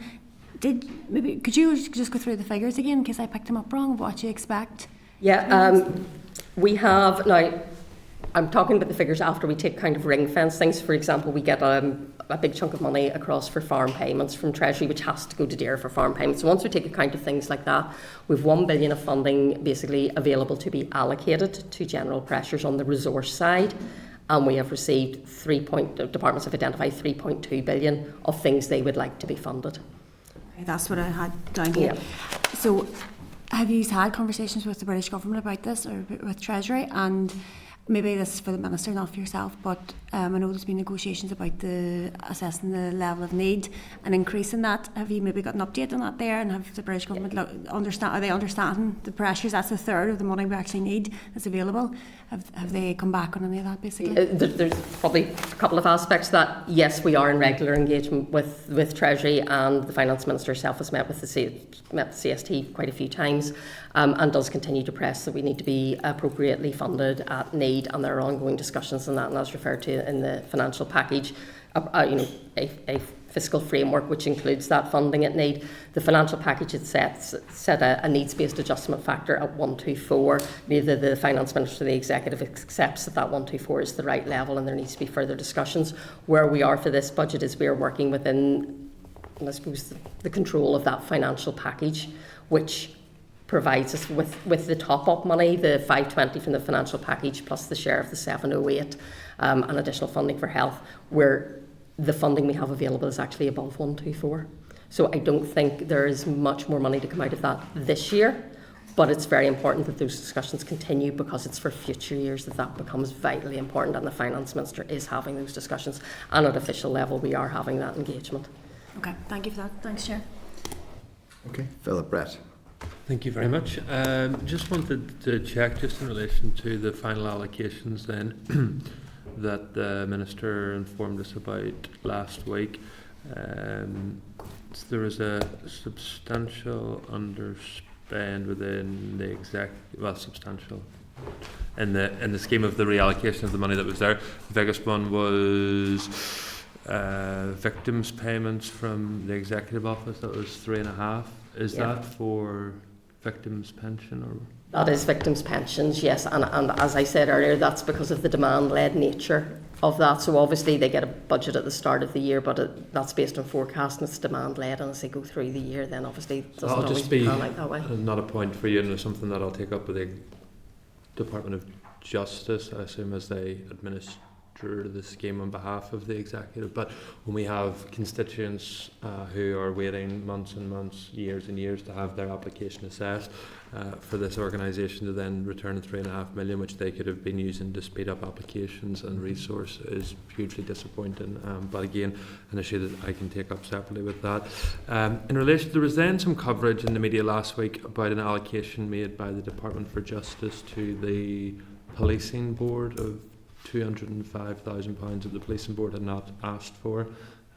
Could you just go through the figures again, in case I picked them up wrong, of what you expect? Yeah, we have now. I'm talking about the figures after we take kind of ring fence things. For example, we get a big chunk of money across for farm payments from Treasury, which has to go to DARE for farm payments. So once we take account of things like that, we've £1 billion of funding basically available to be allocated to general pressures on the resource side. And we have received departments have identified 3.2 billion of things they would like to be funded. Okay, that's what I had down here. Yeah. So have you had conversations with the British government about this, or with Treasury? And maybe this is for the Minister, not for yourself, but I know there's been negotiations about assessing the level of need and increasing that. Have you maybe got an update on that there, and have the British government are they understanding the pressures? That's a third of the money we actually need that's available. Have they come back on any of that, basically? There's probably a couple of aspects to that. Yes, we are in regular engagement with Treasury, and the Finance Minister herself has met with the CST quite a few times, and does continue to press that we need to be appropriately funded at need, and there are ongoing discussions on that, and as referred to in the financial package, a fiscal framework which includes that funding at need. The financial package had set a needs-based adjustment factor at 124. Neither the Finance Minister or the Executive accepts that 124 is the right level, and there needs to be further discussions. Where we are for this budget is we are working within, I suppose, the control of that financial package, which provides us with the top-up money, the 520 from the financial package plus the share of the 708, and additional funding for health, where the funding we have available is actually above 124. So I don't think there is much more money to come out of that this year, but it's very important that those discussions continue, because it's for future years that becomes vitally important, and the Finance Minister is having those discussions, and at official level we are having that engagement. Okay, thank you for that. Thanks, Chair. Okay, Philip, Brett. Thank you very much. Just wanted to check, just in relation to the final allocations then, that the Minister informed us about last week. There is a substantial underspend within the substantial in the scheme of the reallocation of the money that was there. The biggest one was victims' payments from the Executive Office. That was 3.5. Is that for victims' pension or? That is victims' pensions, yes, and as I said earlier, that's because of the demand-led nature of that. So obviously they get a budget at the start of the year, but that's based on forecast and it's demand-led, and as they go through the year, then obviously it doesn't always pan out that way. Not a point for you, and it's something that I'll take up with the Department of Justice, I assume, as they administer the scheme on behalf of the Executive. But when we have constituents who are waiting months and months, years and years to have their application assessed, for this organisation to then return 3.5 million, which they could have been using to speed up applications and resource, is hugely disappointing. But again, an issue that I can take up separately with that. In relation, there was then some coverage in the media last week about an allocation made by the Department for Justice to the Policing Board of £205,000 that the Policing Board had not asked for,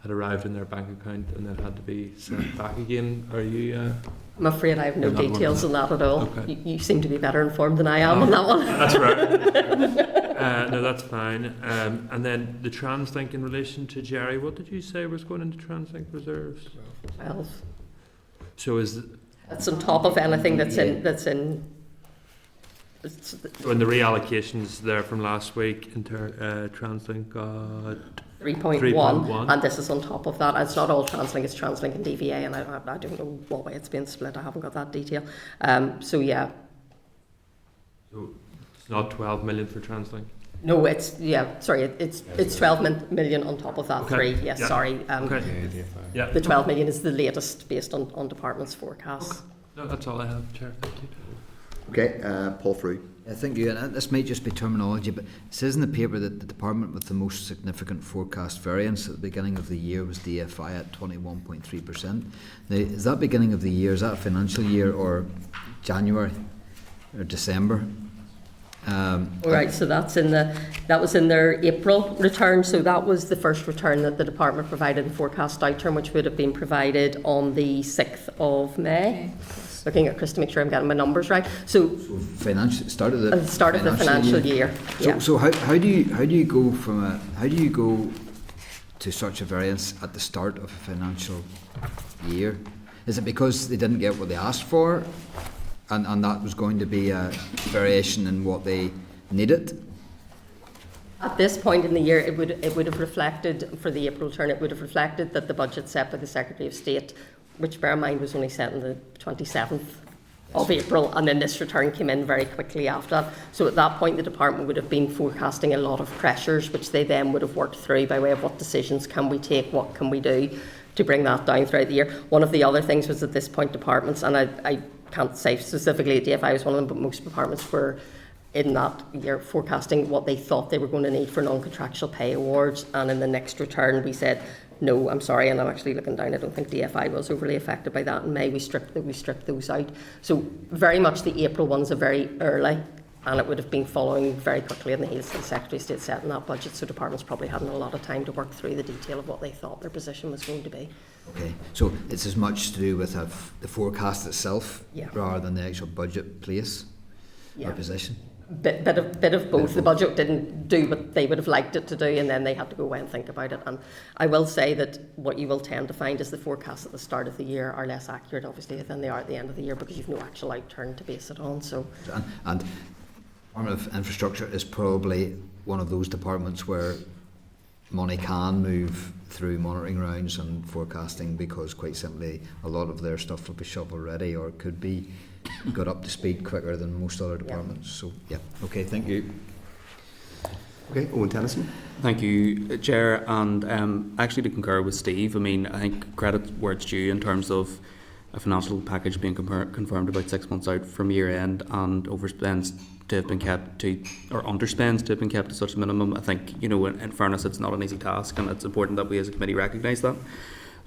had arrived in their bank account and then had to be sent back again. Are you? I'm afraid I have no details on that at all. Okay. You seem to be better informed than I am on that one. That's right. No, that's fine. And then the TransLink in relation to Jerry, what did you say was going into TransLink reserves? 12. So it's on top of anything that's in. So in the reallocations there from last week, TransLink got 3.1, and this is on top of that. It's not all TransLink, it's TransLink and DVA, and I don't know what way it's been split. I haven't got that detail. So yeah. So it's not 12 million for TransLink? No, it's 12 million on top of that. Okay. 3. Yes, sorry. The 12 million is the latest based on department's forecasts. Okay. No, that's all I have, Chair. Thank you. Okay, Paul Frew. Thank you. And this might just be terminology, but it says in the paper that the department with the most significant forecast variance at the beginning of the year was DFI at 21.3%. Now, is that beginning of the year? Is that a financial year or January or December? All right, so that was in their April return. So that was the first return that the department provided in Forecast Outturn, which would have been provided on the 6th of May. Looking at Chris to make sure I'm getting my numbers right. So start of the financial year. So how do you go to such a variance at the start of a financial year? Is it because they didn't get what they asked for, and that was going to be a variation in what they needed? At this point in the year, it would have reflected, for the April return, it would have reflected that the budget set by the Secretary of State, which bear in mind was only set on the 27th of April, and then this return came in very quickly after that. So at that point the department would have been forecasting a lot of pressures, which they then would have worked through by way of what decisions can we take, what can we do to bring that down throughout the year. One of the other things was at this point departments, and I can't say specifically at DFI was one of them, but most departments were in that year forecasting what they thought they were going to need for non-contractual pay awards, and in the next return we said, no, I'm sorry, and I'm actually looking down, I don't think DFI was overly affected by that. In May we stripped those out. So very much the April ones are very early, and it would have been following very quickly in the heels of the Secretary of State setting that budget, so departments probably hadn't a lot of time to work through the detail of what they thought their position was going to be. Okay, so it's as much to do with the forecast itself rather than the actual budget place or position? Bit of both. The budget didn't do what they would have liked it to do, and then they had to go away and think about it. And I will say that what you will tend to find is the forecasts at the start of the year are less accurate, obviously, than they are at the end of the year, because you've no actual outturn to base it on. So, and Department of Infrastructure is probably one of those departments where money can move through monitoring rounds and forecasting, because quite simply a lot of their stuff will be shovel ready or could be got up to speed quicker than most other departments. So yeah, okay, thank you. Okay, Owen Tennyson. Thank you, Chair. And actually, to concur with Steve, I mean, I think credit where it's due in terms of a financial package being confirmed about 6 months out from year end, and overspends to have been kept to, or underspends to have been kept to such a minimum. I think, you know, in fairness, it's not an easy task, and it's important that we as a committee recognise that.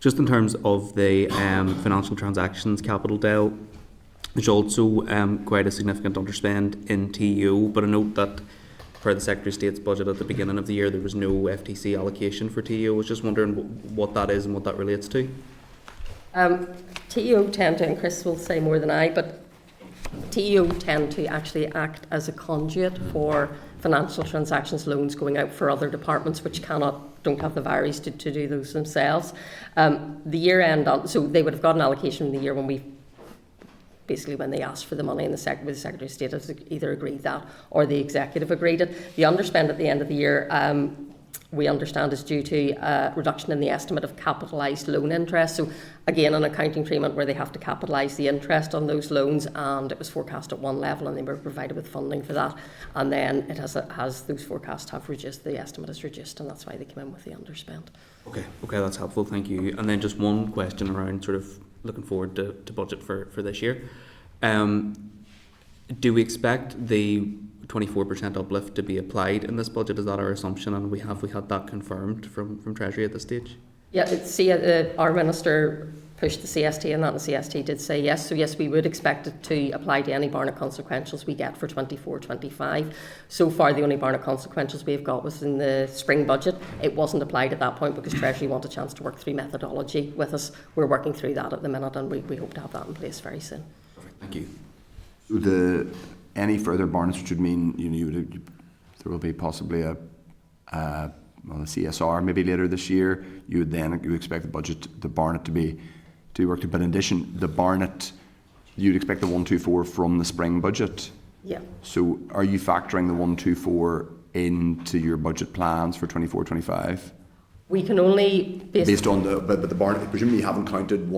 Just in terms of the financial transactions capital deal, there's also quite a significant underspend in TEO, but I note that for the Secretary of State's budget at the beginning of the year, there was no FTC allocation for TEO. I was just wondering what that is and what that relates to. TEO tend to, and Chris will say more than I, but TEO tend to actually act as a conduit for financial transactions loans going out for other departments which don't have the varies to do those themselves. The year end, so they would have got an allocation in the year when they asked for the money, and the Secretary of State has either agreed that or the Executive agreed it. The underspend at the end of the year, we understand, is due to a reduction in the estimate of capitalised loan interest. So again, an accounting treatment where they have to capitalise the interest on those loans, and it was forecast at one level and they were provided with funding for that, and then it has those forecasts have reduced, the estimate is reduced, and that's why they came in with the underspend. Okay, that's helpful, thank you. And then just one question around sort of looking forward to budget for this year. Do we expect the 24% uplift to be applied in this budget? Is that our assumption, and have we had that confirmed from Treasury at this stage? Yeah, our Minister pushed the CST on that, and the CST did say yes. So yes, we would expect it to apply to any Barnett consequentials we get for 24-25. So far, the only Barnett consequentials we've got was in the spring budget. It wasn't applied at that point because Treasury wanted a chance to work through methodology with us. We're working through that at the minute, and we hope to have that in place very soon. Perfect, thank you. So any further Barnets, which would mean there will be possibly a CSR maybe later this year. You would expect the Barnet to be worked. But in addition, the Barnet, you'd expect the 124 from the spring budget. Yeah. So are you factoring the 124 into your budget plans for 24-25? We can only based on but the Barnet, presumably you haven't counted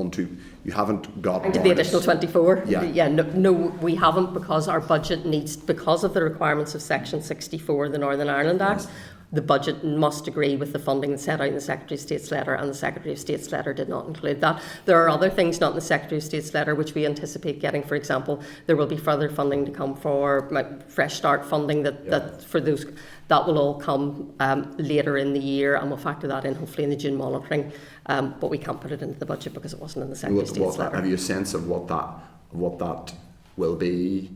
you haven't got the additional 24. Yeah. No, we haven't, because our budget needs, because of the requirements of Section 64 of the Northern Ireland Act. The budget must agree with the funding set out in the Secretary of State's letter, and the Secretary of State's letter did not include that. There are other things not in the Secretary of State's letter which we anticipate getting. For example, there will be further funding to come for Fresh Start funding that for those. That will all come later in the year, and we'll factor that in hopefully in the June monitoring. But we can't put it into the budget because it wasn't in the Secretary of State's letter. Have you a sense of what that will be?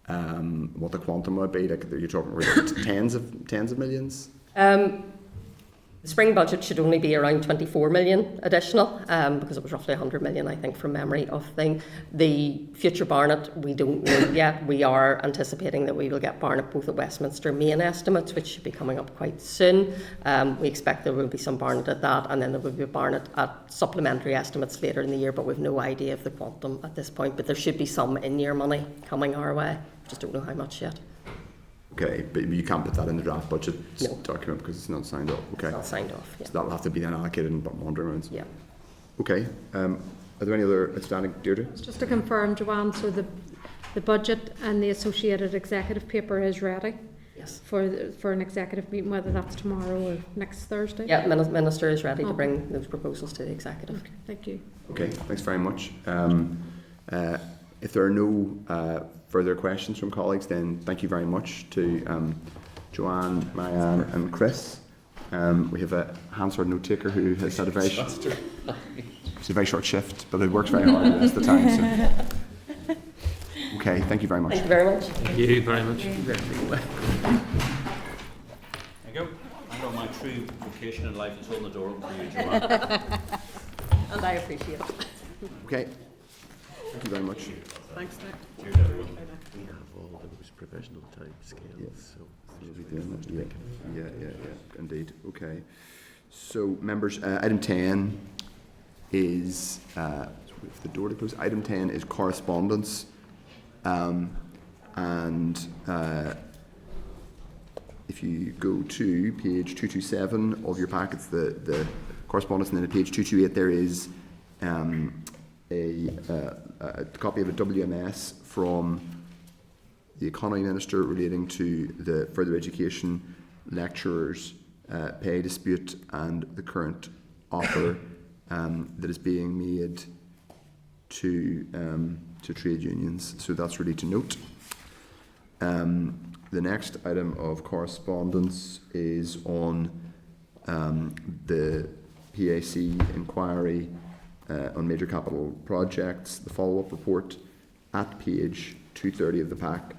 What the quantum would be? Like, you're talking about tens of millions? The spring budget should only be around 24 million additional, because it was roughly 100 million, I think, from memory of thing. The future Barnet, we don't know yet. We are anticipating that we will get Barnet both at Westminster main estimates, which should be coming up quite soon. We expect there will be some Barnet at that, and then there will be Barnet at supplementary estimates later in the year, but we've no idea of the quantum at this point. But there should be some in-year money coming our way. Just don't know how much yet. Okay, but you can't put that in the draft budget document because it's not signed off. Okay, it's not signed off. Yeah. So that will have to be then allocated in wandering rounds. Yeah. Okay. Are there any other outstanding, Deirdre? Just to confirm, Joanne, so the budget and the associated executive paper is ready. Yes. For an executive meeting, whether that's tomorrow or next Thursday. Yeah, Minister is ready to bring those proposals to the executive. Okay, thank you. Okay, thanks very much. If there are no further questions from colleagues, then thank you very much to Joanne, Marianne and Chris. We have a Hansard note taker who has had a very short shift, but it works very hard the rest of the time. So. Okay, thank you very much. Thank you very much. Thank you very much. There you go. I know my true vocation in life is holding the door open for you, Joanne. And I appreciate it. Okay, thank you very much. Thanks, Nick. We have all those provisional time scales, so we'll be doing that. Yeah, indeed. Okay. So, members, item 10 is if the door to close. Item 10 is correspondence, and if you go to page 227 of your packets, the correspondence, and then at page 228 there is a copy of a WMS from the Economy Minister relating to the further education lecturers' pay dispute and the current offer that is being made to trade unions. So that's really to note. The next item of correspondence is on the PAC inquiry on major capital projects, the follow-up report at page 230 of the pack.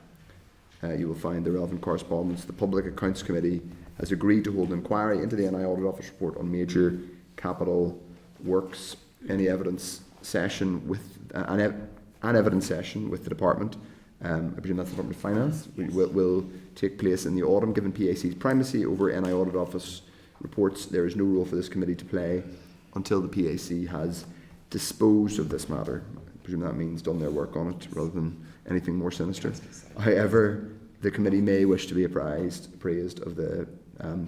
You will find the relevant correspondence. The Public Accounts Committee has agreed to hold an inquiry into the NI Audit Office report on major capital works. Any evidence session with an evidence session with the department, I presume that's the Department of Finance, will take place in the autumn. Given PAC's primacy over NI Audit Office reports, there is no role for this committee to play until the PAC has disposed of this matter. I presume that means done their work on it rather than anything more sinister. However, the committee may wish to be appraised of the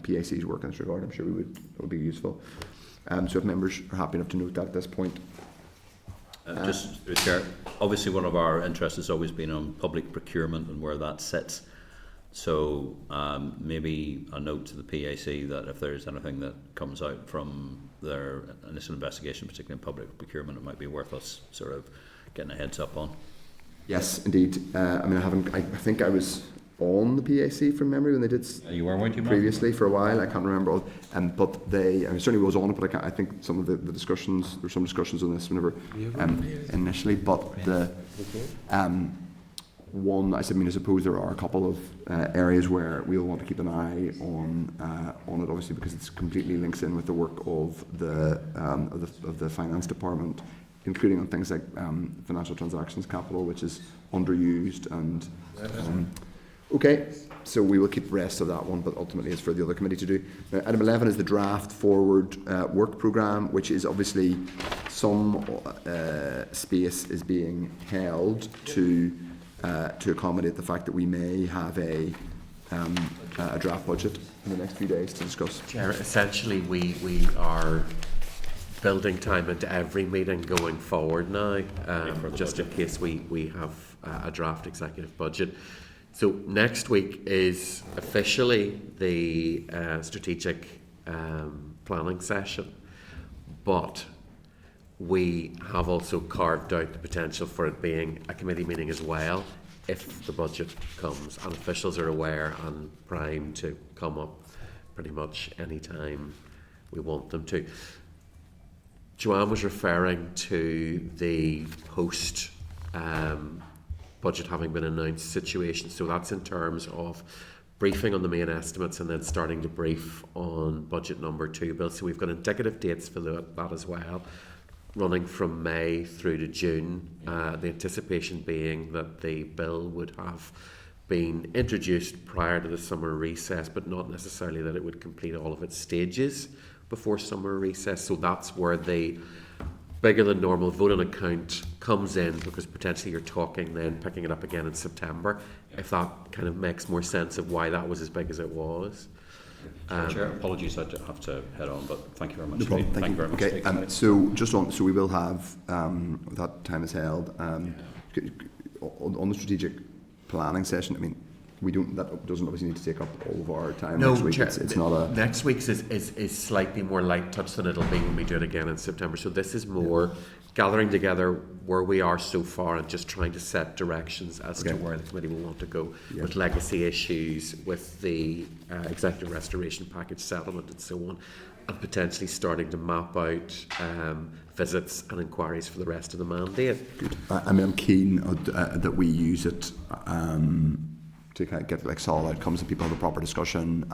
PAC's work in this regard. I'm sure it would be useful. So if members are happy enough to note that at this point. Just, Chair, obviously one of our interests has always been on public procurement and where that sits. So maybe a note to the PAC that if there's anything that comes out from their initial investigation, particularly in public procurement, it might be worth us sort of getting a heads up on. Yes, indeed. I think I was on the PAC from memory when they did you were, weren't you, previously for a while. I can't remember, but I certainly was on it. But I think some of the discussions, there were some discussions on this whenever initially. But the one, I suppose there are a couple of areas where we'll want to keep an eye on it, obviously because it completely links in with the work of the finance department, including on things like financial transactions capital, which is underused and. Okay, so we will keep the rest of that one, but ultimately it's for the other committee to do. Item 11 is the draft forward work programme, which is obviously some space is being held to accommodate the fact that we may have a draft budget in the next few days to discuss. Chair, essentially we are building time into every meeting going forward now, just in case we have a draft executive budget. So next week is officially the strategic planning session, but we have also carved out the potential for it being a committee meeting as well if the budget comes, and officials are aware and primed to come up pretty much any time we want them to. Joanne was referring to the post budget having been announced situation, so that's in terms of briefing on the main estimates and then starting to brief on budget number 2 bill. So we've got indicative dates for that as well, running from May through to June. The anticipation being that the bill would have been introduced prior to the summer recess, but not necessarily that it would complete all of its stages before summer recess. So that's where the bigger than normal vote on account comes in, because potentially you're talking then picking it up again in September, if that kind of makes more sense of why that was as big as it was. Chair, apologies, I have to head on, but thank you very much. No problem. Thank you very much. Okay, so we will have that time is held on the strategic planning session. I mean, that doesn't obviously need to take up all of our time next week. It's not a... Next week's is slightly more light touch than it'll be when we do it again in September. So this is more gathering together where we are so far and just trying to set directions as to where the committee will want to go with legacy issues, with the executive restoration package settlement and so on, and potentially starting to map out visits and inquiries for the rest of the mandate. Good. I'm keen that we use it to kind of get solid outcomes and people have a proper discussion,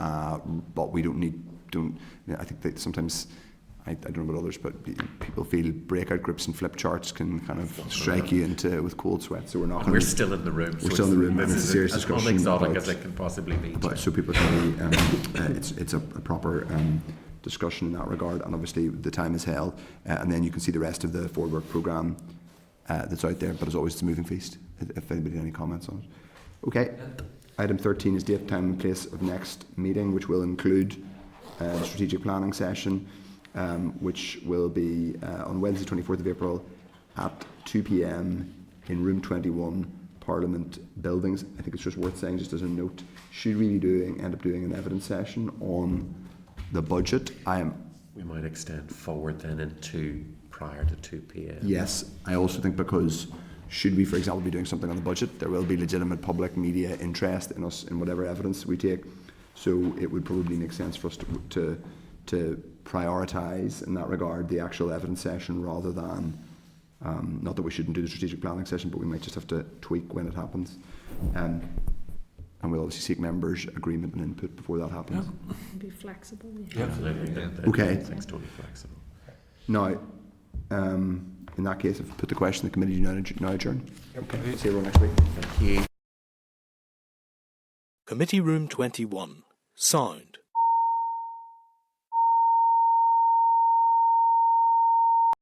but we I think that sometimes, I don't know about others, but people feel breakout groups and flip charts can kind of strike you with cold sweat. So we're still in the room. We're still in the room. This is a serious discussion. As unexotic as it can possibly be. But so people can be, it's a proper discussion in that regard, and obviously the time is held, and then you can see the rest of the forward work programme that's out there. But as always, it's a moving feast. If anybody has any comments on it. Okay, item 13 is date, time and place of next meeting, which will include the strategic planning session, which will be on Wednesday 24th of April at 2 p.m. in room 21 Parliament buildings. I think it's just worth saying, just as a note, should we be end up doing an evidence session on the budget? We might extend forward then into prior to 2 p.m. Yes, I also think because should we, for example, be doing something on the budget, there will be legitimate public media interest in us in whatever evidence we take. So it would probably make sense for us to prioritise in that regard the actual evidence session rather than, not that we shouldn't do the strategic planning session, but we might just have to tweak when it happens. And we'll obviously seek members' agreement and input before that happens. Be flexible. Yeah. Absolutely. Okay. Things totally flexible. Now, in that case, I've put the question, the committee now adjourn. Okay. See everyone next week. Thank you. Committee Room 21. Sound.